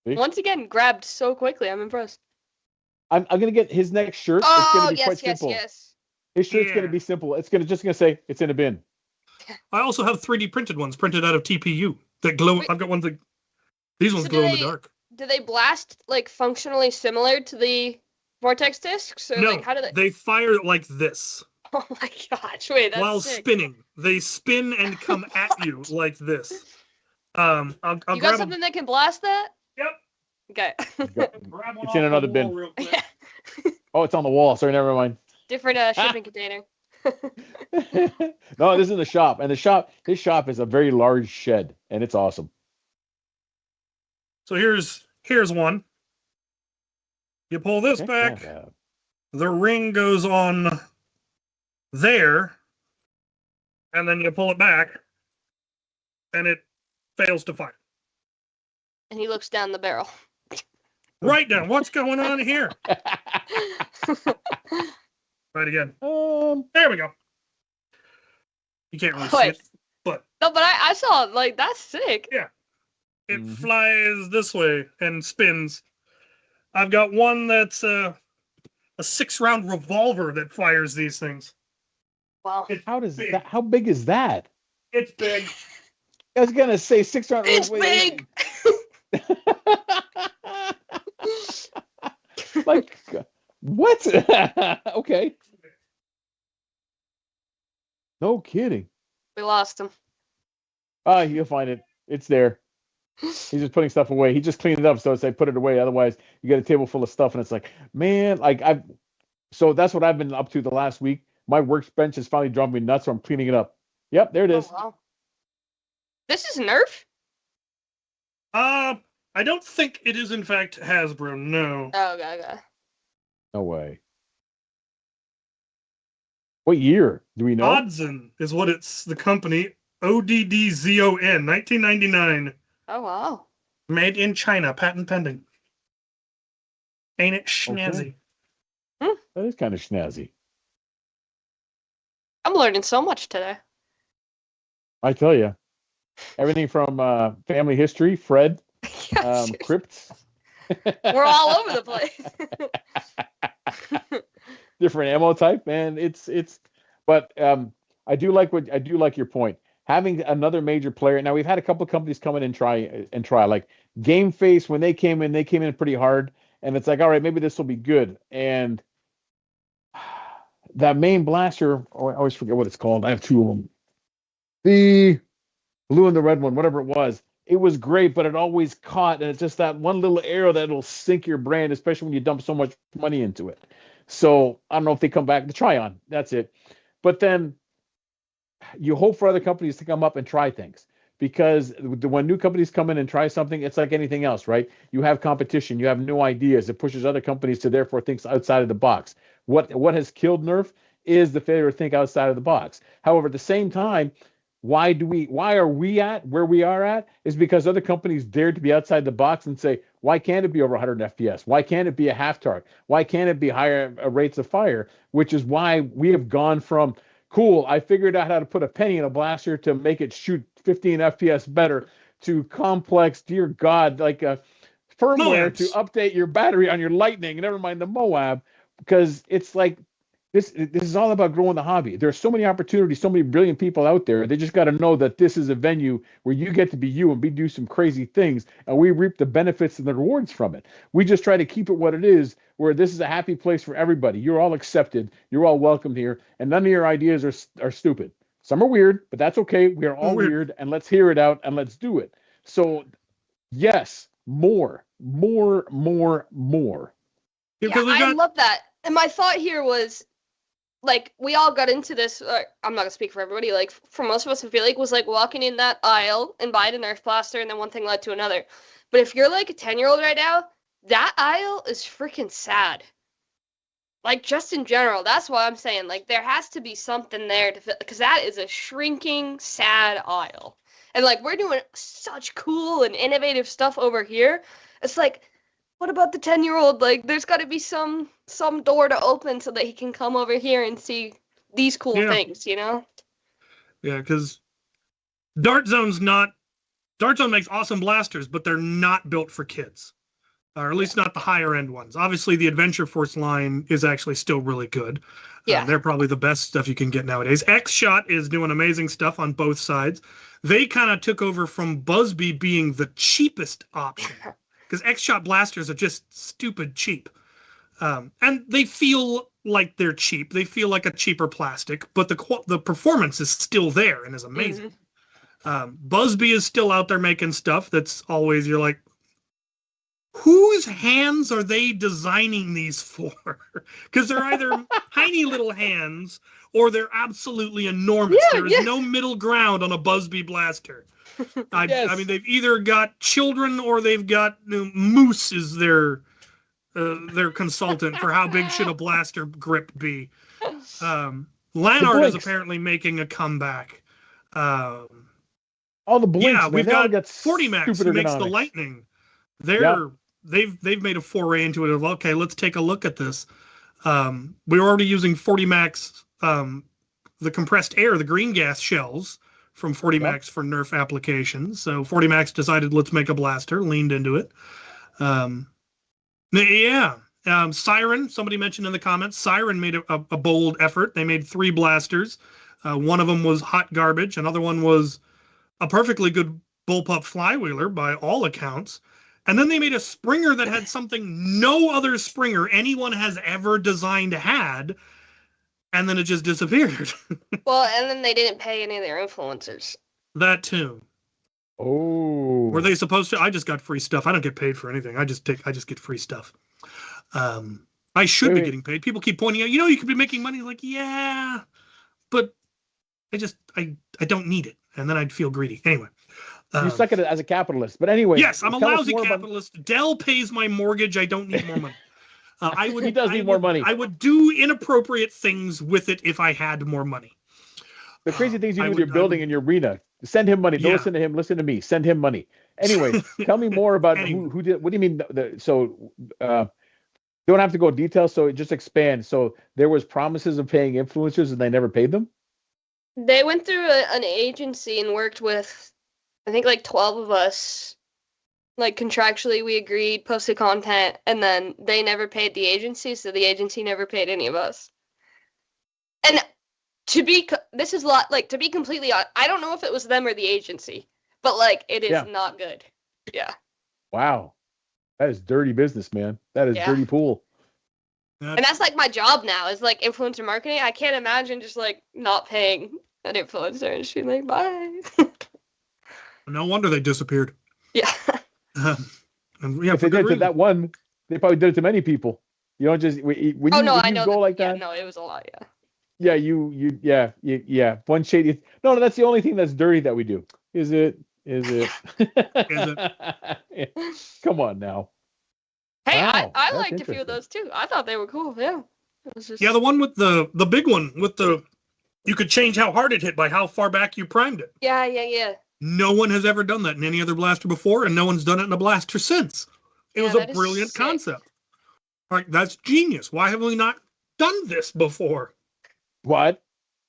Once again, grabbed so quickly. I'm impressed. I'm gonna get his next shirt. Oh, it's gonna be quite simple. Yes. His shirt's gonna be simple. It's just gonna say it's in a bin. I also have 3D printed ones printed out of TPU that glow. Wait, I've got ones that these ones glow in the dark. Do they blast like functionally similar to the vortex discs? Or, no, like, how do they fire like this. Oh my gosh! Wait, that's while sick. Spinning, they spin and come at you like this. I'll you got something that can blast that? Yep. Okay. It's in another bin. Oh, it's on the wall. Sorry, never mind. Different shipping container. No, this is in the shop, and his shop is a very large shed, and it's awesome. So here's one. You pull this back. The ring goes on there, and then you pull it back, and it fails to fire. And he looks down the barrel. Right down. What's going on here? Right again. There we go. You can't really see it, but no, but I saw it. Like, that's sick. Yeah, it flies this way and spins. I've got one that's a 6-round revolver that fires these things. Wow. How big is that? It's big. I was gonna say 6-round. It's big. Like, what? Okay. No kidding. We lost him. You'll find it. It's there. He's just putting stuff away. He just cleaned it up, so it's like put it away. Otherwise, you get a table full of stuff, and it's like, man, so that's what I've been up to the last week. My workbench is finally driving me nuts, so I'm cleaning it up. Yep, there it is. Oh, wow. This is Nerf? I don't think it is, in fact, Hasbro, no. Oh, okay. No way. What year? Do we know? Oddson is what it's the company. ODDZON, 1999. Oh, wow. Made in China, patent pending. Ain't it snazzy? Okay. That is kind of snazzy. I'm learning so much today. I tell you. Everything from family history, Fred, crypts. We're all over the place. Different ammo type, man. But I do like your point. Having another major player. Now we've had a couple of companies come in and try. Like Game Face, when they came in pretty hard, and it's like, all right, maybe this will be good. And that main blaster, I always forget what it's called. I have two of them. The blue and the red one, whatever it was great, but it always caught, and it's just that one little arrow that'll sink your brain, especially when you dump so much money into it. So I don't know if they come back to try on. That's it. But then you hope for other companies to come up and try things, because when new companies come in and try something, it's like anything else, right? You have competition, you have new ideas. It pushes other companies to therefore think outside of the box. What has killed Nerf is the failure to think outside of the box. However, at the same time, why are we at where we are at is because other companies dared to be outside the box and say, why can't it be over 100 FPS? Why can't it be a half target? Why can't it be higher rates of fire? Which is why we have gone from, cool, I figured out how to put a penny in a blaster to make it shoot 15 FPS better, to complex, dear God, like a firmware to update your battery on your Lightning, never mind the Moab, because it's like, This is all about growing the hobby. There are so many opportunities, so many brilliant people out there. They just got to know that this is a venue where you get to be you and do some crazy things, and we reap the benefits and the rewards from it. We just try to keep it what it is, where this is a happy place for everybody. You're all accepted. You're all welcomed here, and none of your ideas are stupid. Some are weird, but that's okay. We are all weird, and let's hear it out and let's do it. So, yes, more. Yeah, I love that. And my thought here was, like, we all got into this, I'm not going to speak for everybody, like, for most of us, I feel like, was, like, walking in that aisle and buying a Nerf blaster, and then one thing led to another. But if you're, like, a 10-year-old right now, that aisle is freaking sad. Like, just in general, that's why I'm saying, like, there has to be something there, because that is a shrinking, sad aisle. And, like, we're doing such cool and innovative stuff over here. It's like, what about the 10-year-old? Like, there's got to be some door to open so that he can come over here and see these cool things, you know? Yeah, because Dart Zone makes awesome blasters, but they're not built for kids. Or at least not the higher end ones. Obviously, the Adventure Force line is actually still really good. Yeah. They're probably the best stuff you can get nowadays. X-Shot is doing amazing stuff on both sides. They kind of took over from Busby being the cheapest option. Because X-Shot blasters are just stupid cheap. And they feel like they're cheap. They feel like a cheaper plastic, but the performance is still there and is amazing. Busby is still out there making stuff that's always, you're like, whose hands are they designing these for? Because they're either tiny little hands or they're absolutely enormous. There is no middle ground on a Busby blaster. I mean, they've either got children or they've got Moose is their consultant for how big should a blaster grip be. Lanard is apparently making a comeback. All the blinks. Yeah, we've got 40 Max who makes the Lightning. They've made a foray into it of, okay, let's take a look at this. We're already using 40 Max, the compressed air, the green gas shells from 40 Max for Nerf applications. So 40 Max decided, let's make a blaster, leaned into it. Siren, somebody mentioned in the comments, Siren made a bold effort. They made 3 blasters. One of them was hot garbage. Another one was a perfectly good bullpup flywheeler by all accounts. And then they made a Springer that had something no other Springer anyone has ever designed had. And then it just disappeared. Well, and then they didn't pay any of their influencers. That too. Oh. Were they supposed to? I just got free stuff. I don't get paid for anything. I just get free stuff. I should be getting paid. People keep pointing out, you could be making money. Like, yeah, but I don't need it. And then I'd feel greedy. Anyway. You suck at it as a capitalist. But anyway. Yes, I'm a lousy capitalist. Dell pays my mortgage. I don't need more money. He does need more money. I would do inappropriate things with it if I had more money. The crazy things you do with your building and your arena. Send him money. Don't listen to him. Listen to me. Send him money. Anyway, tell me more about who did. What do you mean? Don't have to go details. So just expand. So there was promises of paying influencers and they never paid them? They went through an agency and worked with, I think, like 12 of us. Like, contractually, we agreed, posted content, and then they never paid the agency, so the agency never paid any of us. And to be completely honest, I don't know if it was them or the agency, but, like, it is not good. Yeah. Wow. That is dirty business, man. That is dirty pool. And that's, like, my job now, is, like, influencer marketing. I can't imagine just, like, not paying an influencer and just being like, bye. No wonder they disappeared. Yeah. If they did it to that one, they probably did it to many people. You don't just when you go like that. No, it was a lot. Yeah. Yeah. One shady. No, that's the only thing that's dirty that we do. Is it? Is it? Come on now. Hey, wow, I liked a few of those too. I thought they were cool. Yeah. It was just... Yeah, the one with the big one with you could change how hard it hit by how far back you primed it. Yeah. No one has ever done that in any other blaster before, and no one's done it in a blaster since. It was a brilliant concept. Like, that's genius. Why have we not done this before? What?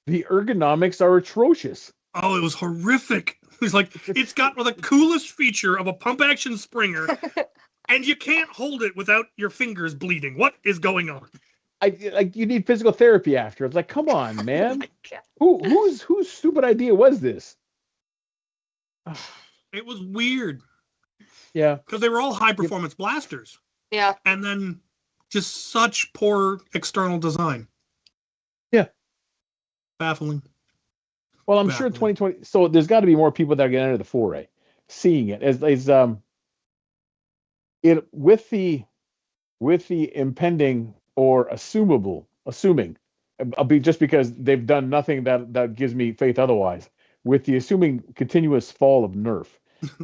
The ergonomics are atrocious. Oh, it was horrific. It's like, it's got the coolest feature of a pump action Springer, and you can't hold it without your fingers bleeding. What is going on? you need physical therapy after. It's like, come on, man. Whose stupid idea was this? It was weird. Yeah. Because they were all high performance blasters. Yeah. And then just such poor external design. Yeah. Baffling. Well, I'm sure 2020. So there's got to be more people that are going to enter the foray, seeing it as it with the impending or assuming, just because they've done nothing that gives me faith otherwise. With the assuming continuous fall of Nerf,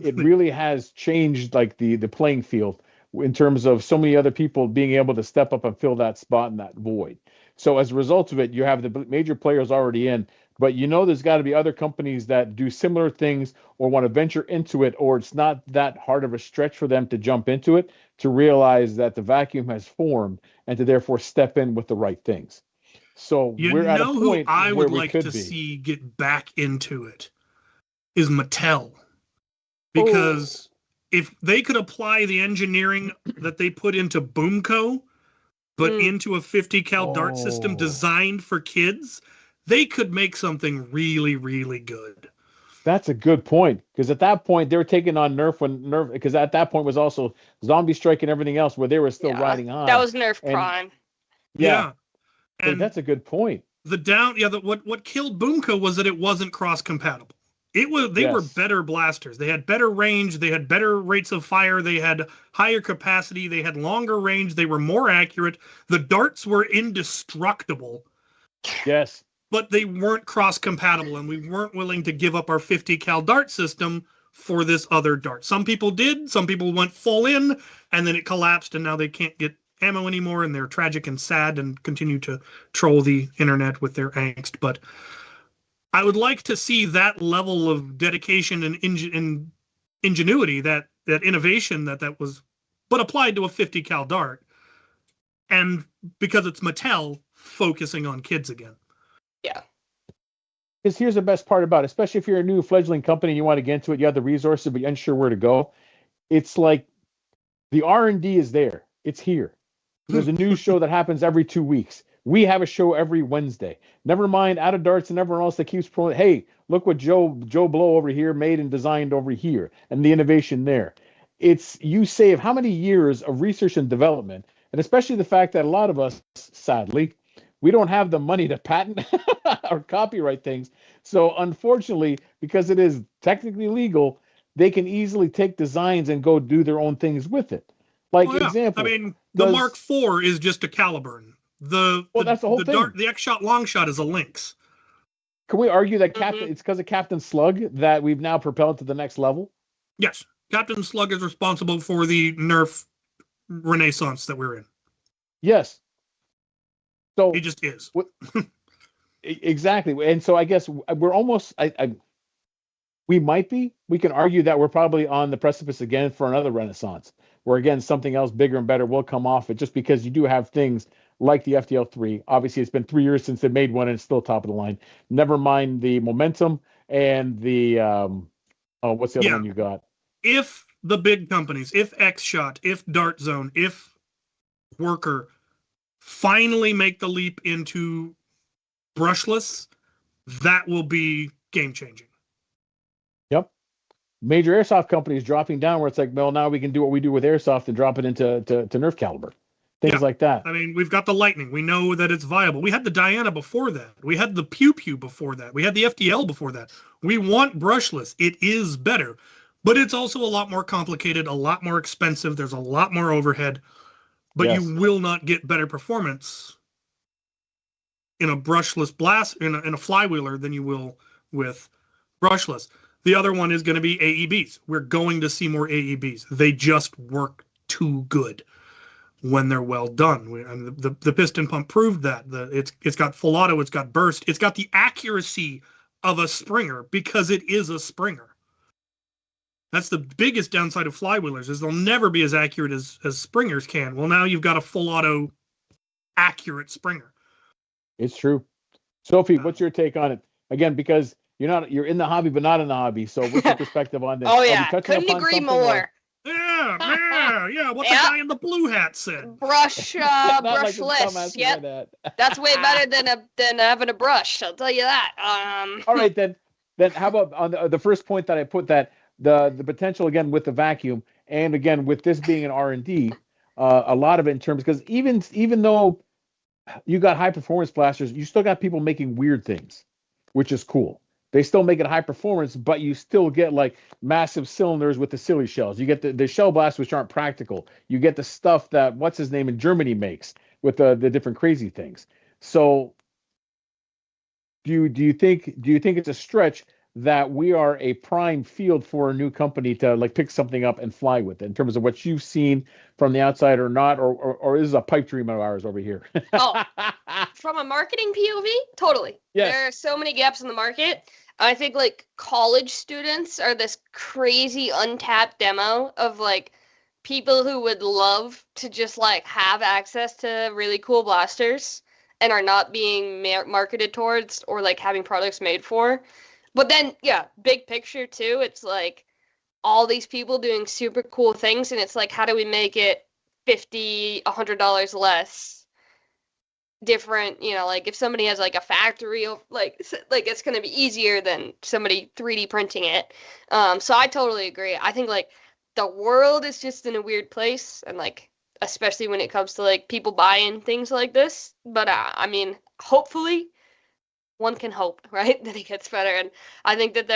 it really has changed like the playing field in terms of so many other people being able to step up and fill that spot in that void. So as a result of it, you have the major players already in, but there's got to be other companies that do similar things or want to venture into it, or it's not that hard of a stretch for them to jump into it, to realize that the vacuum has formed and to therefore step in with the right things. So we're at a point who I where would we like could to be. see get back into it is Mattel. Because if they could apply the engineering that they put into Boomco, but into a 50 cal dart system designed for kids, they could make something really, really good. That's a good point, because at that point they were taking on Nerf, because at that point was also Zombie Strike and everything else where they were still riding on. That was Nerf Prime. Yeah. And that's a good point. What killed Boomco was that it wasn't cross compatible. They were better blasters. They had better range. They had better rates of fire. They had higher capacity. They had longer range. They were more accurate. The darts were indestructible. Yes. But they weren't cross-compatible, and we weren't willing to give up our 50 cal dart system for this other dart. Some people did. Some people went full in, and then it collapsed, and now they can't get ammo anymore, and they're tragic and sad and continue to troll the internet with their angst. But I would like to see that level of dedication and ingenuity, that innovation that was, but applied to a 50 cal dart. And because it's Mattel, focusing on kids again. Yeah. Because here's the best part about it, especially if you're a new fledgling company and you want to get into it, you have the resources, but you're unsure where to go. It's like the R&D is there. It's here. There's a news show that happens every 2 weeks. We have a show every Wednesday. Never mind Out of Darts and everyone else that keeps promoting. Hey, look what Joe Blow over here made and designed over here, and the innovation there. You save how many years of research and development, and especially the fact that a lot of us, sadly, we don't have the money to patent or copyright things. So unfortunately, because it is technically legal, they can easily take designs and go do their own things with it. Example. I mean, the Mark IV is just a Caliburn. That's the whole thing. The X-Shot long shot is a Lynx. Can we argue that it's because of Captain Slug that we've now propelled to the next level? Yes. Captain Slug is responsible for the Nerf renaissance that we're in. Yes. So he just is. Exactly. And so I guess we're almost, we can argue that we're probably on the precipice again for another renaissance, where again, something else bigger and better will come off it, just because you do have things like the FTL3. Obviously, it's been 3 years since they made one and it's still top of the line. Never mind the momentum and the, what's the other one you got? If the big companies, if X-Shot, if Dart Zone, if Worker finally make the leap into brushless, that will be game-changing. Yep. Major airsoft companies dropping down where it's like, well, now we can do what we do with airsoft and drop it into Nerf caliber. Things like that. I mean, we've got the Lightning. We know that it's viable. We had the Diana before that. We had the Pew Pew before that. We had the FDL before that. We want brushless. It is better. But it's also a lot more complicated, a lot more expensive. There's a lot more overhead. But you will not get better performance in a brushless blast, in a flywheeler, than you will with brushless. The other one is going to be AEBs. We're going to see more AEBs. They just work too good when they're well done. The piston pump proved that. It's got full auto, it's got burst, it's got the accuracy of a Springer because it is a Springer. That's the biggest downside of flywheelers, is they'll never be as accurate as Springers can. Well, now you've got a full auto accurate Springer. It's true. Sophie, what's your take on it? Again, because you're in the hobby but not in the hobby. So what's your perspective on this? Oh yeah, couldn't agree more. Yeah, yeah. What the guy in the blue hat said. Brushless. Yep. That's way better than having a brush. I'll tell you that. All right, then how about on the first point that I put, that the potential again with the vacuum, and again with this being an R&D, a lot of it in terms, because even though you got high performance blasters, you still got people making weird things, which is cool. They still make it high performance, but you still get like massive cylinders with the silly shells. You get the shell blasts, which aren't practical. You get the stuff that what's his name in Germany makes with the different crazy things. So do you think it's a stretch that we are a prime field for a new company to like pick something up and fly with it, in terms of what you've seen from the outside or not, or is this a pipe dream of ours over here? Oh, from a marketing POV, totally. Yes. There are so many gaps in the market. I think like college students are this crazy untapped demo of like people who would love to just like have access to really cool blasters and are not being marketed towards or like having products made for. But then, yeah, big picture too, it's like all these people doing super cool things, and it's like, how do we make it $50, $100 less? Different, you know, like if somebody has like a factory, like it's going to be easier than somebody 3D printing it. So I totally agree. I think like the world is just in a weird place, and like especially when it comes to like people buying things like this. But I mean, hopefully one can hope, right, that it gets better. And I think that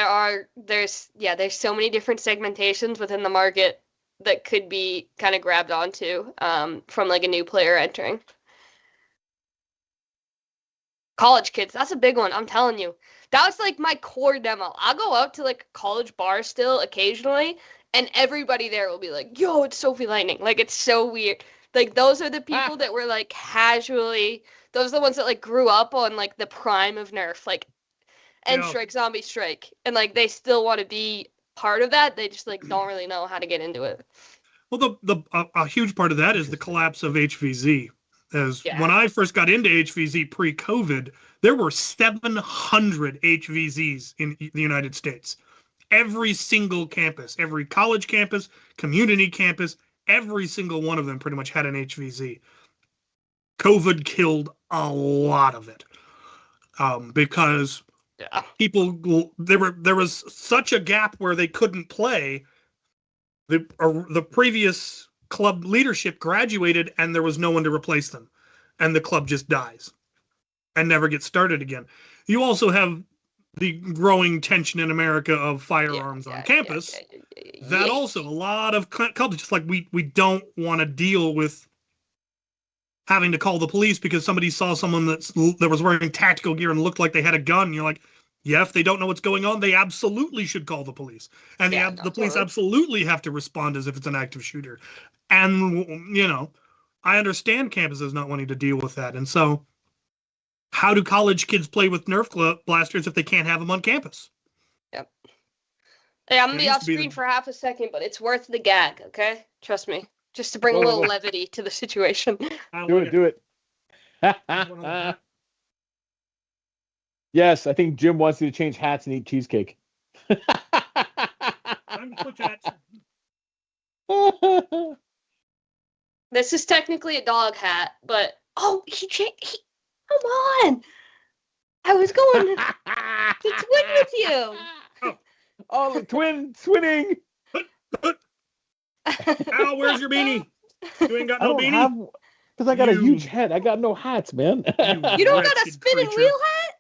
there's so many different segmentations within the market that could be kind of grabbed onto from like a new player entering. College kids, that's a big one, I'm telling you. That was like my core demo. I'll go out to like a college bar still occasionally, and everybody there will be like, yo, it's Sophie Lightning. Like, it's so weird. Like, those are the people that were like casually, those are the ones that like grew up on like the prime of Nerf, like End Strike, Zombie Strike, and like they still want to be part of that. They just like don't really know how to get into it. Well, a huge part of that is the collapse of HVZ. When I first got into HVZ pre-COVID, there were 700 HVZs in the United States. Every single campus, every college campus, community campus, every single one of them pretty much had an HVZ. COVID killed a lot of it because people, there was such a gap where they couldn't play. The previous club leadership graduated, and there was no one to replace them, and the club just dies and never gets started again. You also have the growing tension in America of firearms on campus. That also, a lot of clubs, just like we don't want to deal with having to call the police because somebody saw someone that was wearing tactical gear and looked like they had a gun. And you're like, yeah, if they don't know what's going on, they absolutely should call the police. And the police absolutely have to respond as if it's an active shooter. And, you know, I understand campuses not wanting to deal with that. And so how do college kids play with Nerf blasters if they can't have them on campus? Yep. Hey, I'm going to be off screen for half a second, but it's worth the gag, okay? Trust me. Just to bring a little levity to the situation. Do it. Yes, I think Jim wants you to change hats and eat cheesecake. I'm going to switch hats. This is technically a dog hat, but come on! I was going to twin with you. Oh, twinning! Al, where's your beanie? You ain't got no beanie? Because I got a huge head. I got no hats, man. You don't got a spinning wheel hat?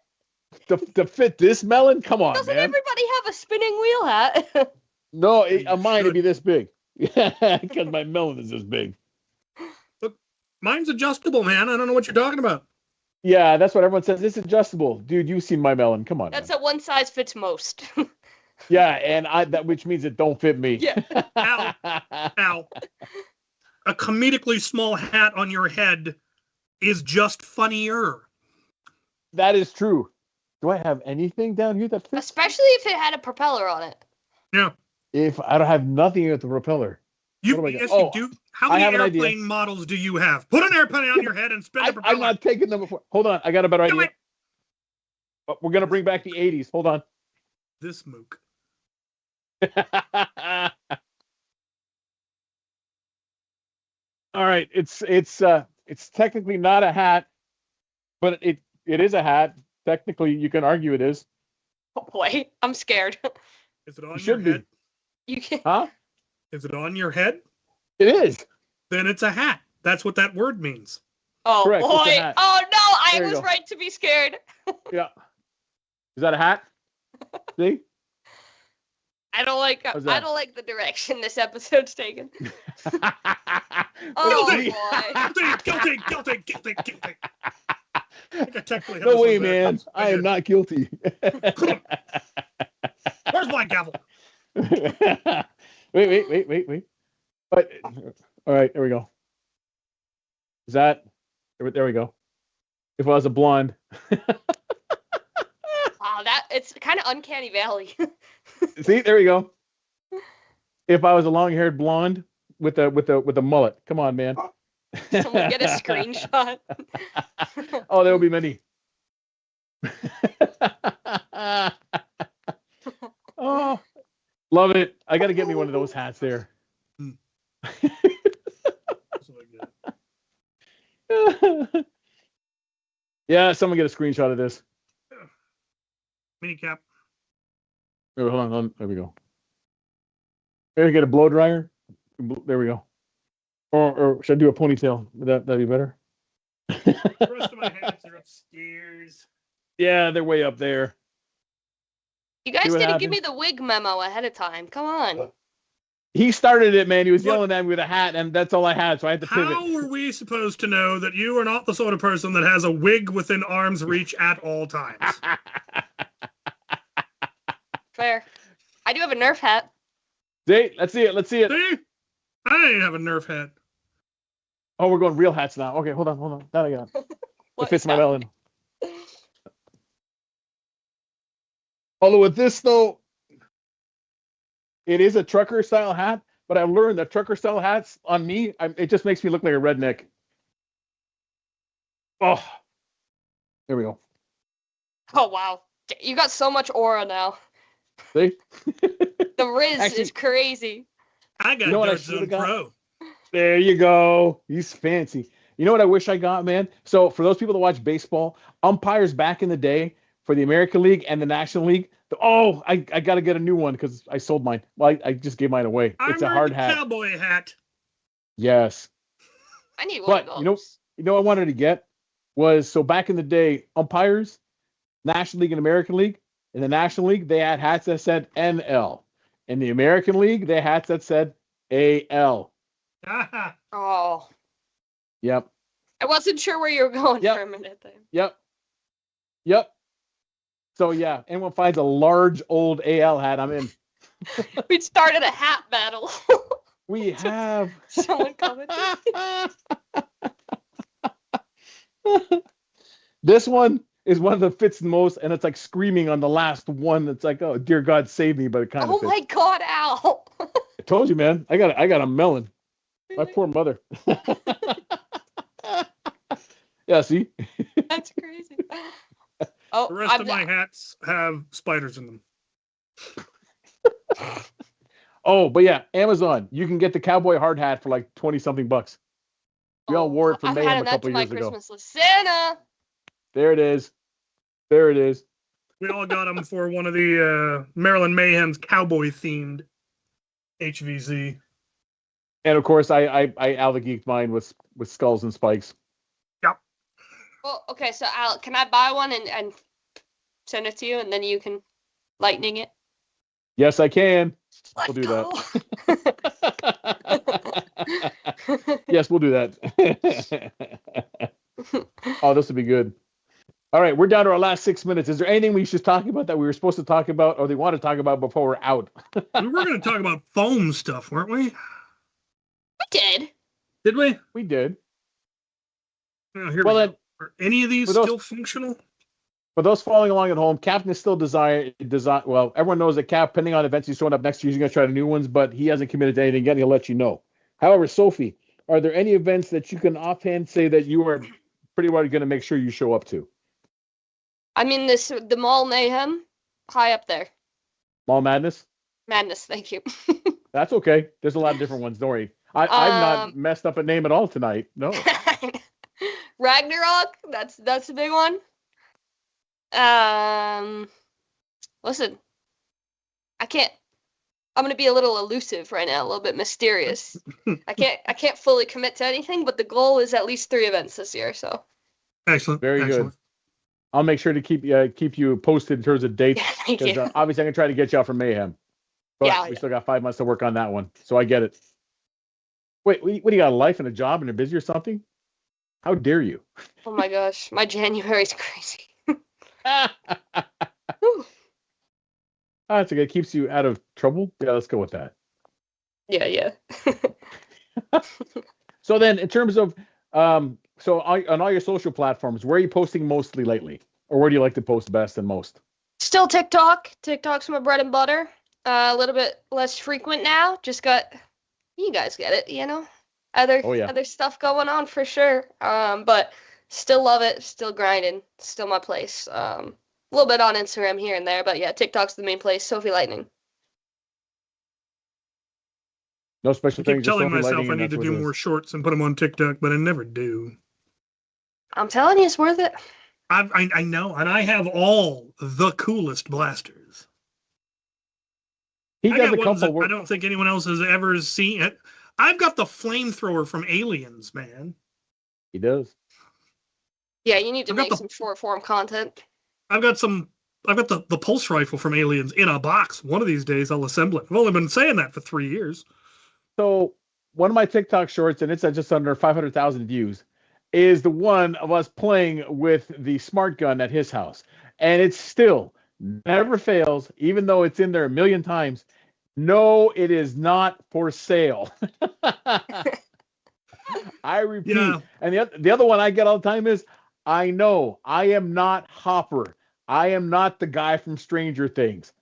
To fit this melon? Come on, Doesn't man. everybody have a spinning wheel hat? No, mine would be this big. Because my melon is this big. Look, mine's adjustable, man. I don't know what you're talking about. Yeah, that's what everyone says. It's adjustable. Dude, you've seen my melon. Come on. That's a one size fits most. Yeah, and which means it don't fit me. Yeah. Al, a comedically small hat on your head is just funnier. That is true. Do I have anything down here that fits? Especially if it had a propeller on it. Yeah. If I don't have nothing with the propeller. You do. How many airplane models do you have? Put an airplane on your head and spin the propeller. I'm not taking them before. Hold on. I got a better idea. But we're going to bring back the 80s. Hold on. This mook. All right, it's technically not a hat, but it is a hat. Technically, you can argue it is. Oh boy, I'm scared. Is it on It your should head? be. You can. Huh? Is it on your head? It is. Then it's a hat. That's what that word means. Oh Correct, it's a boy. hat. Oh no, I There you was go. right to be scared. Yeah. Is that a hat? See? I don't like the direction this episode's taken. Oh Guilty! boy. Guilty! I think I technically have No this way, one man. backwards. I am not guilty. Where's my gavel? Wait. But all right, there we go. Is that there we go. If I was a blonde. Oh, it's kind of uncanny valley. See, there we go. If I was a long-haired blonde with a mullet. Come on, man. Someone get a screenshot. Oh, there will be many. Oh, love it. I got to get me one of those hats there. Yeah, someone get a screenshot of this. Mini cap. Oh, hold on. There we go. Maybe get a blow dryer. There we go. Or should I do a ponytail? That'd be better. The rest of my hats are upstairs. Yeah, they're way up there. You guys See what didn't give happens? me the wig memo ahead of time. Come on. He started it, man. He was What? yelling at me with a hat, and that's all I had, so I had to pivot. How are we supposed to know that you are not the sort of person that has a wig within arm's reach at all times? Fair. I do have a Nerf hat. See, let's see it. See? I ain't have a Nerf hat. Oh, we're going real hats now. Okay, hold on. Now I got it. It fits my melon. Although with this though, it is a trucker style hat, but I've learned that trucker style hats on me, it just makes me look like a redneck. Oh, there we go. Oh wow. You got so much aura now. See? The Riz Actually- is crazy. I got You know what I Dark Zone should've got? Pro. There you go. He's fancy. You know what I wish I got, man? So for those people that watch baseball, umpires back in the day for the American League and the National League, I got to get a new one because I sold mine. Well, I just gave mine away. It's a hard hat. Cowboy hat. Yes. I need one of But those. you know what I wanted to get was, so back in the day, umpires, National League and American League, in the National League, they had hats that said NL. In the American League, they had hats that said AL. Oh. Yep. I wasn't sure where you were going Yep. for a minute there. Yep. So yeah, anyone finds a large old AL hat, I'm in. We started a hat battle. We have. Someone commented. This one is one that fits the most, and it's like screaming on the last one. It's like, oh dear God, save me, but it kind of Oh fits. my God, Al. I told you, man. I got a melon. My poor mother. Yeah, see? That's crazy. Oh, The rest of my hats have spiders in them. Oh, but yeah, Amazon. You can get the cowboy hard hat for like 20-something bucks. We all wore it for I've Mayhem added a that couple to my years ago. Christmas list. Santa. There it is. There it is. We all got them for one of the Maryland Mayhem's cowboy-themed HVZ. And of course, I geeked mine with skulls and spikes. Well, okay, so Al, can I buy one and send it to you, and then you can lightning it? Yes, I can. Let's We'll do go. that. Yes, we'll do that. Oh, this would be good. All right, we're down to our last 6 minutes. Is there anything we should talk about that we were supposed to talk about or they want to talk about before we're out? We were going to talk about foam stuff, weren't we? We did. Did we? We did. Oh, here Well, we then, go. Are any of these for those- still functional? for those following along at home, Captain is still design. Well, everyone knows that Cap, depending on events he's showing up next year, he's going to try the new ones, but he hasn't committed to anything yet. He'll let you know. However, Sophie, are there any events that you can offhand say that you are pretty well going to make sure you show up to? I mean, the Mall Mayhem, high up there. Mall Madness? Madness, thank you. That's okay. There's a lot of different ones. Don't worry. I've not messed up a name at all tonight. No. Ragnarok. That's a big one. Listen, I can't. I'm gonna be a little elusive right now, a little bit mysterious. I can't fully commit to anything, but the goal is at least 3 events this year. So. Excellent. Very good. I'll make sure to keep you posted in terms of dates. Yeah, thank you. Obviously, I can try to get you out for Mayhem, but we still got 5 months to work on that one. So I get it. Wait, what do you got? A life and a job, and you're busy or something? How dare you? Oh my gosh, my January's crazy. That's okay. It keeps you out of trouble. Yeah, let's go with that. Yeah. So then, in terms of on all your social platforms, where are you posting mostly lately, or where do you like to post best and most? Still TikTok. TikTok's my bread and butter. A little bit less frequent now. Just got, you guys get it, you know. Other stuff going on for sure. But still love it. Still grinding. Still my place. A little bit on Instagram here and there, but yeah, TikTok's the main place. Sophie Lightning. No special things. I keep telling myself I need to do more shorts and put them on TikTok, but I never do. I'm telling you, it's worth it. I know, and I have all the coolest blasters. He does a couple. I don't think anyone else has ever seen it. I've got the flamethrower from Aliens, man. He does. Yeah, you need to make some short form content. I've got the pulse rifle from Aliens in a box. One of these days I'll assemble it. I've only been saying that for 3 years. So one of my TikTok shorts, and it's at just under 500,000 views, is the one of us playing with the smart gun at his house. And it still never fails, even though it's in there a million times. No, it is not for sale. I repeat. Yeah. And the other one I get all the time is, I know I am not Hopper. I am not the guy from Stranger Things.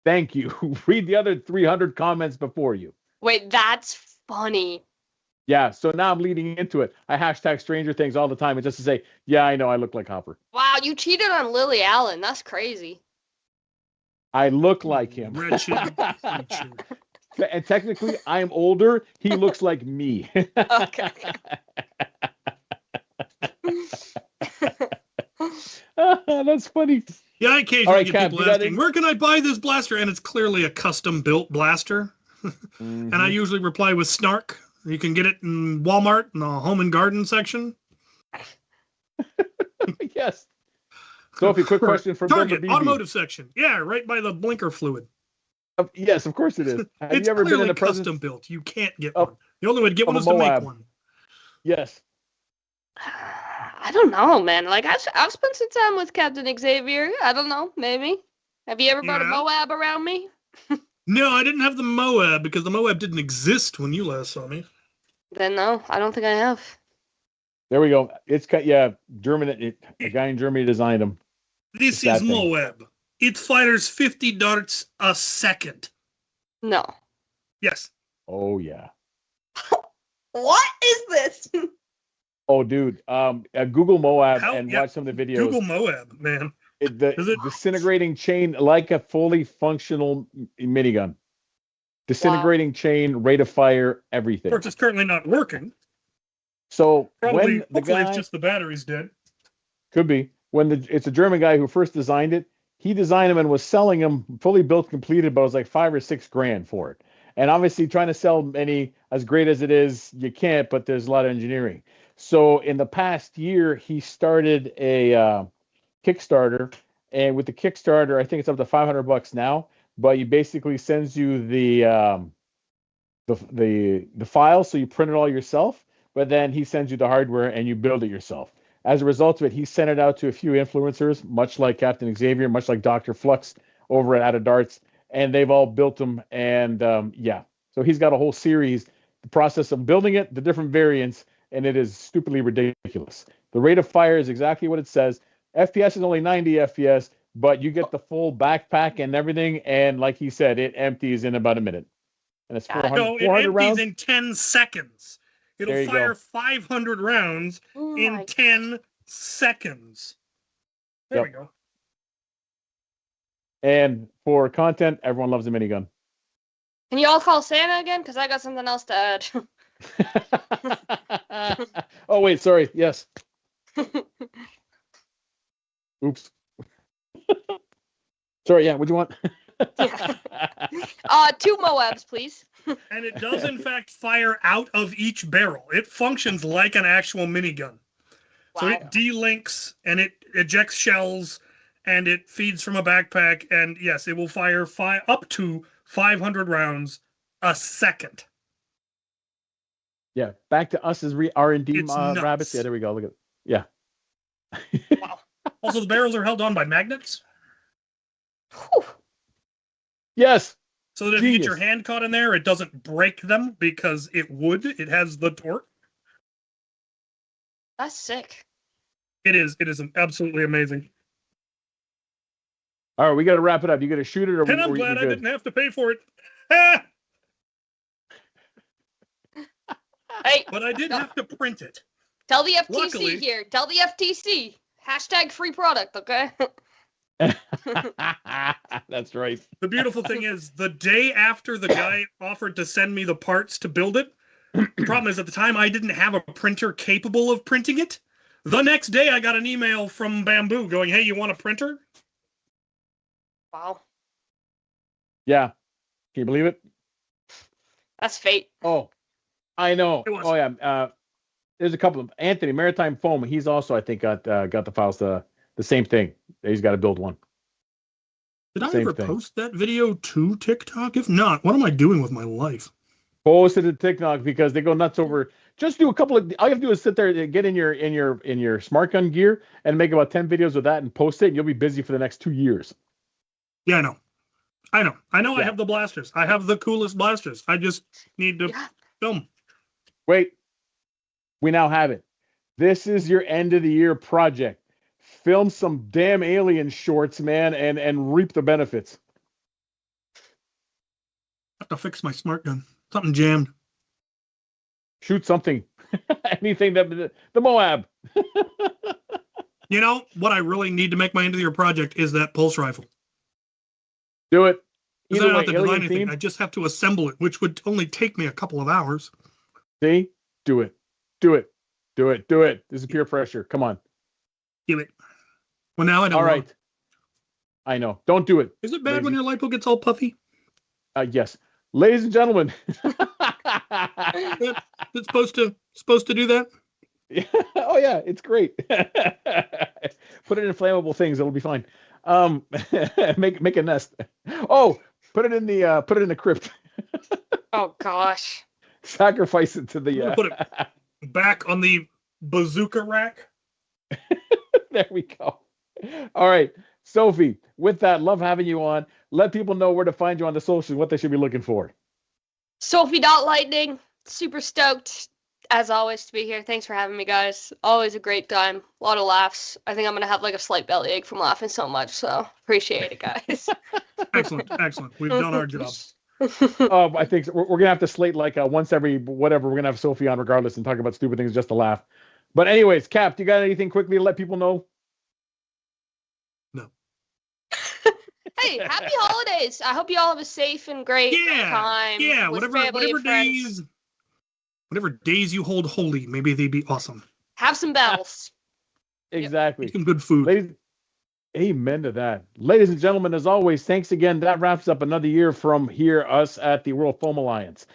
Thank you. Read the other 300 comments before you. Wait, that's funny. Yeah, so now I'm leading into it. I hashtag Stranger Things all the time, and just to say, yeah, I know I look like Hopper. Wow, you cheated on Lily Allen. That's crazy. I look like him. And technically, I'm older. He looks like me. Okay. That's funny. Yeah, I occasionally get people asking, where can I buy this blaster? And it's clearly a custom-built blaster. Mm-hmm. And I usually reply with snark. You can get it in Walmart in the home and garden section. Yes. Sophie, quick question from Target, automotive section. Yeah, right by the blinker fluid. Yes, of course it is. It's ever clearly been in a custom built. You can't get one. The only way to get one is to make one. Yes. I don't know, man. Like I've spent some time with Captain Xavier. I don't know, maybe. Have you ever brought a Moab around me? No, I didn't have the Moab because the Moab didn't exist when you last saw me. Then no, I don't think I have. There we go. It's German. A guy in Germany designed them. This is Moab. It fires 50 darts a second. No. Yes. Oh yeah. What is this? Oh, dude. Google Moab and watch some of the videos. Google Moab, man. The disintegrating chain, like a fully functional minigun. Disintegrating chain, rate of fire, everything. Of course, it's currently not working. So hopefully it's just the battery's dead. Could be. It's a German guy who first designed it. He designed them and was selling them fully built, completed, but it was like $5,000 or $6,000 for it. And obviously, trying to sell many, as great as it is, you can't. But there's a lot of engineering. So in the past year, he started a Kickstarter, and with the Kickstarter, I think it's up to $500 now. But he basically sends you the file, so you print it all yourself. But then he sends you the hardware, and you build it yourself. As a result of it, he sent it out to a few influencers, much like Captain Xavier, much like Dr. Flux over at Out of Darts, and they've all built them. And so he's got a whole series, the process of building it, the different variants, and it is stupidly ridiculous. The rate of fire is exactly what it says. FPS is only 90 FPS, but you get the full backpack and everything, and like he said, it empties in about a minute. And it's 400 it empties rounds in 10 seconds. It'll fire 500 rounds in 10 seconds. There we go. And for content, everyone loves a minigun. Can you all call Santa again? Because I got something else to add. Oh, wait, sorry. Yes. Oops. Sorry, yeah, what do you want? 2 Moabs, please. And it does, in fact, fire out of each barrel. It functions like an actual minigun. Wow. So it delinks, and it ejects shells, and it feeds from a backpack, and yes, it will fire up to 500 rounds a second. Yeah, back to us as R&D rabbits. Yeah, there we go. Look at it. Yeah. Wow. Also, the barrels are held on by magnets. Whew. Yes. So that if you get your hand caught in there, it doesn't break them because it would. It has the torque. That's sick. It is. It is absolutely amazing. All right, we got to wrap it up. You got to shoot it, or and I'm glad I didn't have to pay for it. Hey, but I did have to print it. Tell the FTC here. Tell the FTC. # free product, okay? That's right. The beautiful thing is, the day after the guy offered to send me the parts to build it, the problem is at the time I didn't have a printer capable of printing it. The next day I got an email from Bamboo going, hey, you want a printer? Wow. Yeah. Can you believe it? That's fate. Oh, I know. Oh, yeah. There's a couple of Anthony Maritime Foam. He's also, I think, got the files. The same thing. He's got to build one. Did I ever post that video to TikTok? If not, what am I doing with my life? Post it to TikTok because they go nuts over. Just do a couple of. All you have to do is sit there and get in your smart gun gear and make about 10 videos of that and post it. And you'll be busy for the next 2 years. Yeah, I know. Yeah. I have the blasters. I have the coolest blasters. I just need to film. Wait. We now have it. This is your end of the year project. Film some damn alien shorts, man, and reap the benefits. I have to fix my smart gun. Something jammed. Shoot something. Anything that the Moab. You know what I really need to make my end of the year project is that pulse rifle. Do it. I don't have to design anything. I just have to assemble it, which would only take me a couple of hours. See? Do it. Do it. Do it. Do it. This is peer pressure. Come on. Do it. Well, now I know. All right. I know. Don't do it. Is it bad when your lipo gets all puffy? Yes. Ladies and gentlemen. It's supposed to do that? Yeah. Oh, yeah. It's great. Put it in flammable things. It'll be fine. Make a nest. Oh, put it in the crypt. Oh, gosh. Sacrifice it to the... Put it back on the bazooka rack. There we go. All right. Sophie, with that, love having you on. Let people know where to find you on the socials, what they should be looking for. Sophie.Lightning. Super stoked, as always, to be here. Thanks for having me, guys. Always a great time. A lot of laughs. I think I'm going to have like a slight bellyache from laughing so much, so appreciate it, guys. Excellent. We've done our job. I think we're going to have to slate like once every whatever. We're going to have Sophie on regardless and talk about stupid things just to laugh. But anyways, Cap, do you got anything quickly to let people know? No. Hey, happy holidays. I hope you all have a safe and great time. Yeah, with whatever days you hold holy, maybe they'd be awesome. Have some bells. Exactly. Eat some good food. Amen to that. Ladies and gentlemen, as always, thanks again. That wraps up another year from here, us at the World Foam Alliance.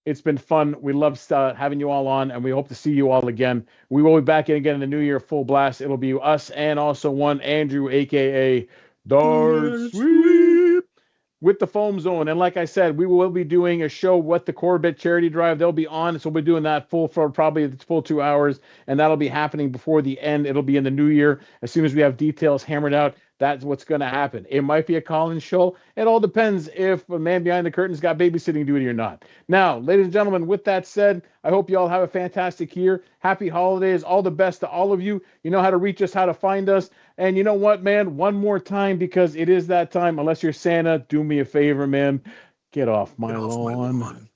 It's been fun. We love having you all on, and we hope to see you all again. We will be back in again in the new year, full blast. It'll be us and also one Andrew, a.k.a. Dark Sweep, with the Foam Zone. And like I said, we will be doing a show with the Corbett Charity Drive. They'll be on, so we'll be doing that for probably the full 2 hours, and that'll be happening before the end. It'll be in the new year. As soon as we have details hammered out, that's what's going to happen. It might be a call-in show. It all depends if a man behind the curtain's got babysitting duty or not. Now, ladies and gentlemen, with that said, I hope you all have a fantastic year. Happy holidays. All the best to all of you. You know how to reach us, how to find us. And you know what, man? One more time, because it is that time. Unless you're Santa, do me a favor, man. Get off my lawn.